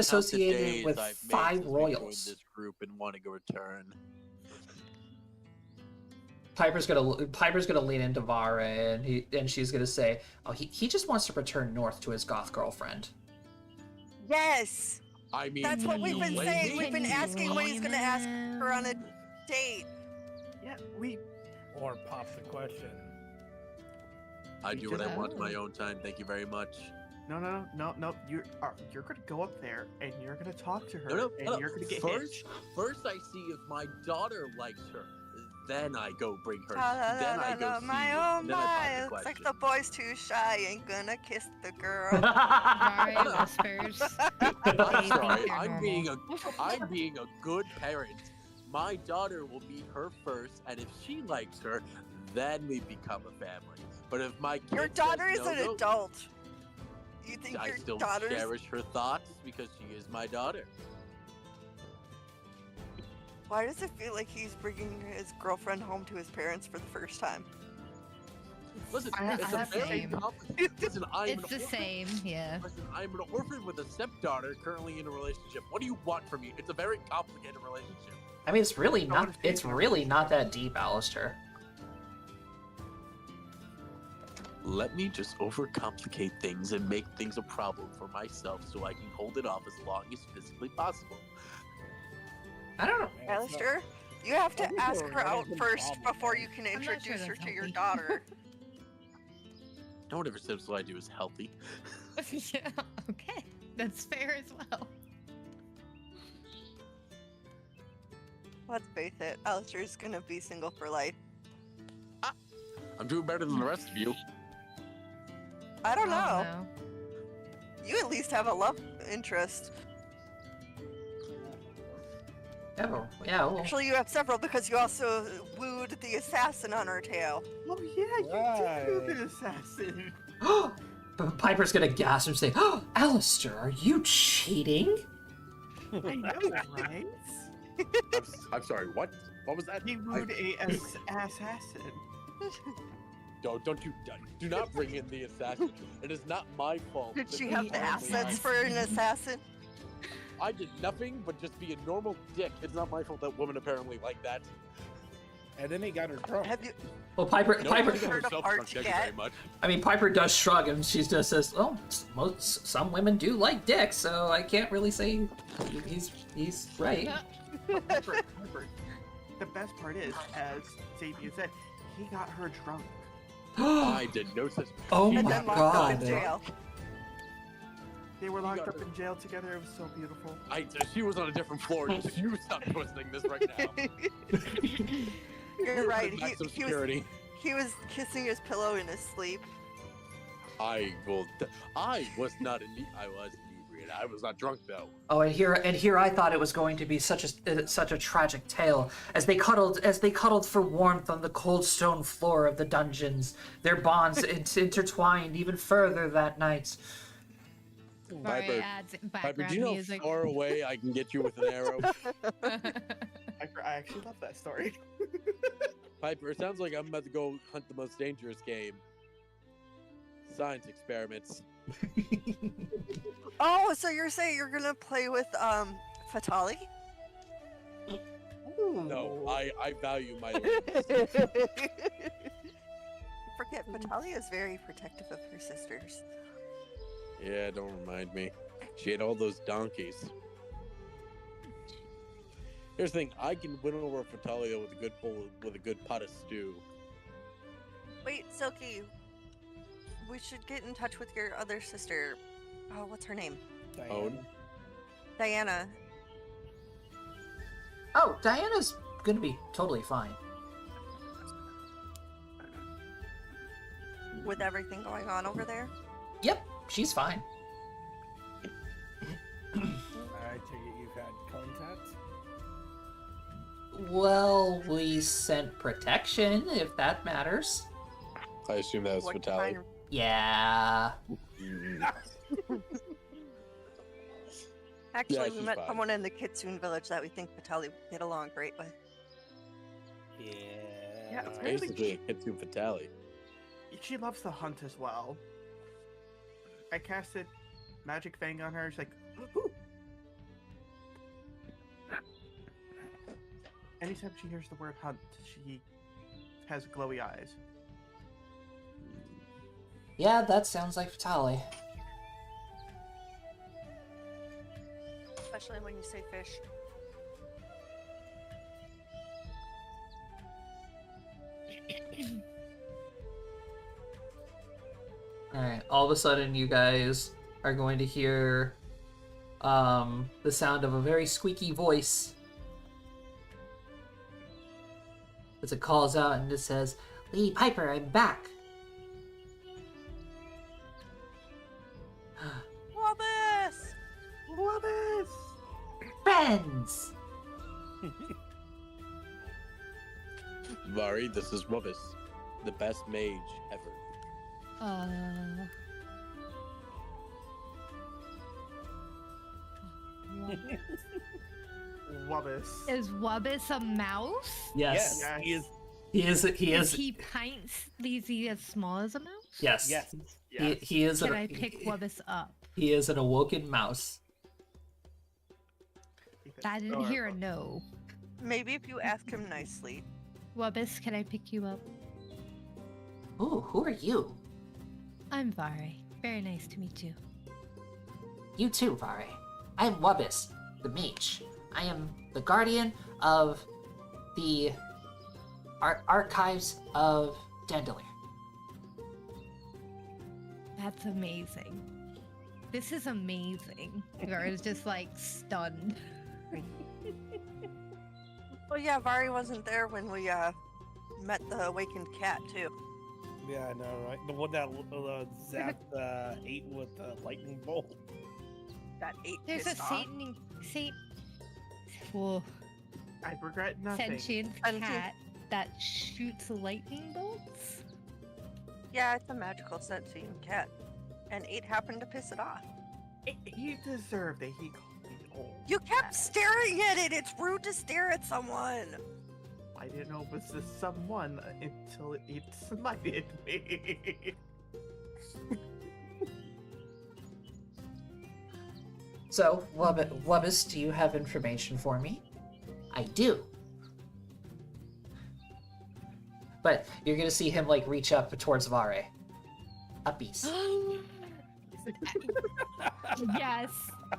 Speaker 1: associated
Speaker 3: days
Speaker 1: with
Speaker 3: I've made
Speaker 1: 5
Speaker 3: since we joined
Speaker 1: royals.
Speaker 3: this group and want to return.
Speaker 1: Piper's gonna lean into Vara and she's gonna say, "Oh, he just wants to return north to his goth girlfriend."
Speaker 6: Yes,
Speaker 3: I mean,
Speaker 6: that's what we've been
Speaker 3: blame
Speaker 6: saying.
Speaker 3: me?
Speaker 6: We've been asking when he's gonna ask her on a date.
Speaker 2: Yeah, we.
Speaker 5: Or pop the question.
Speaker 3: I do what I want in my
Speaker 4: Oh.
Speaker 3: own time. Thank you very much.
Speaker 2: No. You're gonna go up there and you're gonna talk to her
Speaker 3: No,
Speaker 2: and you're gonna get
Speaker 3: first,
Speaker 2: hitched.
Speaker 3: first I see if my daughter likes her. Then I go bring her.
Speaker 6: La, la,
Speaker 3: Then
Speaker 6: la,
Speaker 3: I go
Speaker 6: la,
Speaker 3: see.
Speaker 6: my
Speaker 3: you,
Speaker 6: oh
Speaker 3: then I
Speaker 6: my,
Speaker 3: pop the
Speaker 6: it's like
Speaker 3: question.
Speaker 6: the boy's too shy, ain't gonna kiss the girl.
Speaker 4: Vari whispers.
Speaker 3: I'm
Speaker 4: They
Speaker 3: sorry.
Speaker 4: think you're
Speaker 3: I'm being a good parent. My daughter will meet her first, and if she likes her, then we become a family. But if my kid
Speaker 6: Your daughter
Speaker 3: says
Speaker 6: is
Speaker 3: no,
Speaker 6: an
Speaker 3: no,
Speaker 6: adult. You think
Speaker 3: I
Speaker 6: your
Speaker 3: still
Speaker 6: daughter's
Speaker 3: cherish her thoughts because she is my daughter.
Speaker 6: Why does it feel like he's bringing his girlfriend home to his parents for the first time?
Speaker 3: Listen,
Speaker 2: I
Speaker 3: it's a
Speaker 4: have the
Speaker 3: very
Speaker 4: same.
Speaker 3: complicated. Listen, I'm
Speaker 4: It's
Speaker 3: an
Speaker 4: the
Speaker 3: orphan.
Speaker 4: same, yeah.
Speaker 3: Listen, I'm an orphan with a stepdaughter currently in a relationship. What do you want from me? It's a very complicated relationship.
Speaker 1: I mean, it's really
Speaker 2: No,
Speaker 1: not.
Speaker 2: it's
Speaker 1: It's
Speaker 2: beautiful.
Speaker 1: really not that deep, Alistair.
Speaker 3: Let me just overcomplicate things and make things a problem for myself so I can hold it off as long as physically possible.
Speaker 1: I don't know.
Speaker 5: Man, it's not-
Speaker 6: Alistair, you have to
Speaker 5: I'll be
Speaker 6: ask
Speaker 5: doing
Speaker 6: her out
Speaker 5: anything
Speaker 6: first
Speaker 5: problem,
Speaker 6: before
Speaker 5: man.
Speaker 6: you can
Speaker 4: I'm not sure
Speaker 6: introduce her
Speaker 4: that's
Speaker 6: to your
Speaker 4: healthy.
Speaker 6: daughter.
Speaker 3: No one ever says what I do is healthy.
Speaker 4: Yeah, okay. That's fair as well.
Speaker 6: Let's face it, Alistair's gonna be single for life.
Speaker 3: I'm doing better than the rest of you.
Speaker 6: I don't
Speaker 4: Oh,
Speaker 6: know.
Speaker 4: no.
Speaker 6: You at least have a love interest.
Speaker 1: Yeah, well,
Speaker 6: Actually, you have several because you also wooed the assassin on her tail.
Speaker 2: Oh yeah, you did
Speaker 5: Right.
Speaker 2: do the assassin.
Speaker 1: Piper's gonna gasp and say, "Oh, Alistair, are you cheating?"
Speaker 2: I know, right?
Speaker 3: I'm sorry, what? What was that?
Speaker 2: He wooed a assassin.
Speaker 3: Don't you do not bring in the assassin. It is not my fault.
Speaker 6: Did
Speaker 3: that
Speaker 6: she
Speaker 3: the
Speaker 6: have the
Speaker 3: assassin-
Speaker 6: assets for an assassin?
Speaker 3: I did nothing but just be a normal dick. It's not my fault that woman apparently like that.
Speaker 5: And then he got her drunk.
Speaker 6: Have you?
Speaker 1: Well, Piper.
Speaker 3: No,
Speaker 1: Piper.
Speaker 3: she got
Speaker 6: heard of
Speaker 3: herself
Speaker 6: art
Speaker 3: drunk, thank you
Speaker 6: yet?
Speaker 3: very much.
Speaker 1: I mean, Piper does shrug and she just says, "Oh, some women do like dicks, so I can't really say he's right."
Speaker 2: Piper, the best part is, as Xavier said, he got her drunk.
Speaker 3: I did no such.
Speaker 1: Oh
Speaker 6: And
Speaker 1: my
Speaker 6: then locked up in
Speaker 1: God.
Speaker 6: jail.
Speaker 2: They were
Speaker 3: He
Speaker 2: locked
Speaker 3: got
Speaker 2: up
Speaker 3: her.
Speaker 2: in jail together. It was so beautiful.
Speaker 3: She was on a different floor. You stop twisting this right now.
Speaker 6: You're right.
Speaker 3: Maximum
Speaker 6: He was
Speaker 3: security.
Speaker 6: he was kissing his pillow in his sleep.
Speaker 3: I was not I was inebriated. I was not drunk though.
Speaker 1: Oh, and here I thought it was going to be such a tragic tale as they cuddled for warmth on the cold stone floor of the dungeons. Their bonds intertwined even further that night.
Speaker 4: Vari
Speaker 3: Piper,
Speaker 4: adds
Speaker 3: Piper,
Speaker 4: background
Speaker 3: do you know
Speaker 4: music.
Speaker 3: how far away I can get you with an arrow?
Speaker 2: I actually love that story.
Speaker 3: Piper, it sounds like I'm about to go hunt the most dangerous game. Science experiments.
Speaker 6: Oh, so you're saying you're gonna play with Fatali?
Speaker 3: No, I value my life.
Speaker 6: Forget Fatali is very protective of her sisters.
Speaker 3: Yeah, don't remind me. She had all those donkeys. Here's the thing: I can win over Fatalia with a good bowl, with a good pot of stew.
Speaker 6: Wait, Silky, we should get in touch with your other sister. Oh, what's her name?
Speaker 3: Own.
Speaker 6: Diana.
Speaker 1: Oh, Diana's gonna be totally fine.
Speaker 6: With everything going on over there?
Speaker 1: Yep, she's fine.
Speaker 5: I take it you've had contacts?
Speaker 1: Well, we sent protection, if that matters.
Speaker 3: I assume that was
Speaker 6: What
Speaker 3: Fatali.
Speaker 6: kind of-
Speaker 1: Yeah.
Speaker 6: Actually,
Speaker 3: Yeah,
Speaker 6: we
Speaker 3: she's
Speaker 6: met
Speaker 3: fine.
Speaker 6: someone in the Kitsune village that we think Fatali would get along great with.
Speaker 5: Yeah.
Speaker 2: Yeah,
Speaker 3: Basically, a Kitsune Fatali.
Speaker 2: She loves to hunt as well. I casted Magic Fang on her. She's like, ooh. Anytime she hears the word hunt, she has glowy eyes.
Speaker 1: Yeah, that sounds like Fatali.
Speaker 6: Especially when you say fish.
Speaker 1: Alright, all of a sudden you guys are going to hear the sound of a very squeaky voice as it calls out and it says, Lady Piper, I'm back.
Speaker 6: Wobbus!
Speaker 2: Wobbus!
Speaker 1: Friends!
Speaker 3: Vari, this is Rubbis, the best mage ever.
Speaker 2: Wobbus.
Speaker 4: Is Wubbis a mouse?
Speaker 1: Yes.
Speaker 2: Yes.
Speaker 5: He is.
Speaker 1: He
Speaker 4: Is
Speaker 1: is
Speaker 4: he pints? Is he as small as a mouse?
Speaker 1: yes.
Speaker 5: Yes.
Speaker 2: Yes.
Speaker 1: He is
Speaker 4: Can
Speaker 1: an,
Speaker 4: I pick Wubbis up?
Speaker 1: he is an awoken mouse.
Speaker 4: I didn't hear a no.
Speaker 6: Maybe if you ask him nicely.
Speaker 4: Wubbis, can I pick you up?
Speaker 1: Ooh, who are you?
Speaker 4: I'm Vari. Very nice to meet you.
Speaker 1: You too, Vare. I am Wubbis, the mage. I am the guardian of the archives of Dandulir.
Speaker 4: That's amazing. This is amazing. Vara's just like stunned.
Speaker 6: Well, yeah, Vari wasn't there when we met the awakened cat too.
Speaker 5: Yeah, I know, right? The one that zapped 8 with the lightning bolt.
Speaker 6: That ate
Speaker 4: There's a
Speaker 6: pissed off.
Speaker 4: Whoa,
Speaker 2: I regret nothing.
Speaker 4: sentient
Speaker 6: Sentient.
Speaker 4: cat that shoots lightning bolts.
Speaker 6: Yeah, it's a magical sentient cat, and 8 happened to piss it off.
Speaker 2: He deserved it. He called me old.
Speaker 6: You kept staring at it. It's rude to stare at someone.
Speaker 2: I didn't know it was the someone until it smited me.
Speaker 1: So, Wubbis, do you have information for me? I do. But you're gonna see him like reach up towards Vare. Uppies.
Speaker 4: Yes,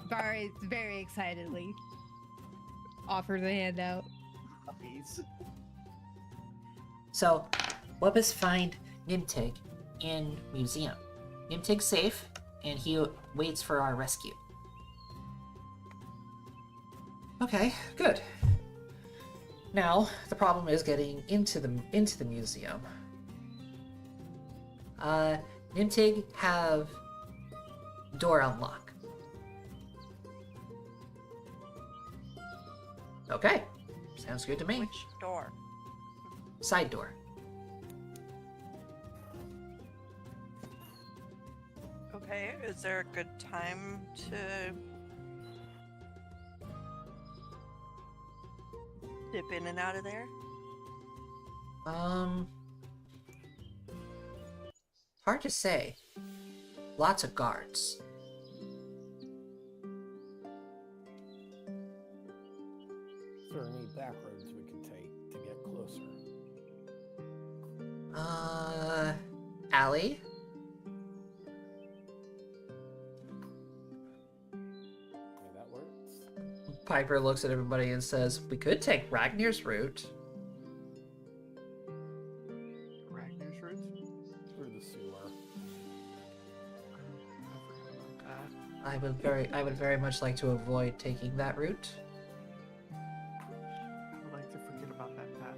Speaker 4: Vari very excitedly offers a handout.
Speaker 2: Puppies.
Speaker 1: So, Wubbis find Nimtig in museum. Nimtig's safe, and he waits for our rescue. Okay, good. Now the problem is getting into the museum. Nimtig have door unlock. Okay, sounds good to me.
Speaker 6: Which door?
Speaker 1: Side door.
Speaker 6: Okay, is there a good time to dip in and out of there?
Speaker 1: Hard to say. lots of guards.
Speaker 5: Is there any back roads we can take to get closer?
Speaker 1: Allie?
Speaker 5: Yeah, that works.
Speaker 1: Piper looks at everybody and says, we could take Ragnar's route.
Speaker 2: Ragnar's route?
Speaker 5: Through the sewer.
Speaker 2: I forgot about that.
Speaker 1: I would very much like to avoid taking that route.
Speaker 2: I would like to forget about that path.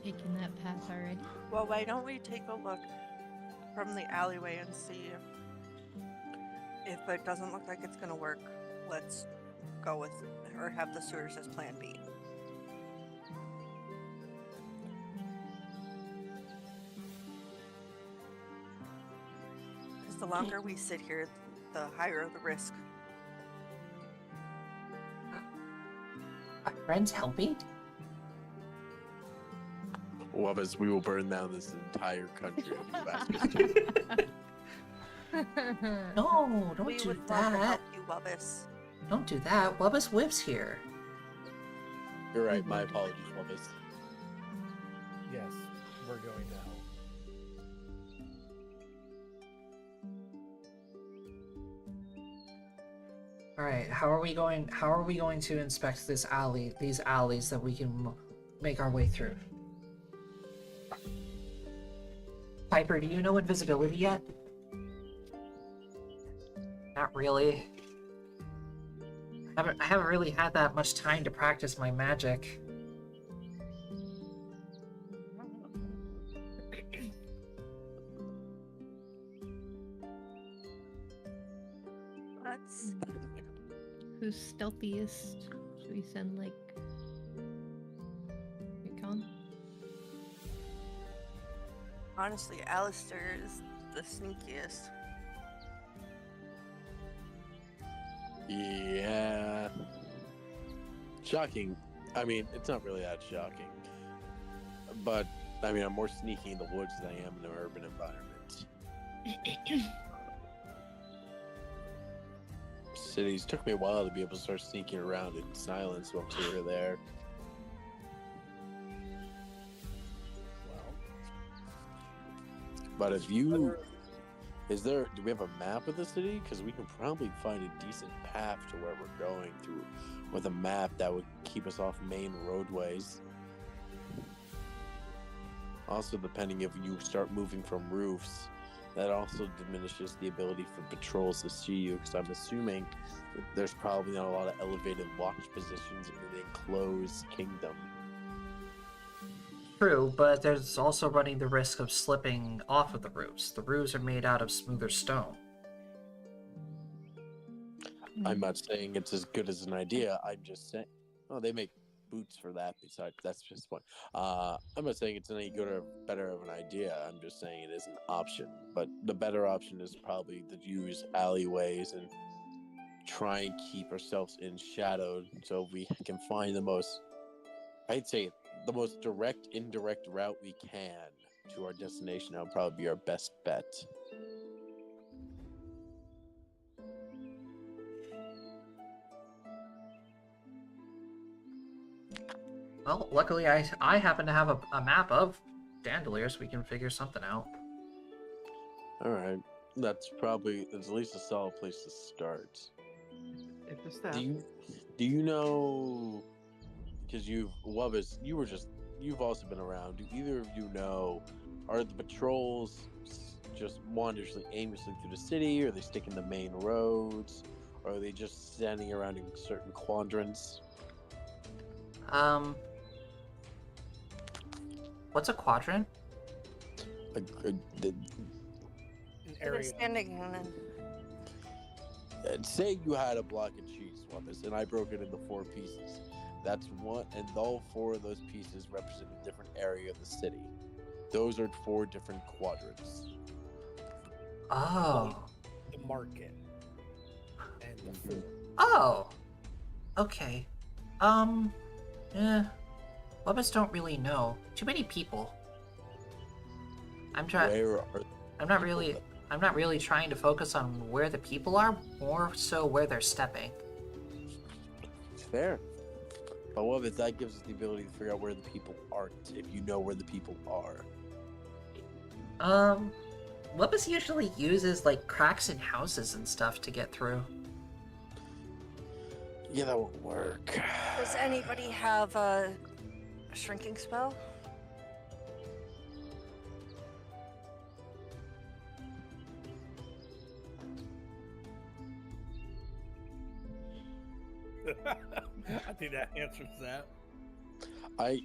Speaker 4: Taking that path already.
Speaker 6: Well, why don't we take a look from the alleyway and see if it doesn't look like it's gonna work? Let's go with or have the sewers as plan B. Because the longer we sit here, the higher the risk.
Speaker 1: Are friends helping?
Speaker 3: Wubbas, we will burn down this entire country if you ask us to.
Speaker 1: No, don't
Speaker 6: We
Speaker 1: do
Speaker 6: would love to
Speaker 1: that.
Speaker 6: help you, Wubbas.
Speaker 1: Don't do that. Wubbas lives here.
Speaker 3: You're right, my apologies, Wubbas.
Speaker 5: Yes, we're going to help.
Speaker 1: All right, how are we going to inspect these alleys that we can make our way through? Piper, do you know invisibility yet? Not really. I haven't really had that much time to practice my magic.
Speaker 6: Let's.
Speaker 4: Who's stealthiest? Should we send like recon?
Speaker 6: Honestly, Alistair is the sneakiest.
Speaker 3: Yeah. Shocking. I mean, it's not really that shocking. But, I mean, I'm more sneaky in the woods than I am in an urban environment. Cities took me a while to be able to start sneaking around in silence once we were there.
Speaker 5: Well,
Speaker 3: But if you... do we have a map of the city? Because we can probably find a decent path to where we're going through with a map that would keep us off main roadways. Also, depending if you start moving from roofs, that also diminishes the ability for patrols to see you, because I'm assuming that there's probably not a lot of elevated watch positions in the enclosed kingdom.
Speaker 1: True, but there's also running the risk of slipping off of the roofs. The roofs are made out of smoother stone.
Speaker 3: I'm not saying it's as good as an idea. I'm just saying, oh, they make boots for that. Besides, that's just one. I'm not saying it's any good or better of an idea. I'm just saying it is an option. But the better option is probably to use alleyways and try and keep ourselves in shadowed, so we can find the most, I'd say, the most direct, indirect route we can to our destination. That would probably be our best bet.
Speaker 1: Well, luckily I happen to have a map of Dandulir, so we can figure something out.
Speaker 3: All right, that's at least a solid place to start.
Speaker 2: If the staff.
Speaker 3: Do you know? Because Wubbas, you've also been around. Do either of you know? Are the patrols just wanderously, aimlessly through the city, or are they sticking to main roads, or are they just standing around in certain quadrants?
Speaker 1: What's a quadrant?
Speaker 3: The,
Speaker 5: an
Speaker 6: They're
Speaker 5: area.
Speaker 6: standing in
Speaker 3: say you had a block of cheese, Wubbas, and I broke it into 4 pieces. That's one, and all 4 of those pieces represent a different area of the city. Those are 4 different quadrants.
Speaker 1: Oh.
Speaker 5: The market and the fort.
Speaker 1: Oh. Okay. Wubbas don't really know. Too many people. I'm trying. I'm not really trying to focus on where the people are, more so where they're stepping.
Speaker 3: It's fair. However, that gives us the ability to figure out where the people aren't, if you know where the people are.
Speaker 1: Lepus usually uses like cracks in houses and stuff to get through.
Speaker 3: Yeah, that won't work.
Speaker 6: Does anybody have a shrinking spell?
Speaker 5: I think that answers that.
Speaker 3: I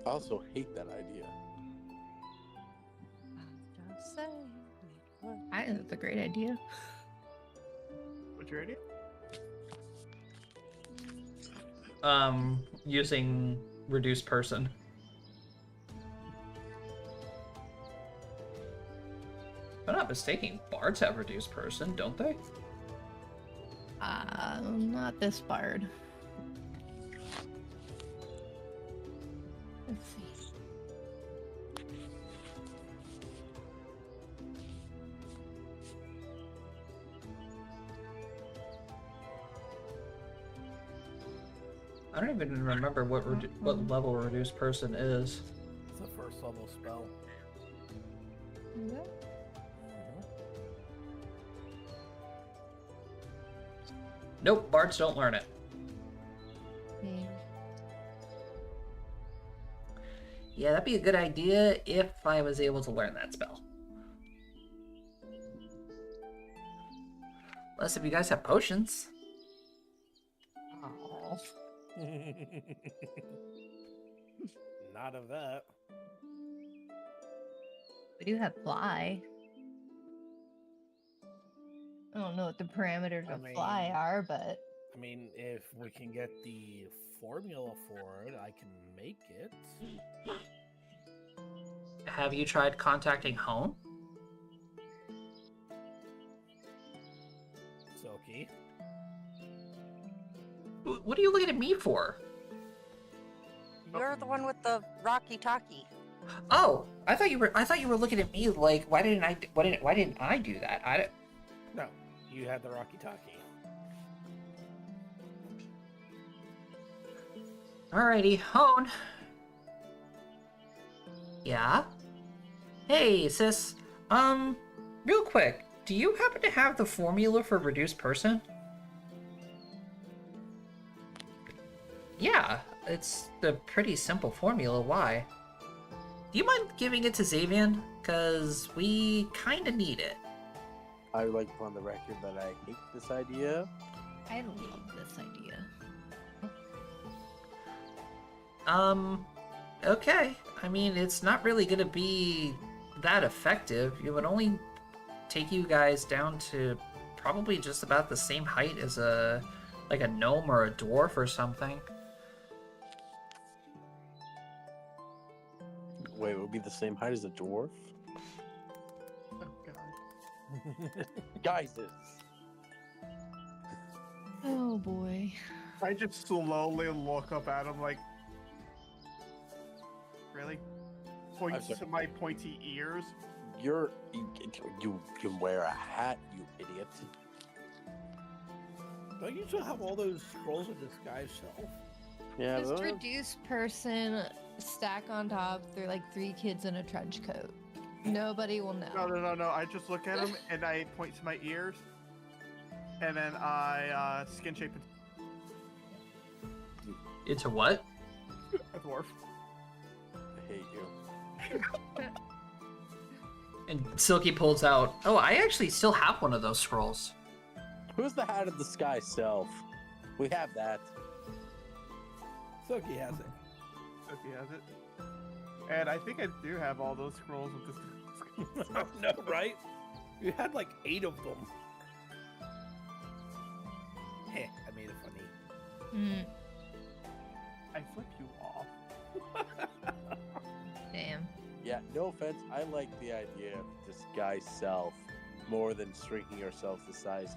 Speaker 3: also hate that idea.
Speaker 6: Just say what
Speaker 4: I think that's a great idea.
Speaker 2: What's your idea?
Speaker 1: Using reduced person. If I'm not mistaken, bards have reduced person, don't they?
Speaker 4: Not this bard. Let's see.
Speaker 1: I don't even remember what level reduced person is.
Speaker 5: It's a first level spell.
Speaker 4: Is it?
Speaker 1: Nope, bards don't learn it.
Speaker 4: Yeah.
Speaker 1: Yeah, that'd be a good idea if I was able to learn that spell. Unless if you guys have potions.
Speaker 4: Oh.
Speaker 5: Not of that.
Speaker 4: We do have fly. I don't know what the parameters
Speaker 5: I
Speaker 4: of fly
Speaker 5: mean-
Speaker 4: are, but
Speaker 5: I mean, if we can get the formula for it, I can make it.
Speaker 1: Have you tried contacting home?
Speaker 5: Silky.
Speaker 1: What are you looking at me for?
Speaker 6: You're the one with the rocky talkie.
Speaker 1: Oh, I thought you were looking at me like why didn't I do that?
Speaker 5: No, you had the Rocky Talkie.
Speaker 1: Alrighty, Hone. Yeah? Hey, sis. Real quick, do you happen to have the formula for reduced person? Yeah, it's a pretty simple formula. Why? Do you mind giving it to Xavian? Cause we kinda need it.
Speaker 3: I would like to put on the record that I hate this idea.
Speaker 4: I love this idea.
Speaker 1: Okay. I mean, it's not really gonna be that effective. It would only take you guys down to probably just about the same height as a gnome or a dwarf or something.
Speaker 3: Wait, it would be the same height as a dwarf?
Speaker 2: Oh god.
Speaker 3: Geysers!
Speaker 4: Oh boy.
Speaker 2: I just slowly look up at him like, really? Points
Speaker 3: sorry.
Speaker 2: to my pointy ears.
Speaker 3: You can wear a hat, you idiot.
Speaker 5: Don't you still have all those scrolls of disguise self?
Speaker 3: Yeah,
Speaker 4: Just
Speaker 3: but-
Speaker 4: reduce person stack on top. They're like 3 kids in a trench coat. Nobody will know.
Speaker 2: No. I just look at him and I point to my ears, and then I skin shape
Speaker 1: Into what?
Speaker 2: a dwarf.
Speaker 3: I hate you.
Speaker 1: And Silky pulls out. Oh, I actually still have one of those scrolls.
Speaker 3: Who's the hat of the sky self? We have that.
Speaker 5: Silky has it.
Speaker 2: If he has it. And I think I do have all those scrolls with this.
Speaker 5: No, right? You had like 8 of them. Heh, I made it funny.
Speaker 4: Mm,
Speaker 2: I flip you off.
Speaker 4: damn.
Speaker 3: Yeah, no offense, I like the idea of disguise self more than shrinking ourselves to size.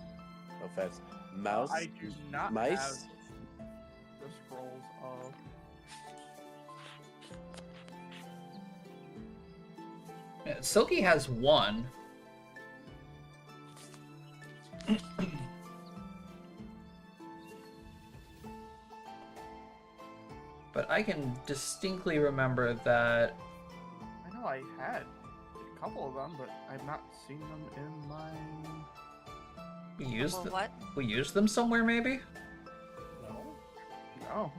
Speaker 3: No offense. Mouse?
Speaker 2: I do not
Speaker 3: mice?
Speaker 2: have the scrolls of.
Speaker 1: Silky has one. I can distinctly remember that.
Speaker 2: I know I had a couple of them, but I've not seen them in my.
Speaker 1: We used
Speaker 6: Well,
Speaker 1: them.
Speaker 6: what?
Speaker 1: We used them somewhere, maybe.
Speaker 5: No.
Speaker 2: No.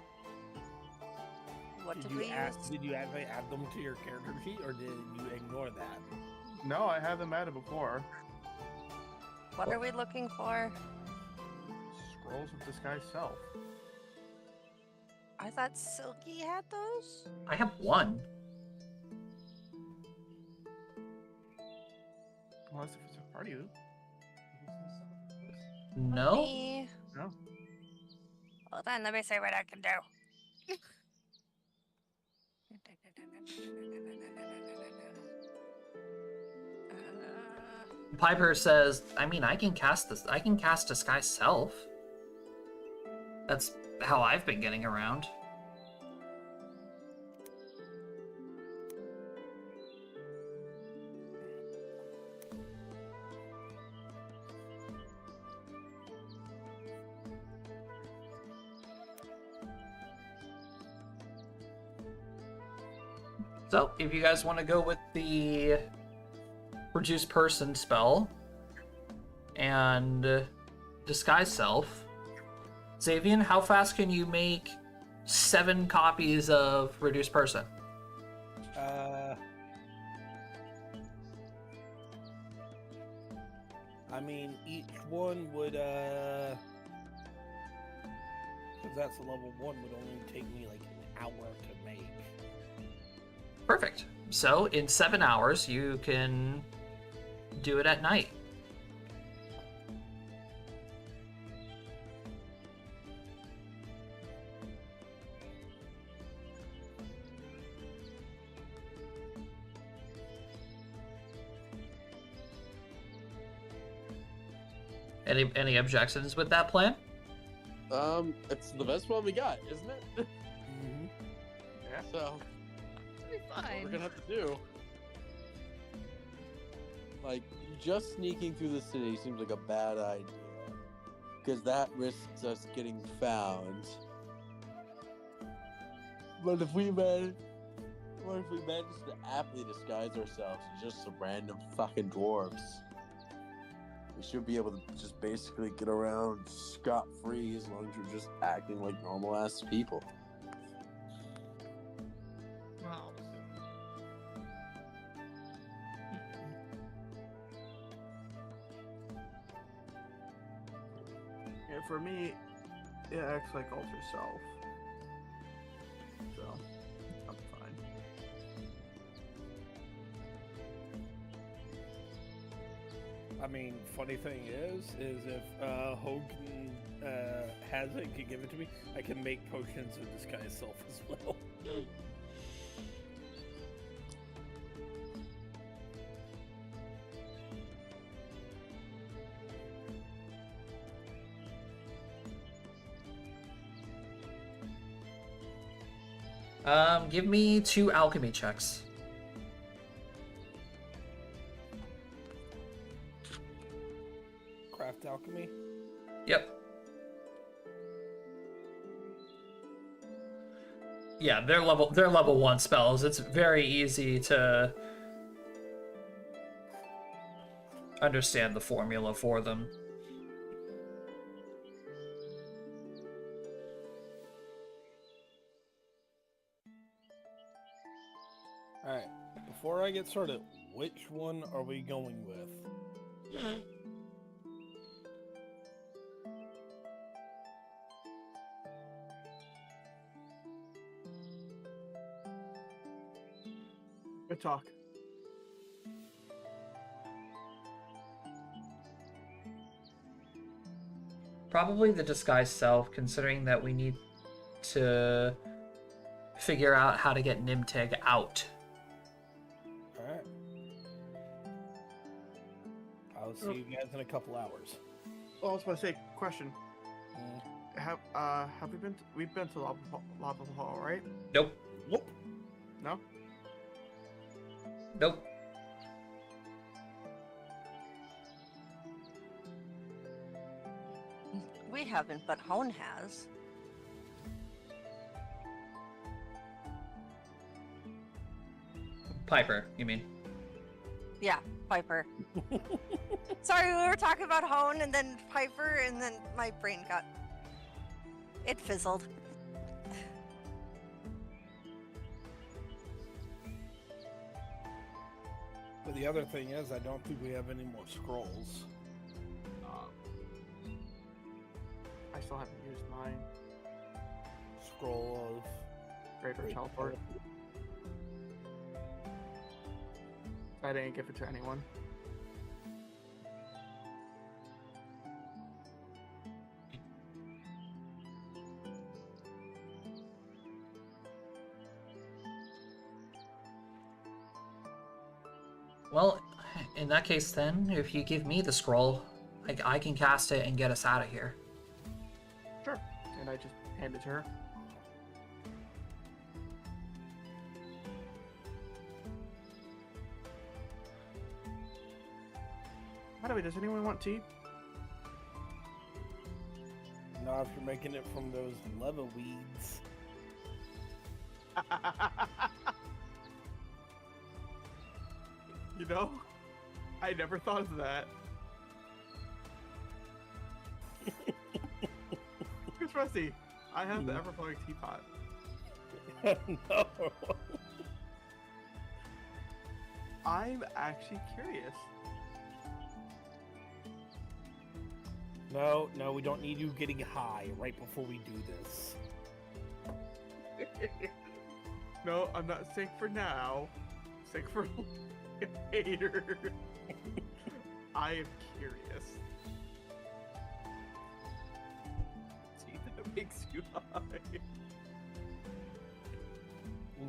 Speaker 6: What
Speaker 5: Did
Speaker 6: did
Speaker 5: you
Speaker 6: we use?
Speaker 5: did you actually add them to your character sheet, or did you ignore that?
Speaker 2: No, I had them added before.
Speaker 6: What are we looking for?
Speaker 2: Scrolls of Disguise Self.
Speaker 6: I thought Silky had those.
Speaker 1: I have one.
Speaker 2: Unless if it's a party loop.
Speaker 1: No.
Speaker 6: Me.
Speaker 2: No.
Speaker 6: Hold on, let me see what I can do.
Speaker 1: Piper says, I mean, I can cast this. I can cast Disguise Self. That's how I've been getting around. So, if you guys want to go with the Reduce Person spell and Disguise Self, Xavian, how fast can you make 7 copies of Reduce Person?
Speaker 5: I mean, each one would, because that's a level 1, would only take me like an hour to make.
Speaker 1: Perfect. So, in 7 hours, you can do it at night. Any objections with that plan?
Speaker 3: It's the best one we got, isn't it?
Speaker 5: Mm-hmm.
Speaker 2: Yeah.
Speaker 3: So that's what we're gonna have to do. Like, just sneaking through the city seems like a bad idea, because that risks us getting found. But if we manage to aptly disguise ourselves as just some random fucking dwarves, we should be able to just basically get around scot-free as long as we're just acting like normal-ass people.
Speaker 4: Well,
Speaker 2: Yeah, for me, it acts like Alter Self. So, I'm fine.
Speaker 5: I mean, funny thing is if Hogan has it, can give it to me, I can make potions of Disguise Self as well.
Speaker 1: Give me 2 alchemy checks.
Speaker 5: Craft alchemy.
Speaker 1: Yep. Yeah, they're level 1 spells. It's very easy to understand the formula for them.
Speaker 5: Alright, before I get started, which one are we going with?
Speaker 2: Good talk.
Speaker 1: Probably the Disguise Self, considering that we need to figure out how to get Nimtig out.
Speaker 5: Alright. I'll see you guys in a couple hours.
Speaker 2: Well, I was about to say, question.
Speaker 5: Mm.
Speaker 2: Have we been? We've been to Lava Hall, right?
Speaker 1: Nope.
Speaker 5: Nope.
Speaker 2: No.
Speaker 1: Nope.
Speaker 6: We haven't, but Hone has.
Speaker 1: Piper, you mean?
Speaker 6: Yeah, Piper. Sorry, we were talking about Hone and then Piper, and then my brain got... It fizzled.
Speaker 5: But the other thing is, I don't think we have any more scrolls.
Speaker 2: I still haven't used mine.
Speaker 5: Scroll of
Speaker 2: Greater Teleport. I didn't give it to anyone.
Speaker 1: Well, in that case then, if you give me the scroll, I can cast it and get us out of here.
Speaker 2: Sure. And I just hand it to her. By the way, does anyone want tea?
Speaker 5: Now, if you're making it from those lava weeds,
Speaker 2: You know, I never thought of that. Here's Rusty. I have the ever-flowing teapot.
Speaker 5: no.
Speaker 2: I'm actually curious.
Speaker 5: No, we don't need you getting high right before we do this.
Speaker 2: No, I'm not sick for now. Sick for later. I am curious. See, that makes you high.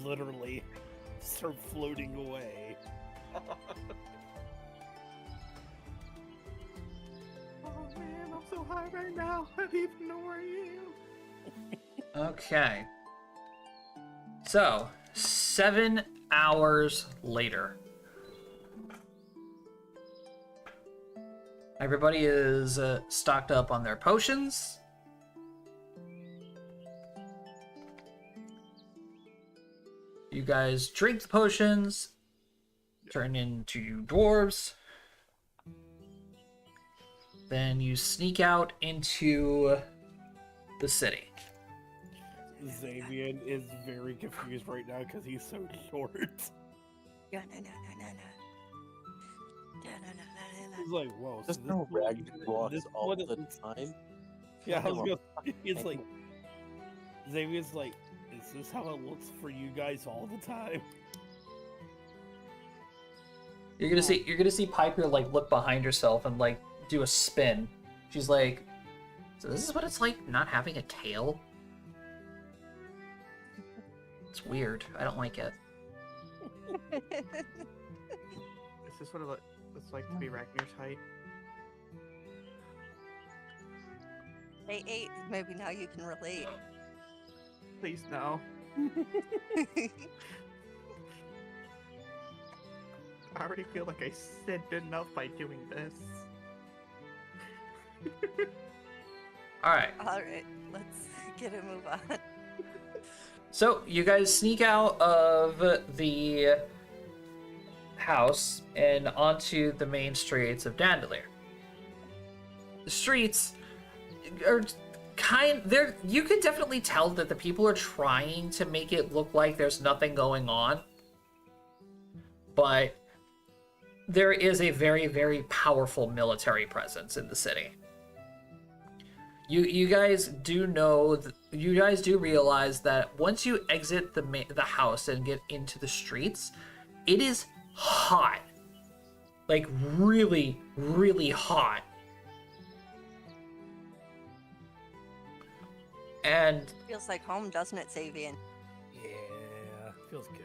Speaker 5: Literally, start floating away.
Speaker 2: Oh man, I'm so high right now. I don't even know where I am.
Speaker 1: Okay. So, 7 hours later. Everybody is stocked up on their potions. You guys drink the potions, turn into dwarves. Then you sneak out into the city.
Speaker 5: Xavier is very confused right now because he's so short.
Speaker 6: No.
Speaker 5: He's like, whoa.
Speaker 3: There's
Speaker 5: so
Speaker 3: no
Speaker 5: this-
Speaker 3: rag walks
Speaker 5: this
Speaker 3: all
Speaker 5: what it
Speaker 3: the
Speaker 5: looks-
Speaker 3: time.
Speaker 5: Yeah, I was
Speaker 3: Come
Speaker 5: gonna, it's like, Xavier's like, is this how it looks for you guys all the time?
Speaker 1: You're gonna see Piper like look behind herself and like do a spin. She's like, so this is what it's like not having a tail? It's weird. I don't like it.
Speaker 2: Is this what it's like to be Ragnar's height?
Speaker 6: Day 8, maybe now you can relate.
Speaker 2: Please no. I already feel like I sinned enough by doing this.
Speaker 1: Alright.
Speaker 6: Alright, let's get a move on.
Speaker 1: So you guys sneak out of the house and onto the main streets of Dandulir. The streets are you can definitely tell that the people are trying to make it look like there's nothing going on. But there is a very, very powerful military presence in the city. You guys do know, you guys do realize that once you exit the house and get into the streets, it is hot. Like really, really hot. And
Speaker 6: Feels like home, doesn't it, Savian?
Speaker 5: Yeah, feels good.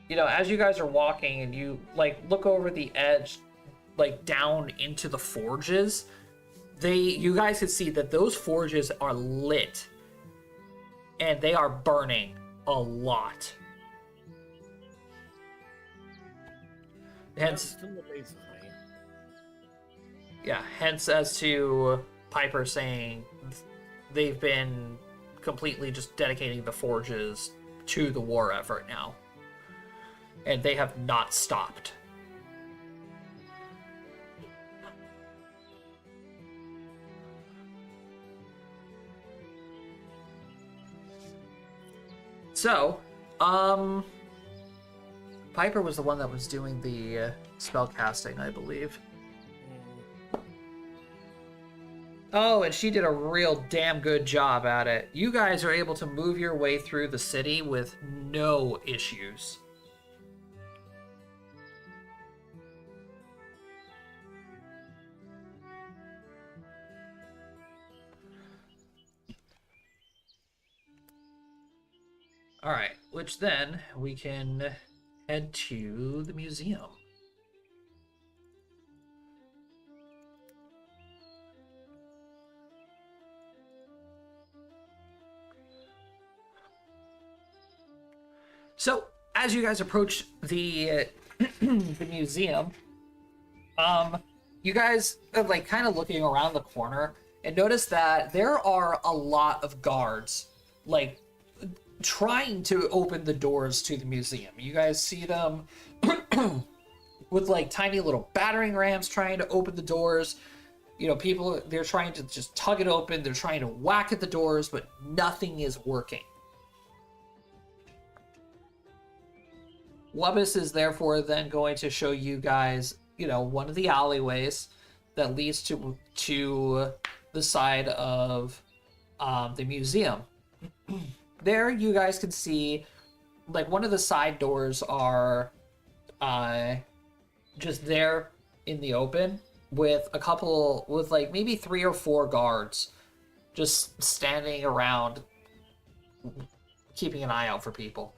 Speaker 1: you know, as you guys are walking and you like look over the edge, like down into the forges, you guys can see that those forges are lit and they are burning a lot. Hence,
Speaker 5: That still amazes me.
Speaker 1: yeah, hence as to Piper saying they've been completely just dedicating the forges to the war effort now. and they have not stopped. So, Piper was the one that was doing the spell casting, I believe. Oh, and she did a real damn good job at it. You guys are able to move your way through the city with no issues. Alright, which then we can head to the museum. So, as you guys approach the the museum, you guys are like kind of looking around the corner and notice that there are a lot of guards, like trying to open the doors to the museum. You guys see them with like tiny little battering rams trying to open the doors. You know, people, they're trying to just tug it open. They're trying to whack at the doors, but nothing is working. Wubbis is therefore then going to show you guys, you know, one of the alleyways that leads to the side of the museum. There you guys can see, like, one of the side doors are just there in the open with a couple, with like maybe 3 or 4 guards just standing around keeping an eye out for people.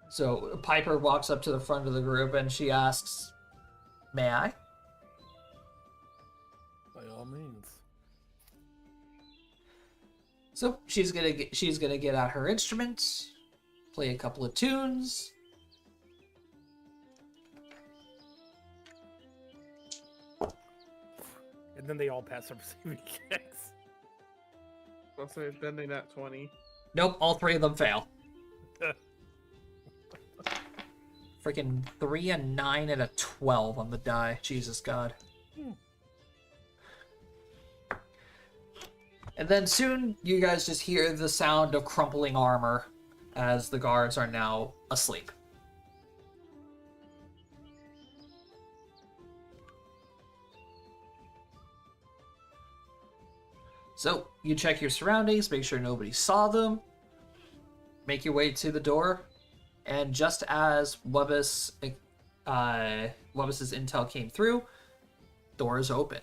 Speaker 1: So Piper walks up to the front of the group and she asks, "May I?"
Speaker 5: By all means.
Speaker 1: So she's gonna get out her instruments, play a couple of tunes.
Speaker 5: And then they all pass their receiving checks.
Speaker 2: I'll say then they nat 20.
Speaker 1: Nope, all 3 of them fail. Freaking 3, a 9, and a 12 on the die. Jesus God. And then soon you guys just hear the sound of crumpling armor as the guards are now asleep. So you check your surroundings, make sure nobody saw them, make your way to the door, and just as Wubbis's intel came through, doors open.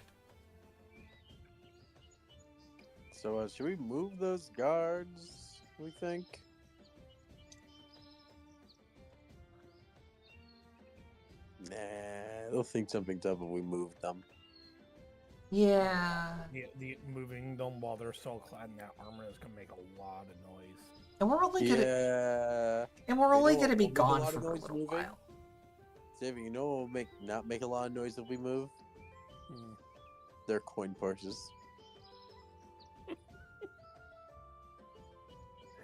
Speaker 8: So, should we move those guards, we think? Nah, they'll think something's up if we move them.
Speaker 1: Yeah.
Speaker 5: The moving them while they're still clad in that armor is gonna make a lot of noise.
Speaker 1: And we're only gonna
Speaker 8: Yeah.
Speaker 1: and we're only
Speaker 8: know
Speaker 1: gonna
Speaker 8: what
Speaker 1: be
Speaker 8: will make a
Speaker 1: gone
Speaker 8: lot
Speaker 1: for
Speaker 8: of
Speaker 1: a
Speaker 8: noise
Speaker 1: little
Speaker 8: moving?
Speaker 1: while.
Speaker 8: Xavier, you know what will not make a lot of noise if we move? Their coin purses.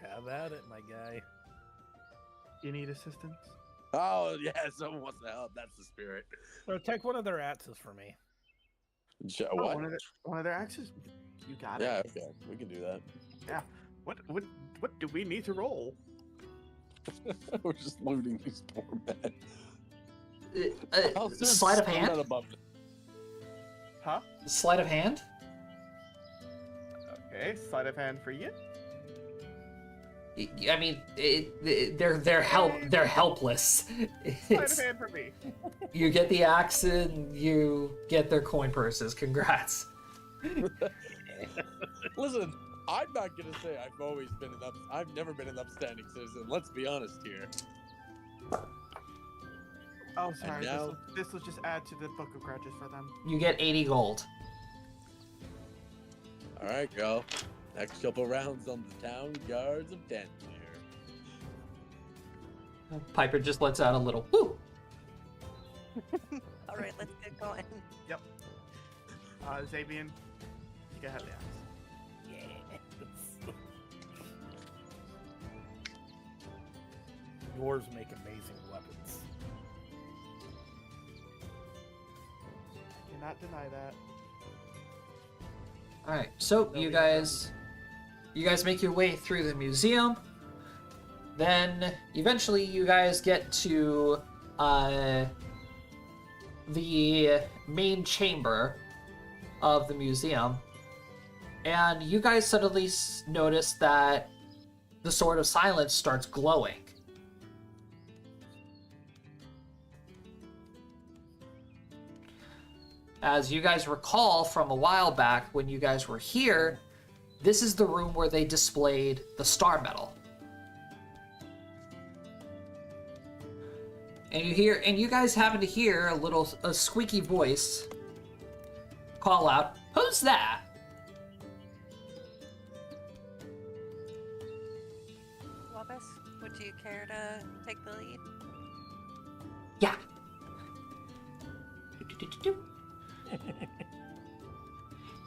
Speaker 5: Have at it, my guy.
Speaker 2: You need assistance?
Speaker 8: Oh, yeah, someone wants to help. That's the spirit.
Speaker 5: So take one of their axes for me.
Speaker 2: Oh,
Speaker 8: What?
Speaker 2: one of their axes? You got
Speaker 8: Yeah,
Speaker 2: it.
Speaker 8: okay. We can do that.
Speaker 2: What do we need to roll?
Speaker 8: We're just looting these poor men.
Speaker 1: Sleight of hand?
Speaker 2: Huh?
Speaker 1: Sleight of hand?
Speaker 2: Okay, sleight of hand for you.
Speaker 1: I mean, they're helpless.
Speaker 2: Sleight of hand for me.
Speaker 8: You
Speaker 1: get the axe and you get their coin purses. Congrats.
Speaker 8: Listen, I'm not gonna say I've never been an upstanding citizen. Let's be honest here.
Speaker 2: Oh, sorry.
Speaker 8: now-
Speaker 2: This will just add to the book of grudges for them.
Speaker 1: You get 80 gold.
Speaker 8: All right, girl. Next couple rounds on the town guards of Dandulir.
Speaker 1: Piper just lets out a little whoo.
Speaker 6: All right, let's get going.
Speaker 2: Xavian, you can have the axe.
Speaker 5: Yes. Dwarves make amazing weapons.
Speaker 2: Cannot deny that.
Speaker 1: All right, so
Speaker 2: They'll
Speaker 1: you
Speaker 2: be
Speaker 1: guys make your way through the museum. Then eventually you guys get to the main chamber of the museum, and you guys suddenly notice that the Sword of Silence starts glowing. As you guys recall from a while back when you guys were here, this is the room where they displayed the star medal. And you guys happen to hear a squeaky voice call out, "Who's that?"
Speaker 6: Wabus, would you care to take the lead?
Speaker 1: Yeah.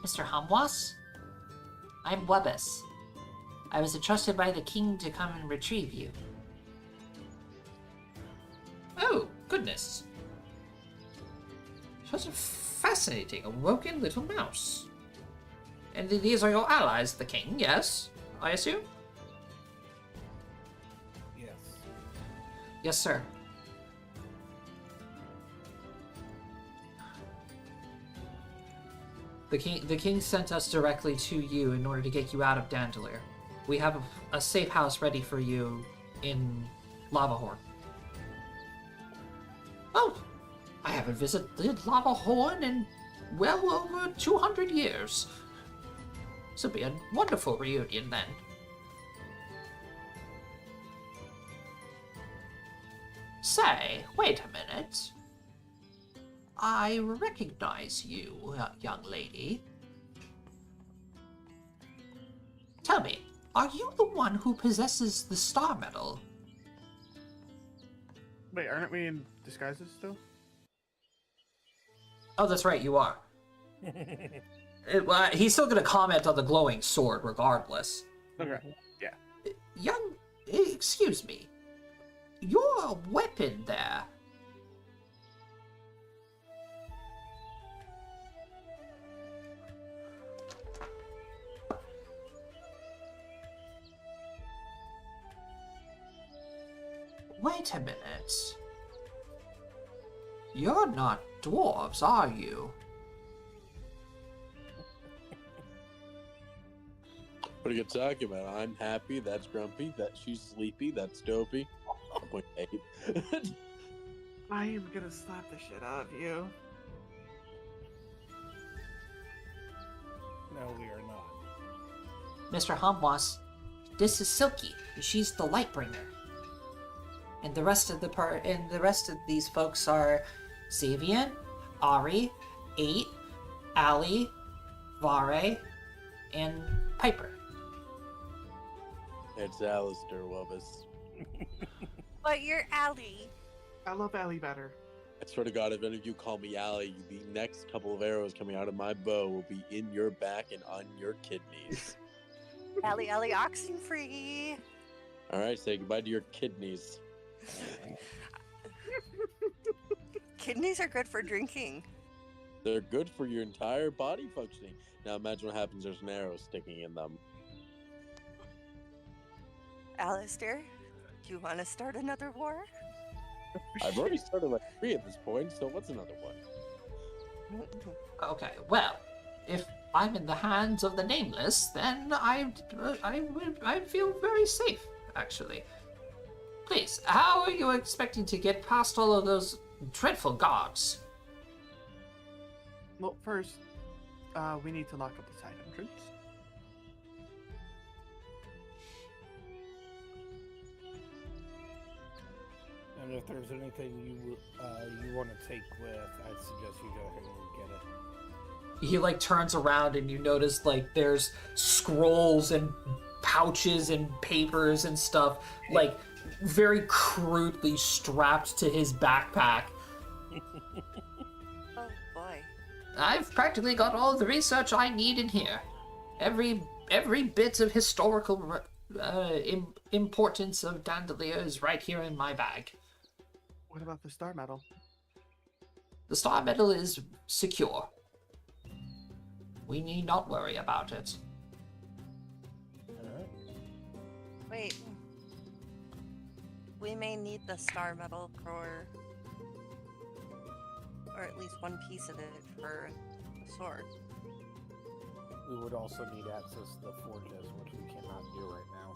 Speaker 1: Mr. Hamwas? I'm Webus. I was entrusted by the king to come and retrieve you. Oh, goodness. Such a fascinating, awoken little mouse. And these are your allies, the king, yes? I assume?
Speaker 5: Yes.
Speaker 1: Yes, sir. The king sent us directly to you in order to get you out of Dandulir. We have a safe house ready for you in Lavahorn. Oh, I haven't visited Lavahorn in well over 200 years. This will be a wonderful reunion then. Say, wait a minute. I recognize you, young lady. Tell me, are you the one who possesses the star medal?
Speaker 2: Wait, aren't we in disguises still?
Speaker 1: Oh, that's right, you are. He's still going to comment on the glowing sword, regardless.
Speaker 2: Okay.
Speaker 1: Young, excuse me. Your weapon there. Wait a minute. You're not dwarves, are you?
Speaker 8: What are you talking about? I'm happy, that's grumpy, that she's sleepy, that's dopey. 1.8.
Speaker 2: I am gonna slap the shit out of you.
Speaker 5: No, we are not.
Speaker 1: Mr. Hamwas, this is Silky. She's the Lightbringer. And the rest of these folks are Xavian, Ari, 8, Ali, Vare, and Piper.
Speaker 8: It's Alistair Wubbus.
Speaker 6: But you're Allie.
Speaker 2: I love Ellie better.
Speaker 8: I swear to God, if any of you call me Allie, the next couple of arrows coming out of my bow will be in your back and on your kidneys.
Speaker 6: Allie, oxen free.
Speaker 8: Alright, say goodbye to your kidneys.
Speaker 6: Kidneys are good for drinking.
Speaker 8: They're good for your entire body functioning. Now imagine what happens if there's an arrow sticking in them.
Speaker 6: Alistair, do you want to start another war?
Speaker 8: I've already started like 3 at this point, so what's another one?
Speaker 1: Okay, well, if I'm in the hands of the Nameless, then I feel very safe, actually. Please, how are you expecting to get past all of those dreadful guards?
Speaker 2: Well, first, we need to lock up the side entrance.
Speaker 5: And if there's anything you want to take with, I'd suggest you go ahead and get it.
Speaker 1: He turns around and you notice there's scrolls and pouches and papers and stuff very crudely strapped to his backpack.
Speaker 6: Oh boy.
Speaker 1: I've practically got all of the research I need in here. Every bit of historical importance of Dandulir is right here in my bag.
Speaker 2: What about the star medal?
Speaker 1: The star medal is secure. We need not worry about it.
Speaker 5: Alright.
Speaker 6: Wait. We may need the star medal for, or at least one piece of it for the sword.
Speaker 5: We would also need access to the forges, which we cannot do right now.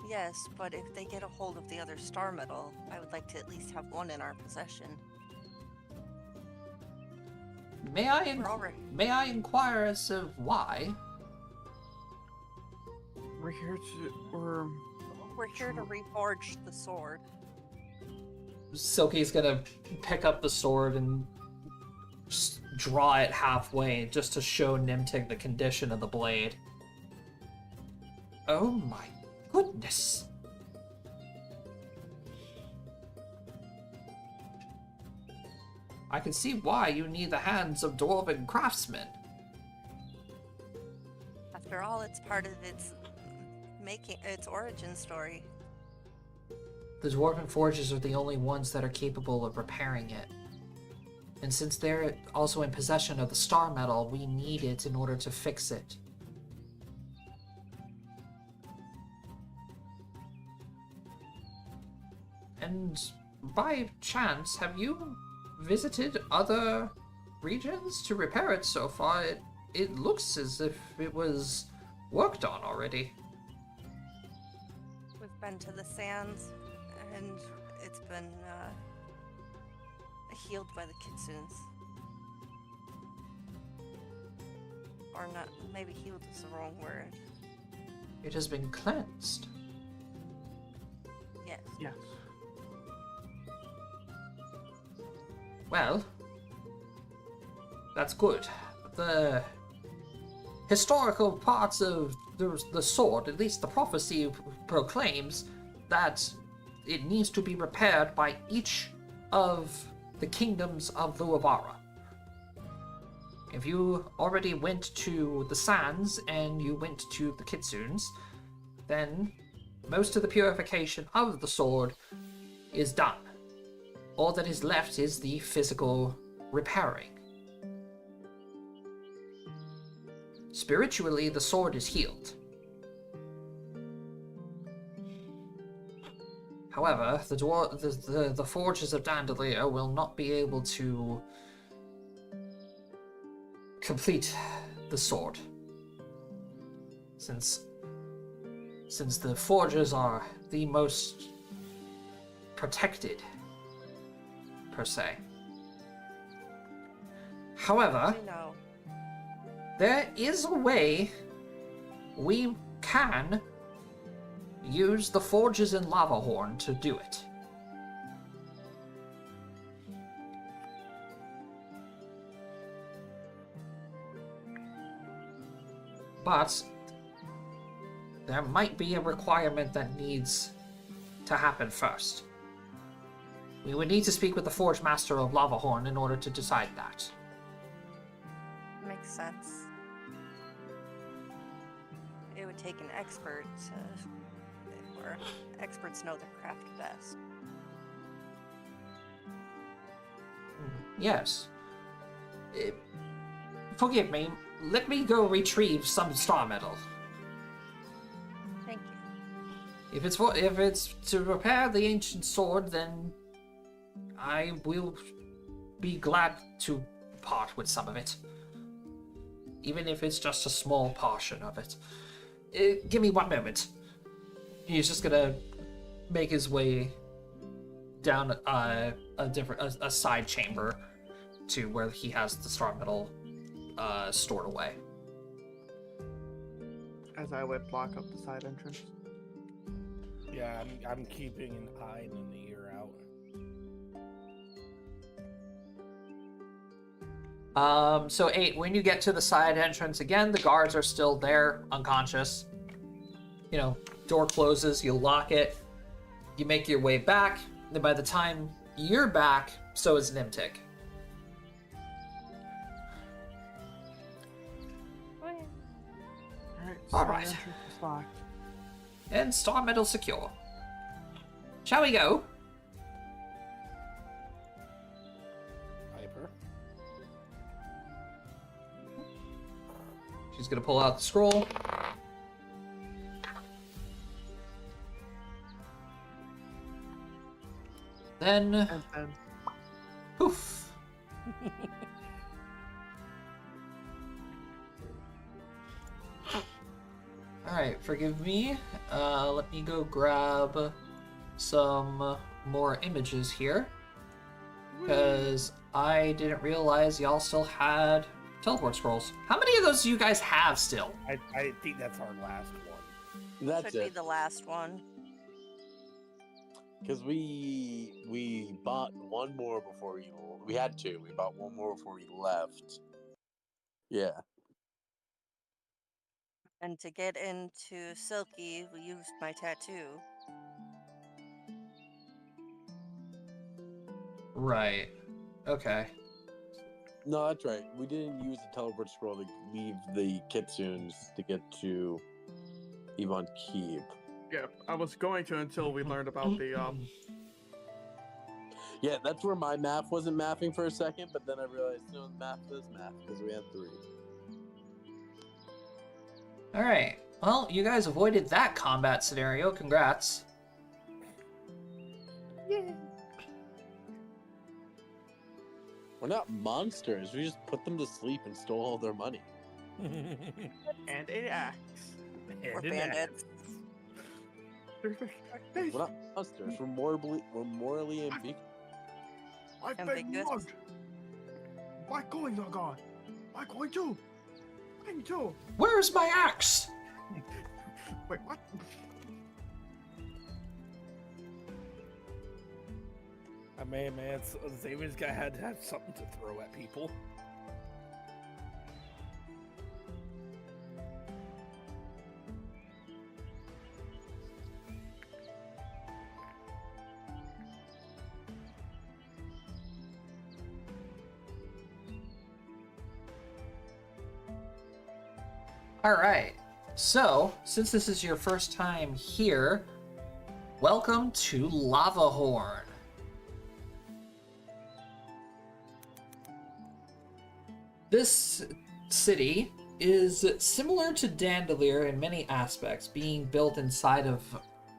Speaker 6: Yes, but if they get a hold of the other star medal, I would like to at least have one in our possession.
Speaker 1: May I inquire as to why?
Speaker 2: We're here
Speaker 6: to reforge the sword.
Speaker 1: Silky's gonna pick up the sword and just draw it halfway just to show Nimtig the condition of the blade. Oh my goodness. I can see why you need the hands of dwarven craftsmen.
Speaker 6: After all, it's part of its origin story.
Speaker 1: The dwarven forges are the only ones that are capable of repairing it. And since they're also in possession of the star metal, we need it in order to fix it. And by chance, have you visited other regions to repair it so far? It looks as if it was worked on already.
Speaker 6: We've been to the sands, and it's been healed by the kitsunes. Or not, maybe healed is the wrong word.
Speaker 1: It has been cleansed.
Speaker 6: Yes.
Speaker 2: Yes.
Speaker 1: Well, that's good. The historical parts of the sword, at least the prophecy proclaims that it needs to be repaired by each of the kingdoms of Luavara. If you already went to the sands and you went to the kitsunes, then most of the purification of the sword is done. All that is left is the physical repairing. Spiritually, the sword is healed. However, the forges of Dandulir will not be able to complete the sword, since the forges are the most protected, per se. However,
Speaker 6: You know,
Speaker 1: there is a way we can use the forges in Lavahorn to do it. But there might be a requirement that needs to happen first. We would need to speak with the Forge Master of Lavahorn in order to decide that.
Speaker 6: makes sense. It would take an expert or experts know their craft best.
Speaker 1: Yes. Forgive me. Let me go retrieve some star metal.
Speaker 6: Thank you.
Speaker 1: If it's to repair the ancient sword, then I will be glad to part with some of it. Even if it's just a small portion of it. Give me one moment. He's just gonna make his way down a side chamber to where he has the star metal stored away.
Speaker 2: As I would block up the side entrance.
Speaker 5: Yeah, I'm keeping an eye and an ear out.
Speaker 1: So 8, when you get to the side entrance again, the guards are still there, unconscious. You know, door closes, you lock it, you make your way back, and by the time you're back, so is Nimtic. All
Speaker 2: Side
Speaker 1: right.
Speaker 2: entrance is locked.
Speaker 1: And star medal secure. Shall we go?
Speaker 5: Piper.
Speaker 1: She's gonna pull out the scroll. Then,
Speaker 2: And then
Speaker 1: poof. Alright, forgive me. Let me go grab some more images here. Because I didn't realize y'all still had teleport scrolls. How many of those do you guys have still?
Speaker 5: I think that's our last one.
Speaker 8: That's
Speaker 6: Should be
Speaker 8: it.
Speaker 6: the last one.
Speaker 8: Because we bought one more before we had to. We bought one more before we left. Yeah.
Speaker 6: And to get into Silky, we used my tattoo.
Speaker 1: Right. Okay.
Speaker 8: No, that's right. We didn't use the teleport scroll to leave the kitsunes to get to Yvonne Keep.
Speaker 2: yeah, I was going to until we learned about the
Speaker 8: Yeah, that's where my math wasn't mathing for a second, but then I realized, no, math is math because we had 3.
Speaker 1: Alright. Well, you guys avoided that combat scenario. Congrats.
Speaker 8: We're not monsters. We just put them to sleep and stole all their money.
Speaker 2: and an axe.
Speaker 6: We're
Speaker 5: And an
Speaker 6: bandits.
Speaker 2: They-
Speaker 8: We're not monsters. We're morally ambiguous.
Speaker 2: I've been
Speaker 6: Ambiguous.
Speaker 2: mugged. My coins are gone. My coin too. Mine too.
Speaker 1: Where's my axe?
Speaker 2: Wait, what?
Speaker 5: I mean, man, Xavier's guy had to have something to throw at people.
Speaker 1: Alright. So, since this is your first time here, welcome to Lava Horn. This city is similar to Dandulir in many aspects, being built inside of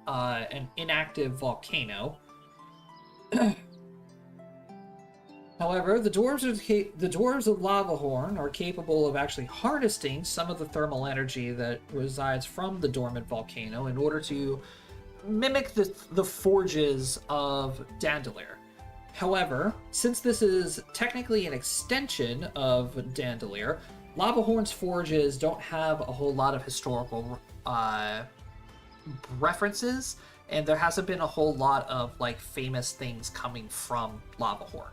Speaker 1: an inactive volcano. However, the dwarves of Lava Horn are capable of actually harnessing some of the thermal energy that resides from the dormant volcano in order to mimic the forges of Dandulir. However, since this is technically an extension of Dandulir, Lava Horn's forges don't have a whole lot of historical references, and there hasn't been a whole lot of like famous things coming from Lava Horn.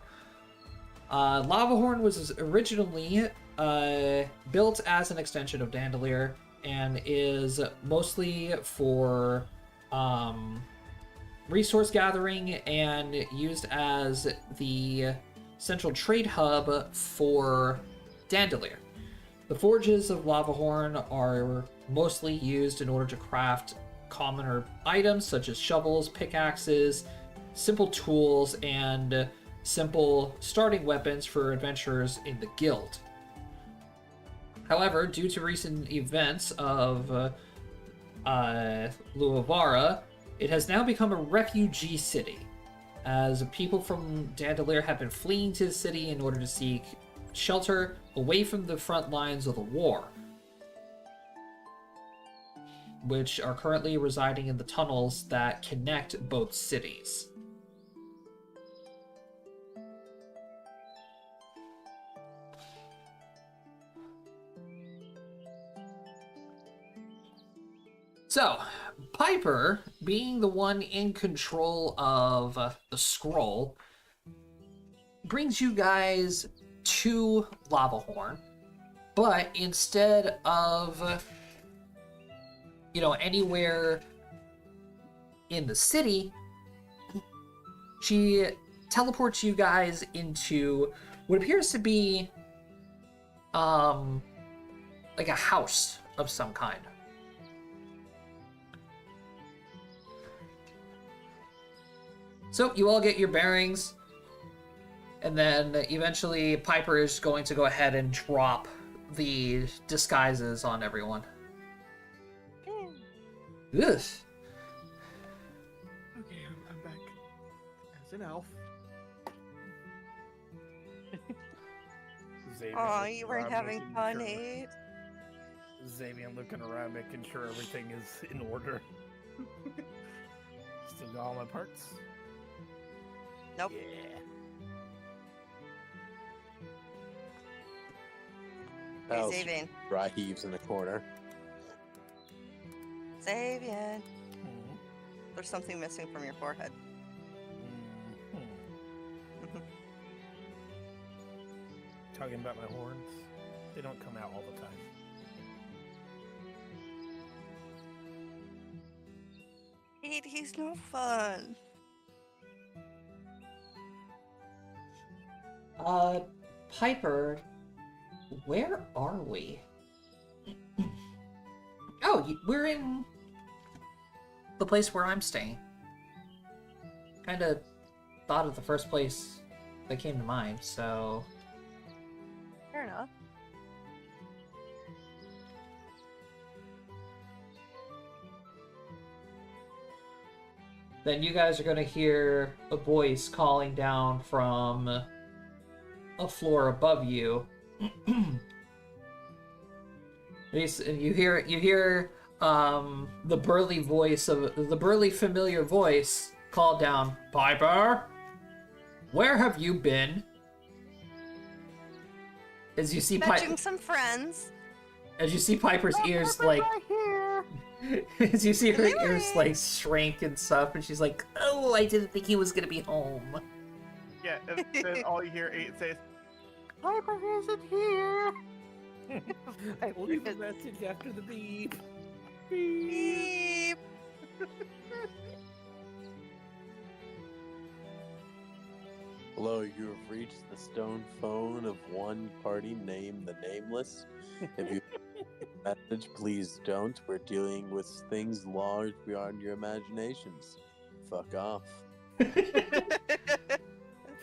Speaker 1: Lava Horn was originally built as an extension of Dandulir and is mostly for resource gathering and used as the central trade hub for Dandulir. The forges of Lava Horn are mostly used in order to craft commoner items such as shovels, pickaxes, simple tools, and simple starting weapons for adventurers in the guild. However, due to recent events of Luavara, it has now become a refugee city, as people from Dandulir have been fleeing to the city in order to seek shelter away from the front lines of the war, which are currently residing in the tunnels that connect both cities. So, Piper, being the one in control of the scroll, brings you guys to Lava Horn, but instead of, anywhere in the city, she teleports you guys into what appears to be, like a house of some kind. So you all get your bearings, and then eventually Piper is going to go ahead and drop the disguises on everyone. Ugh.
Speaker 2: Okay, I'm back as an elf.
Speaker 5: Xavier
Speaker 6: Aw,
Speaker 5: looking
Speaker 6: you weren't
Speaker 5: around,
Speaker 6: having
Speaker 5: making
Speaker 6: fun,
Speaker 5: sure-
Speaker 6: Nate.
Speaker 5: Xavier looking around, making sure everything is in order. Still got all my parts?
Speaker 6: Nope.
Speaker 5: Yeah.
Speaker 6: Hey,
Speaker 8: House
Speaker 6: Zavian.
Speaker 8: dry heaves in a corner.
Speaker 6: Zavian.
Speaker 5: Mhm.
Speaker 6: There's something missing from your forehead.
Speaker 5: Mhm. Talking about my horns? They don't come out all the time.
Speaker 6: He's no fun.
Speaker 1: Piper, where are we? Oh, we're in the place where I'm staying. Kind of thought of the first place that came to mind, so...
Speaker 6: Fair enough.
Speaker 1: Then you guys are going to hear a voice calling down from a floor above you. And you hear the burly familiar voice call down, Piper, where have you been? As you see
Speaker 6: Fetching some friends.
Speaker 1: Piper's ears like as you see her ears like shrink and stuff, and she's like, "Oh, I didn't think he was gonna be home."
Speaker 2: Yeah, and then all you hear 8 says, Piper isn't here!
Speaker 5: I will leave a message after the beep. Beep.
Speaker 6: Beep.
Speaker 8: Hello, you have reached the stone phone of one party named the Nameless. If you message, please don't. We're dealing with things large beyond your imaginations. Fuck off.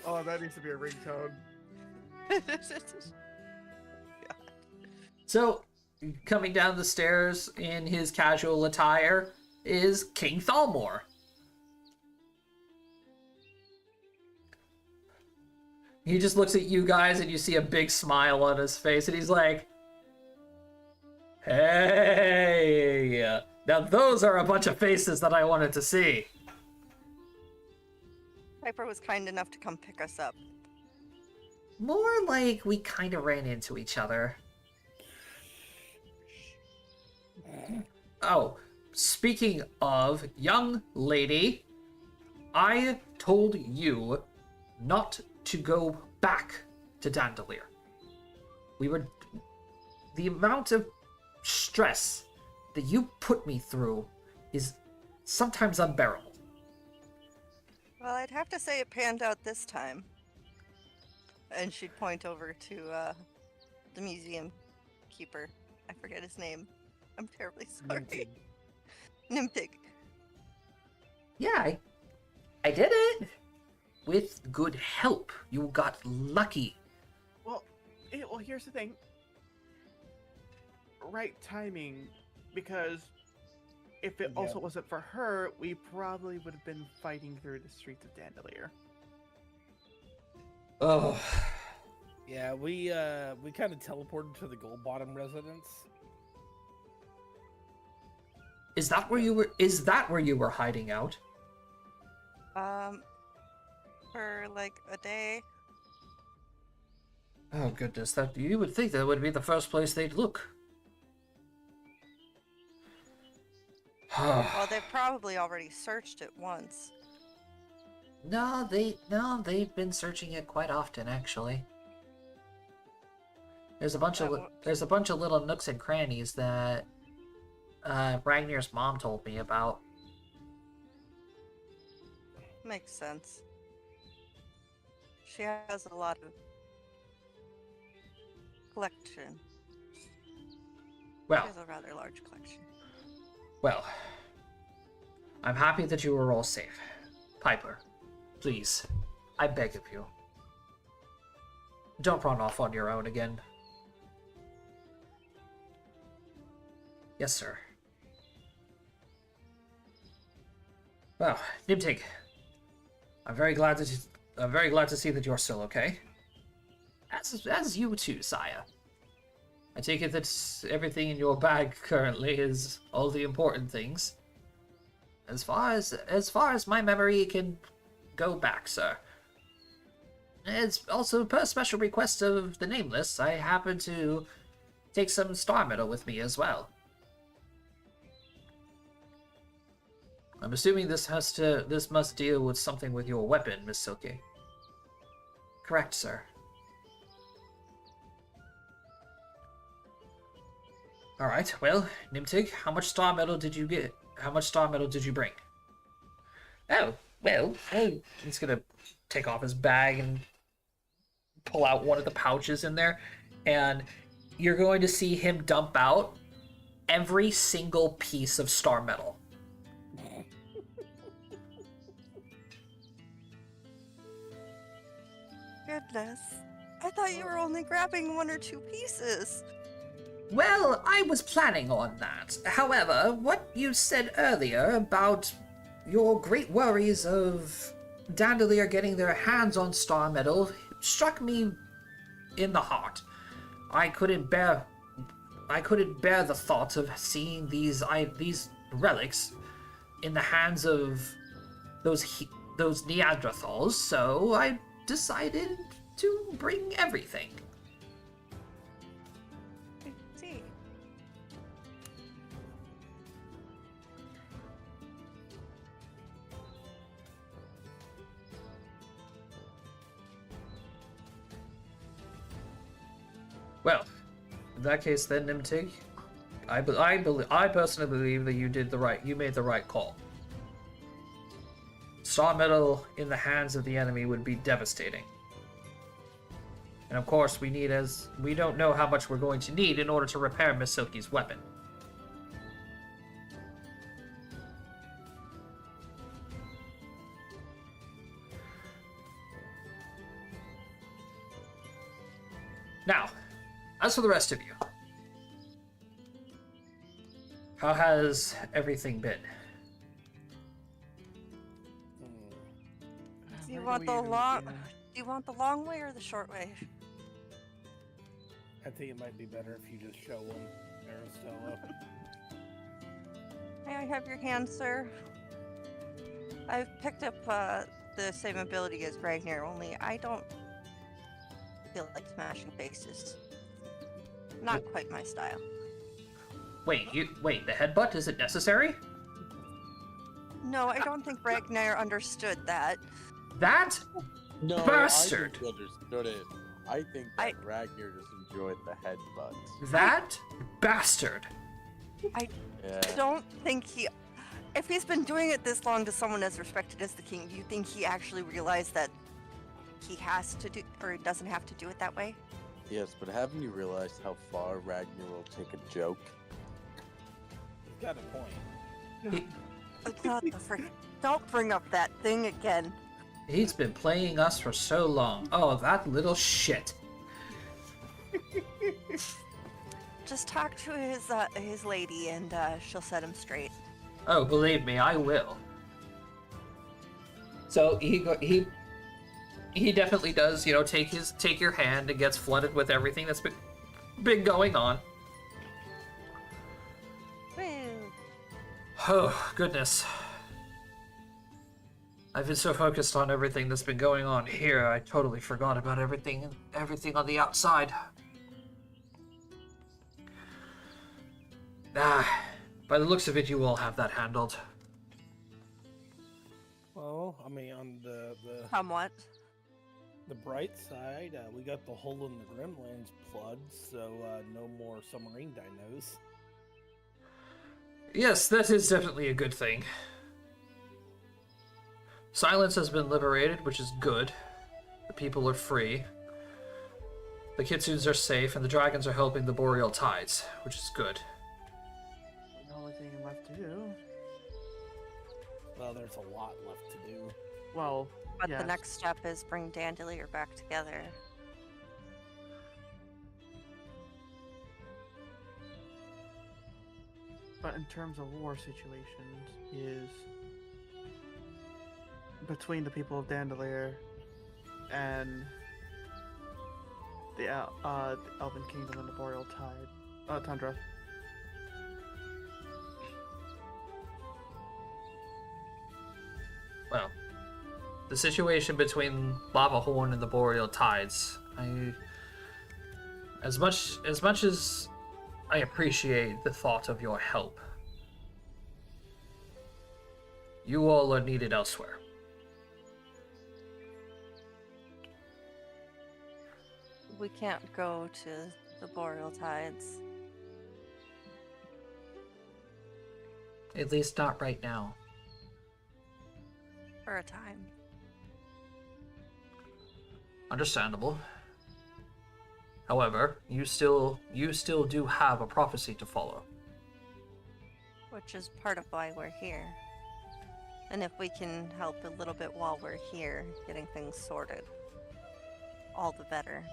Speaker 2: Oh, that needs to be a ringtone.
Speaker 1: So, coming down the stairs in his casual attire is King Thalmor. He just looks at you guys and you see a big smile on his face, and he's like, "Hey, now those are a bunch of faces that I wanted to see."
Speaker 6: Piper was kind enough to come pick us up.
Speaker 1: More like we kind of ran into each other. Oh, speaking of, young lady, I told you not to go back to Dandulir. The amount of stress that you put me through is sometimes unbearable.
Speaker 6: Well, I'd have to say it panned out this time. And she'd point over to the museum keeper. I forget his name. I'm terribly sorry. Nimtig.
Speaker 1: Yeah, I did it. With good help. You got lucky.
Speaker 2: Well, here's the thing. Right timing, because if it also wasn't for her, we probably would have been fighting through the streets of Dandulir.
Speaker 1: Oh.
Speaker 5: Yeah, we kind of teleported to the Gold Bottom residence.
Speaker 1: Is that where you were hiding out?
Speaker 6: For like a day.
Speaker 1: Oh goodness, that you would think that would be the first place they'd look.
Speaker 6: Well, they've probably already searched it once.
Speaker 1: No, they've been searching it quite often actually. There's a bunch of little nooks and crannies that Ragnar's mom told me about.
Speaker 6: Makes sense. She has a lot of collection.
Speaker 1: Well,
Speaker 6: She has a rather large collection.
Speaker 1: well, I'm happy that you were all safe. Piper, Please, I beg of you. Don't run off on your own again. Yes, sir. Well, Nimtig, I'm very glad to see that you're still okay. As you too, sire. I take it that everything in your bag currently is all the important things. As far as my memory can go back, sir. It's also per special request of the Nameless, I happen to take some star metal with me as well. I'm assuming this must deal with something with your weapon, Miss Silky. Correct, sir. Alright, well, Nimtig, how much star metal did you get? How much star metal did you bring? Oh, well, he's gonna take off his bag and pull out one of the pouches in there, and you're going to see him dump out every single piece of star metal.
Speaker 6: Goodness. I thought you were only grabbing 1 or 2 pieces.
Speaker 1: Well, I was planning on that. However, what you said earlier about your great worries of Dandulir getting their hands on star metal struck me in the heart. I couldn't bear the thought of seeing these relics in the hands of those Neanderthals, so I decided to bring everything.
Speaker 6: I see.
Speaker 1: Well, in that case, then, Nimtig, I personally believe that you made the right call. Star metal in the hands of the enemy would be devastating. And of course, we don't know how much we're going to need in order to repair Miss Silky's weapon. Now, as for the rest of you, how has everything been?
Speaker 6: Do you want the long way or the short way?
Speaker 5: I think it might be better if you just show them, Aristella.
Speaker 6: May I have your hand, sir? I've picked up the same ability as Ragnar, only I don't feel like smashing faces. Not quite my style.
Speaker 1: Wait, the headbutt, is it necessary?
Speaker 6: No, I don't think Ragnar understood that.
Speaker 1: That
Speaker 8: No,
Speaker 1: bastard!
Speaker 8: I think you understood it. I think that Ragnar just enjoyed the headbutt.
Speaker 1: That bastard!
Speaker 8: Yeah.
Speaker 6: Don't think he... If he's been doing it this long to someone as respected as the king, do you think he actually realized that he has to do, or doesn't have to do it that way?
Speaker 8: Yes, but haven't you realized how far Ragnar will take a joke?
Speaker 5: He's got a point.
Speaker 6: What the frick? Don't bring up that thing again.
Speaker 1: He's been playing us for so long. Oh, that little shit.
Speaker 6: Just talk to his lady and she'll set him straight.
Speaker 1: Oh, believe me, I will. So he definitely does, take your hand and gets flooded with everything that's been going on.
Speaker 6: Well,
Speaker 1: Oh, goodness. I've been so focused on everything that's been going on here, I totally forgot about everything on the outside. By the looks of it, you all have that handled.
Speaker 5: Well, I mean, on the
Speaker 6: somewhat.
Speaker 5: the bright side, we got the hole in the Gremlins plugged, so no more submarine dinos.
Speaker 1: Yes, that is definitely a good thing. Silence has been liberated, which is good. The people are free. The kitsunes are safe, and the dragons are helping the boreal tides, which is good.
Speaker 2: The only thing left to do.
Speaker 5: Well, there's a lot left to do.
Speaker 2: Well,
Speaker 6: But
Speaker 2: yes.
Speaker 6: the next step is bring Dandulir back together.
Speaker 2: But in terms of war situations, is between the people of Dandulir and the Elven Kingdom and the Boreal Tundra.
Speaker 1: Well, the situation between Lava Horn and the Boreal Tides, as much as I appreciate the thought of your help, you all are needed elsewhere.
Speaker 6: We can't go to the Boreal Tides.
Speaker 1: At least not right now.
Speaker 6: For a time.
Speaker 1: Understandable. However, you still do have a prophecy to follow.
Speaker 6: Which is part of why we're here. And if we can help a little bit while we're here, getting things sorted, all the better.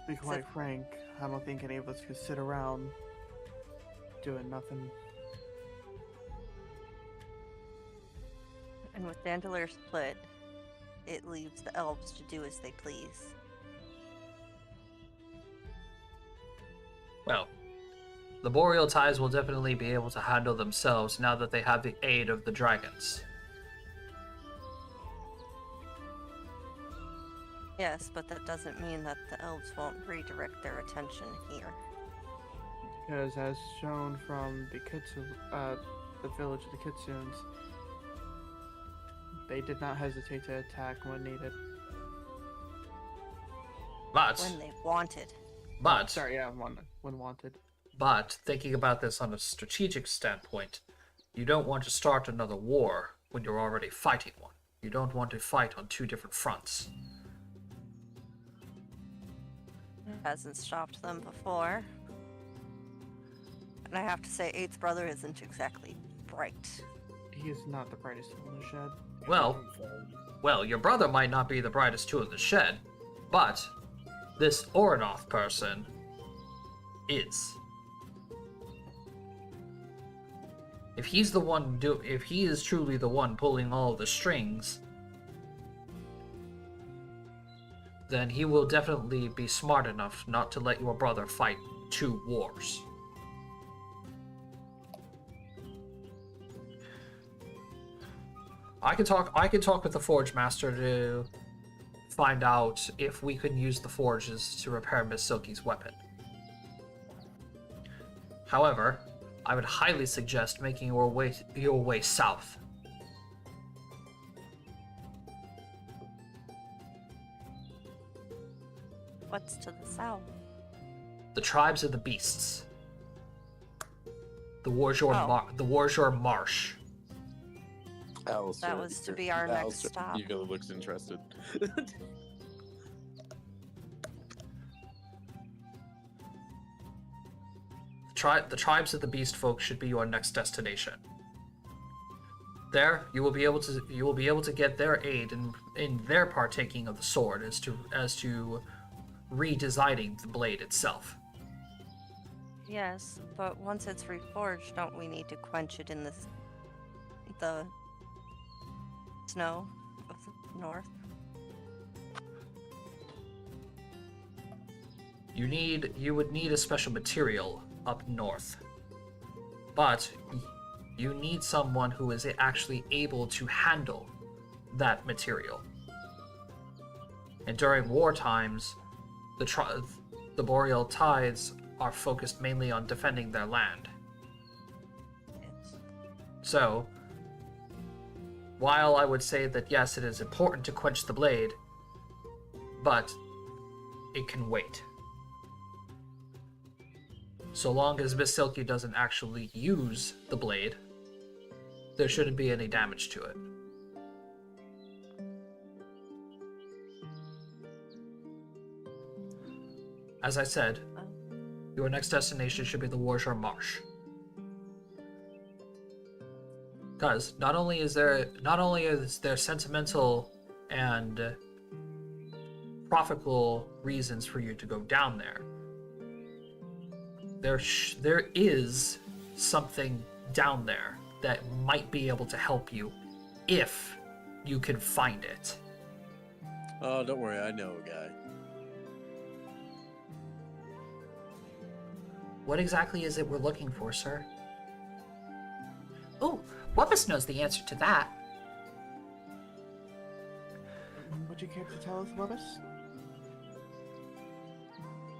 Speaker 2: To be quite frank, I don't think any of us could sit around doing nothing.
Speaker 6: And with Dandulir split, it leaves the elves to do as they please.
Speaker 1: Well, the Boreal Tides will definitely be able to handle themselves now that they have the aid of the dragons.
Speaker 6: Yes, but that doesn't mean that the elves won't redirect their attention here.
Speaker 2: Because as shown from the village of the Kitsunes, they did not hesitate to attack when needed.
Speaker 1: But
Speaker 6: When they wanted.
Speaker 2: Sorry, yeah, when wanted.
Speaker 1: But thinking about this on a strategic standpoint, you don't want to start another war when you're already fighting one. You don't want to fight on two different fronts.
Speaker 6: It hasn't stopped them before. And I have to say, Eighth Brother isn't exactly bright.
Speaker 2: He is not the brightest tool in the shed.
Speaker 1: Well, your brother might not be the brightest tool in the shed, but this Oranoth person is. If he is truly the one pulling all the strings, then he will definitely be smart enough not to let your brother fight two wars. I can talk with the Forge Master to find out if we can use the forges to repair Miss Silky's weapon. However, I would highly suggest making your way south.
Speaker 6: What's to the south?
Speaker 1: The tribes of the beasts. The Warjor Marsh.
Speaker 8: Alistair,
Speaker 6: That was to be our next
Speaker 8: Alistair
Speaker 6: stop.
Speaker 8: immediately looks interested.
Speaker 1: The tribes of the beast folk should be your next destination. There, you will be able to get their aid in their partaking of the sword as to redesigning the blade itself.
Speaker 6: Yes, but once it's reforged, don't we need to quench it in the snow of the north?
Speaker 1: You would need a special material up north. But you need someone who is actually able to handle that material. And during war times, the Boreal Tides are focused mainly on defending their land.
Speaker 6: Yes.
Speaker 1: So, while I would say that yes, it is important to quench the blade, but it can wait. So long as Miss Silky doesn't actually use the blade, there shouldn't be any damage to it. As I said, your next destination should be the Warshore Marsh. Because not only is there sentimental and profitable reasons for you to go down there, there is something down there that might be able to help you if you can find it.
Speaker 8: Oh, don't worry, I know a guy.
Speaker 1: What exactly is it we're looking for, sir? Oh, Wubbus knows the answer to that.
Speaker 2: Would you care to tell us, Levis?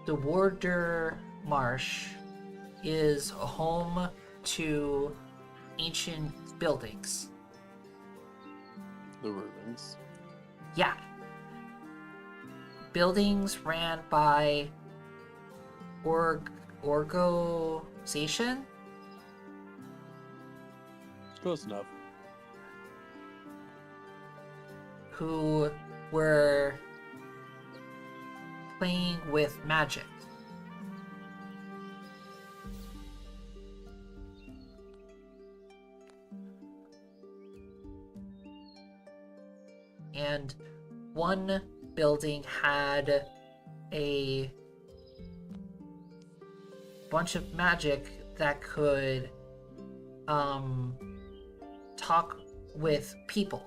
Speaker 1: The Warder Marsh is home to ancient buildings.
Speaker 8: The ruins.
Speaker 1: Yeah. Buildings ran by organization?
Speaker 8: Close enough.
Speaker 1: Who were playing with magic. And one building had a bunch of magic that could talk with people.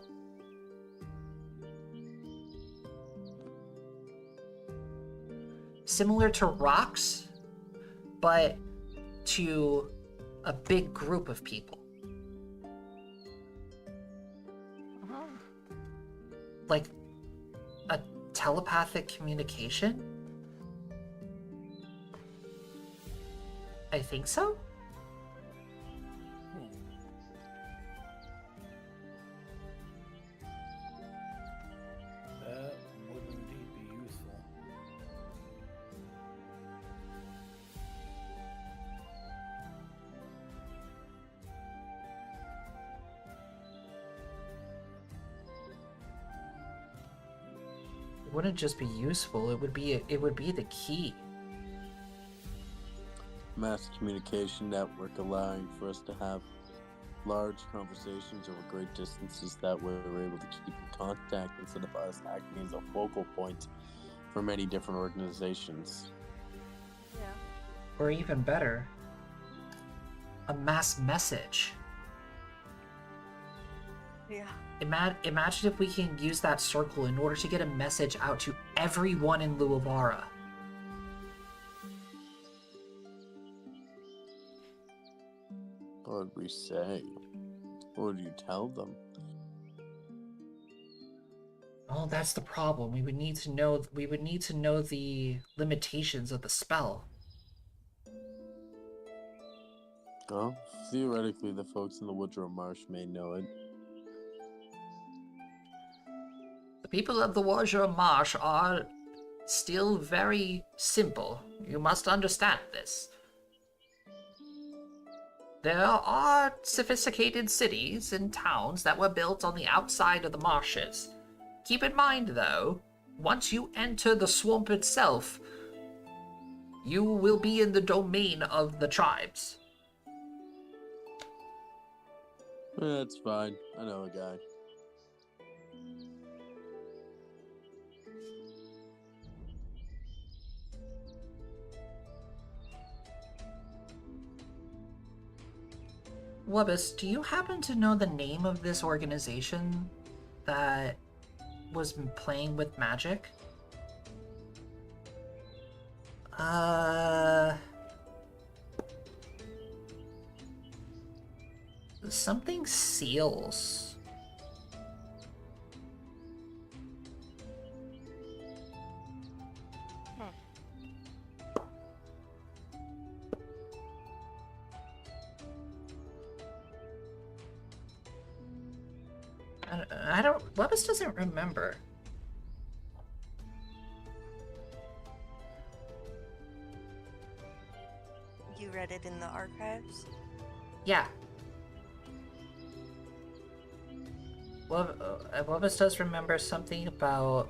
Speaker 1: Similar to rocks, but to a big group of people. Like a telepathic communication? I think so?
Speaker 5: That would indeed be useful.
Speaker 1: It wouldn't just be useful, it would be the key.
Speaker 8: Mass communication network allowing for us to have large conversations over great distances. That way we're able to keep in contact instead of us acting as a focal point for many different organizations.
Speaker 6: Yeah.
Speaker 1: Or even better, a mass message.
Speaker 6: Yeah.
Speaker 1: Imagine if we can use that circle in order to get a message out to everyone in Luavara.
Speaker 8: What would we say? What would you tell them?
Speaker 1: Oh, that's the problem. We would need to know the limitations of the spell.
Speaker 8: Well, theoretically, the folks in the Woodrow Marsh may know it.
Speaker 1: The people of the Warrior Marsh are still very simple. You must understand this. There are sophisticated cities and towns that were built on the outside of the marshes. Keep in mind, though, once you enter the swamp itself, you will be in the domain of the tribes.
Speaker 8: That's fine. I know a guy.
Speaker 1: Wubbus, do you happen to know the name of this organization that was playing with magic? Something seals. I don't. Wubbus doesn't remember.
Speaker 6: You read it in the archives?
Speaker 1: Yeah. Wubbus does remember something about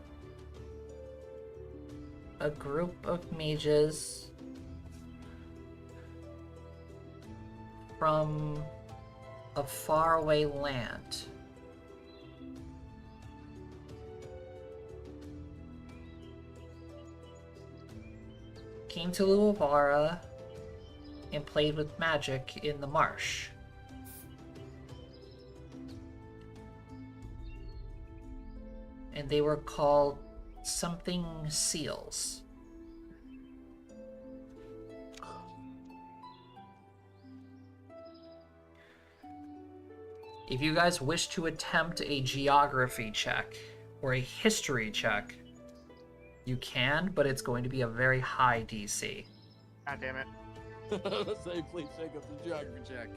Speaker 1: a group of mages from of faraway land. Came to Luavara and played with magic in the marsh. And they were called something seals. If you guys wish to attempt a geography check or a history check, you can, but it's going to be a very high DC.
Speaker 2: God damn it.
Speaker 8: Say, please check up the geography check.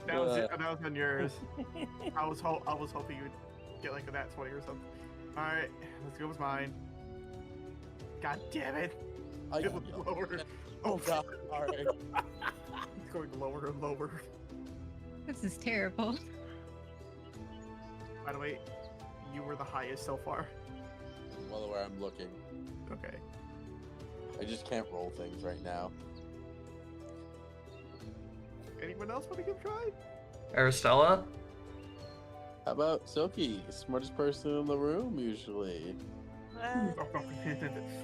Speaker 2: That was on yours. I was hoping you would get like a nat 20 or something. Alright, let's go with mine. God damn it. It was lower.
Speaker 8: Oh god, alright.
Speaker 2: It's going lower and lower.
Speaker 4: This is terrible.
Speaker 2: By the way, you were the highest so far.
Speaker 8: Well, where I'm looking.
Speaker 2: Okay.
Speaker 8: I just can't roll things right now.
Speaker 2: Anyone else want to give a try?
Speaker 1: Aristella?
Speaker 8: How about Silky? Smartest person in the room, usually.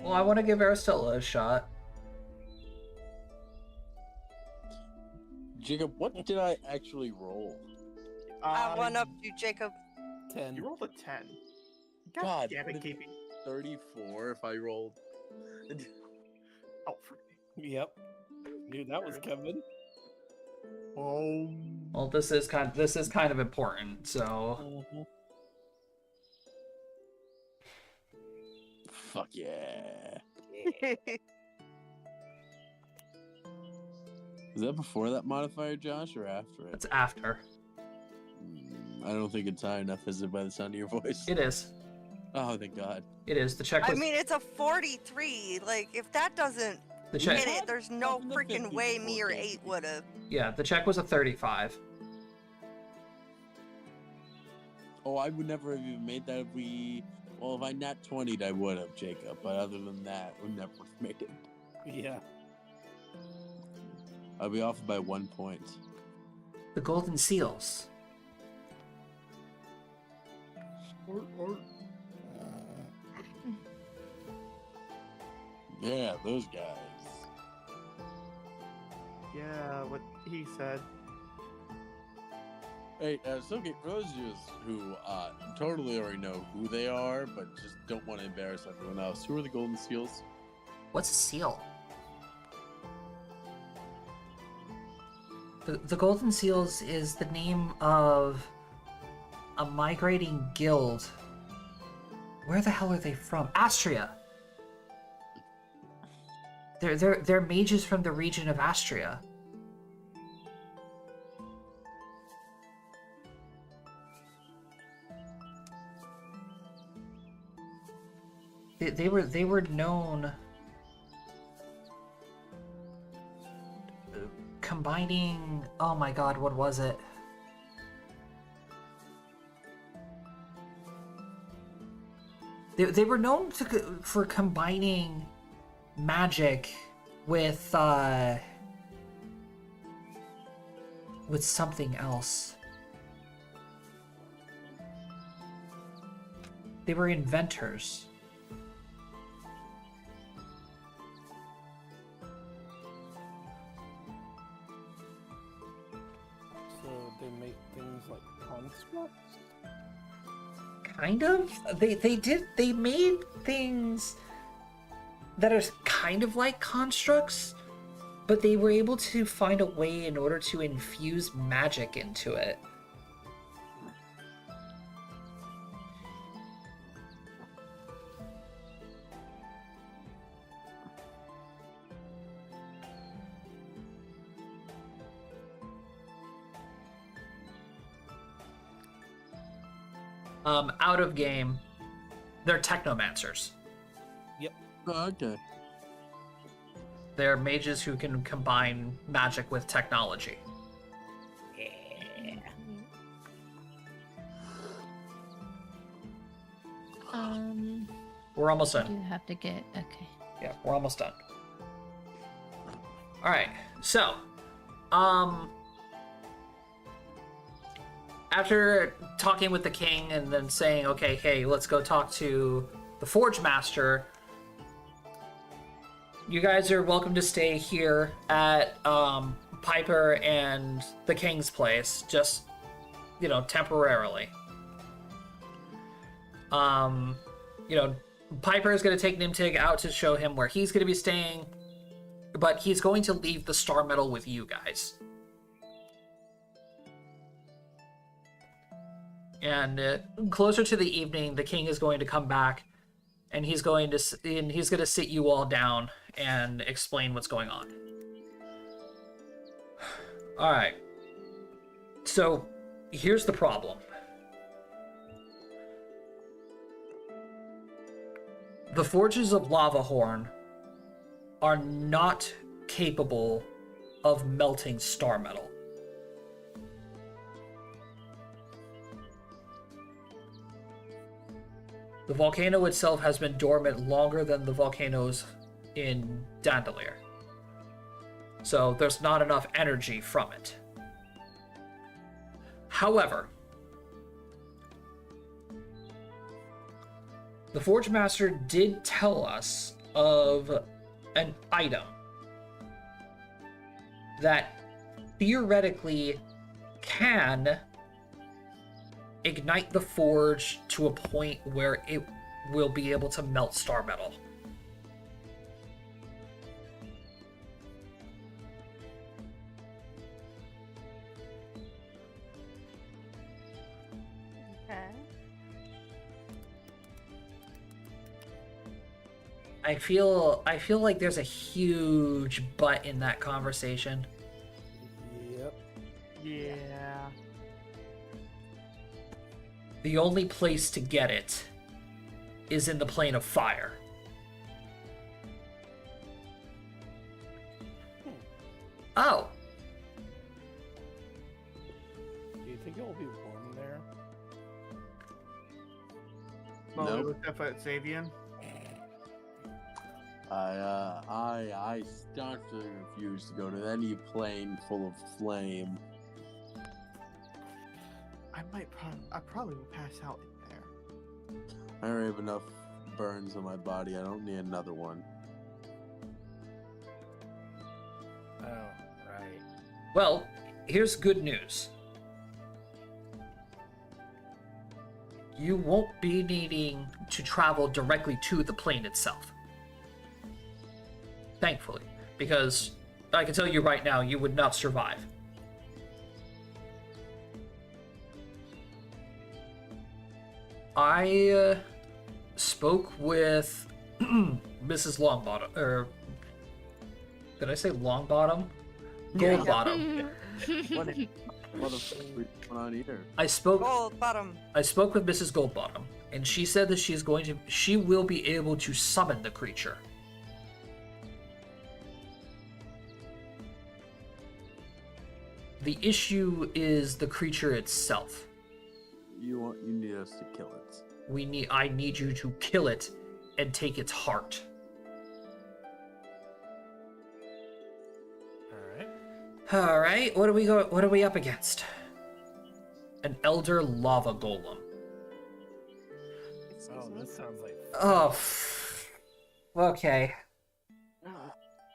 Speaker 1: Well, I want to give Aristella a shot.
Speaker 8: Jacob, what did I actually roll?
Speaker 6: I one up you, Jacob.
Speaker 5: 10.
Speaker 2: You rolled a 10.
Speaker 8: God,
Speaker 2: damn
Speaker 8: what
Speaker 2: it,
Speaker 8: is-
Speaker 2: Keepy.
Speaker 8: 34 if I rolled.
Speaker 2: Oh, for...
Speaker 5: Yep. Knew that was coming.
Speaker 2: Oh.
Speaker 1: Well, this is kind of important, so
Speaker 8: Fuck yeah. Is that before that modifier, Josh, or after it?
Speaker 1: it's after.
Speaker 8: I don't think it's high enough, is it, by the sound of your voice?
Speaker 1: It is.
Speaker 8: Oh, thank God.
Speaker 1: It is. The check
Speaker 6: I
Speaker 1: was
Speaker 6: mean, it's a 43. Like, if that doesn't
Speaker 1: the
Speaker 6: hit
Speaker 1: check.
Speaker 6: it, there's no
Speaker 8: Up in the
Speaker 6: freaking
Speaker 8: 50s
Speaker 6: way
Speaker 8: before
Speaker 6: me or
Speaker 8: Katie.
Speaker 6: 8 would have.
Speaker 1: Yeah, the check was a 35.
Speaker 8: Oh, I would never have even made that if we... Well, if I nat 20'd, I would have, Jacob. But other than that, we never would have made it.
Speaker 5: Yeah.
Speaker 8: I'll be off by 1 point.
Speaker 1: The golden seals.
Speaker 8: Yeah, those guys.
Speaker 2: Yeah, what he said.
Speaker 8: Hey, so okay, for those of you who totally already know who they are, but just don't want to embarrass everyone else, who are the Golden Seals?
Speaker 1: What's a seal? The Golden Seals is the name of a migrating guild. Where the hell are they from? Astria. They're mages from the region of Astria. They were known combining. Oh my God, what was it? They were known for combining magic with something else. They were inventors.
Speaker 5: So they make things like constructs?
Speaker 1: Kind of. They made things that are kind of like constructs, but they were able to find a way in order to infuse magic into it. Out of game, they're technomancers.
Speaker 8: Oh, okay.
Speaker 1: They're mages who can combine magic with technology. We're almost
Speaker 4: I
Speaker 1: done.
Speaker 4: do have to get okay.
Speaker 1: Yeah, we're almost done. All right, so, after talking with the king and then saying, okay, hey, let's go talk to the Forge Master, you guys are welcome to stay here at Piper and the king's place, just, temporarily. Piper is going to take Nimtig out to show him where he's going to be staying, but he's going to leave the Star Medal with you guys. And closer to the evening, the king is going to come back, and he's going to sit you all down and explain what's going on. All right. So, here's the problem. The Forges of Lavahorn are not capable of melting star metal. The volcano itself has been dormant longer than the volcanoes in Dandulir. So there's not enough energy from it. However, the Forge Master did tell us of an item that theoretically can ignite the forge to a point where it will be able to melt star metal.
Speaker 6: Okay.
Speaker 1: I feel like there's a huge but in that conversation.
Speaker 5: Yep.
Speaker 2: Yeah.
Speaker 1: The only place to get it is in the plane of fire. Oh.
Speaker 5: Do you think it will be warm there?
Speaker 2: Well,
Speaker 8: Nope.
Speaker 2: it was definitely at Savian.
Speaker 8: I staunchly refuse to go to any plane full of flame.
Speaker 2: I probably will pass out in there.
Speaker 8: I already have enough burns on my body. I don't need another one.
Speaker 5: Oh, right.
Speaker 1: Well, here's good news. You won't be needing to travel directly to the plane itself. Thankfully, because I can tell you right now, you would not survive. I spoke with Mrs. Longbottom, or did I say Longbottom? Goldbottom.
Speaker 8: What the fuck is going on here?
Speaker 1: I spoke
Speaker 6: Gold bottom.
Speaker 1: with Mrs. Goldbottom, and she said that she will be able to summon the creature. The issue is the creature itself.
Speaker 8: You need us to kill it.
Speaker 1: I need you to kill it and take its heart. All right. What are we up against? An elder lava golem.
Speaker 6: Excuse
Speaker 5: Oh,
Speaker 6: me.
Speaker 5: this sounds like.
Speaker 1: Oh. Okay.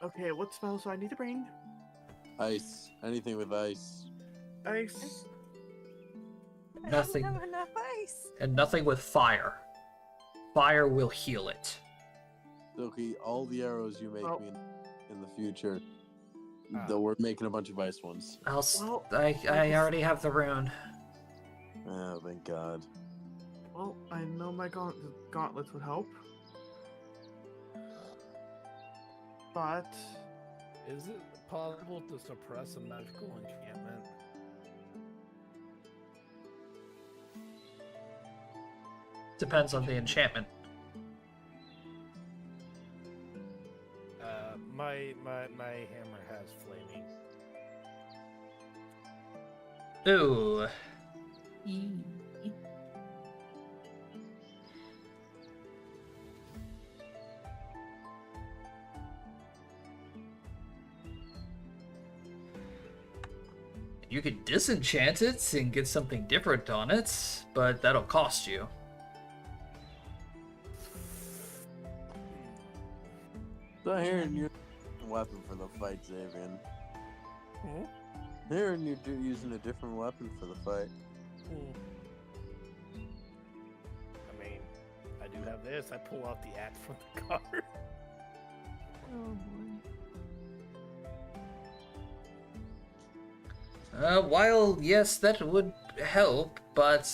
Speaker 2: Okay, what spells do I need to bring?
Speaker 8: Ice. Anything with ice.
Speaker 2: Ice.
Speaker 1: Nothing.
Speaker 6: I don't have enough ice.
Speaker 1: And nothing with fire. Fire will heal it.
Speaker 8: Silky, all the arrows you make
Speaker 2: Oh.
Speaker 8: me in the future,
Speaker 5: Ah.
Speaker 8: though we're making a bunch of ice ones.
Speaker 2: Well,
Speaker 1: I already have the rune.
Speaker 8: Oh, thank God.
Speaker 2: Well, I know my gauntlets would help. But
Speaker 5: Is it possible to suppress a magical enchantment?
Speaker 1: Depends on the enchantment.
Speaker 5: My hammer has flaming.
Speaker 1: Ooh. You could disenchant it and get something different on it, but that'll cost you.
Speaker 8: So hearing you weapon for the fight, Xavier. Hearing you using a different weapon for the fight.
Speaker 5: I mean, I do have this. I pull out the axe from the car.
Speaker 6: Oh boy.
Speaker 1: While yes, that would help, but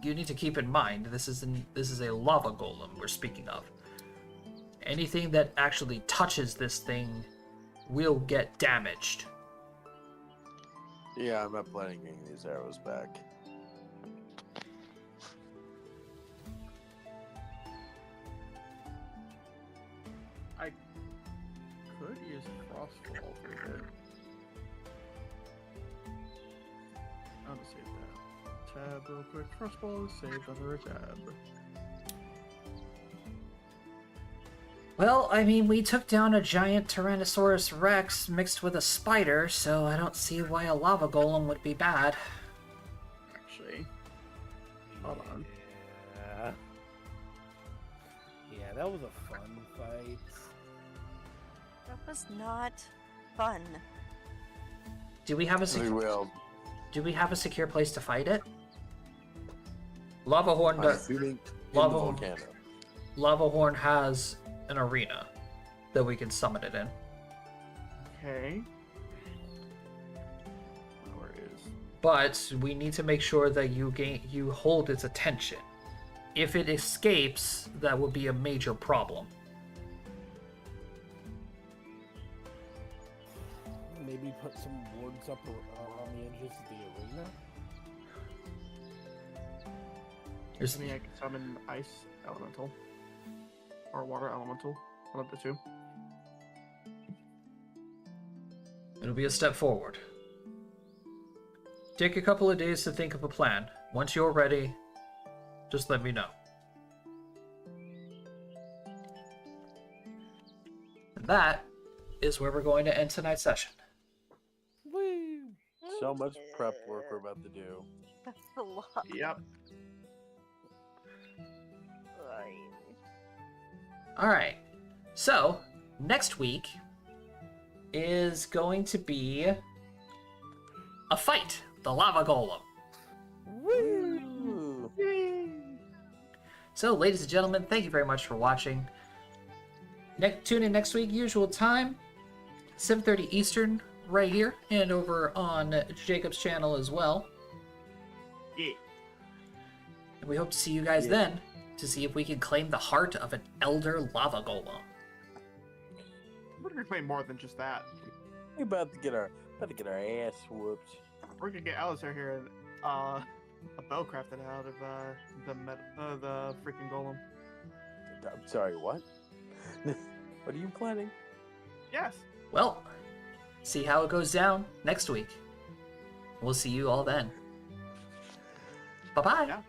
Speaker 1: you need to keep in mind this is a lava golem we're speaking of. Anything that actually touches this thing will get damaged.
Speaker 8: Yeah, I'm not planning getting these arrows back.
Speaker 2: I could use a crossbow for a bit. I'll just save that. Tab real quick. Crossbow saved under a tab.
Speaker 1: Well, I mean, we took down a giant Tyrannosaurus Rex mixed with a spider, so I don't see why a lava golem would be bad.
Speaker 2: Actually, hold on.
Speaker 5: Yeah. Yeah, that was a fun fight.
Speaker 6: That was not fun.
Speaker 1: Do we have a
Speaker 8: We will.
Speaker 1: Do we have a secure place to fight it? Lava Horn
Speaker 8: I'm
Speaker 1: does.
Speaker 8: shooting in
Speaker 1: Lava
Speaker 8: the
Speaker 1: Horn.
Speaker 8: volcano.
Speaker 1: Lava Horn has an arena that we can summon it in.
Speaker 2: Okay. Where is?
Speaker 1: But we need to make sure that you hold its attention. If it escapes, that would be a major problem.
Speaker 5: Maybe put some wards up around the edges of the arena.
Speaker 1: There's,
Speaker 2: I mean, I can summon ice elemental or water elemental. One of the two.
Speaker 1: it'll be a step forward. Take a couple of days to think of a plan. Once you're ready, just let me know. And that is where we're going to end tonight's session.
Speaker 5: Woo!
Speaker 8: So much prep work we're about to do.
Speaker 6: That's a lot.
Speaker 2: Yep.
Speaker 1: Alright, so next week is going to be a fight, the lava golem.
Speaker 8: Woo!
Speaker 1: So, ladies and gentlemen, thank you very much for watching. Tune in next week, usual time, 7:30 Eastern, right here, and over on Jacob's channel as well.
Speaker 2: Yeah.
Speaker 1: And we hope to see you guys then, to see if we can claim the heart of an elder lava golem.
Speaker 2: We're gonna play more than just that.
Speaker 8: We're about to get our ass whooped.
Speaker 2: We're gonna get Alistair here and a bow crafted out of the freaking golem.
Speaker 8: I'm sorry, what? What are you planning?
Speaker 2: Yes.
Speaker 1: Well, see how it goes down next week. We'll see you all then. Bye-bye.
Speaker 2: Yeah.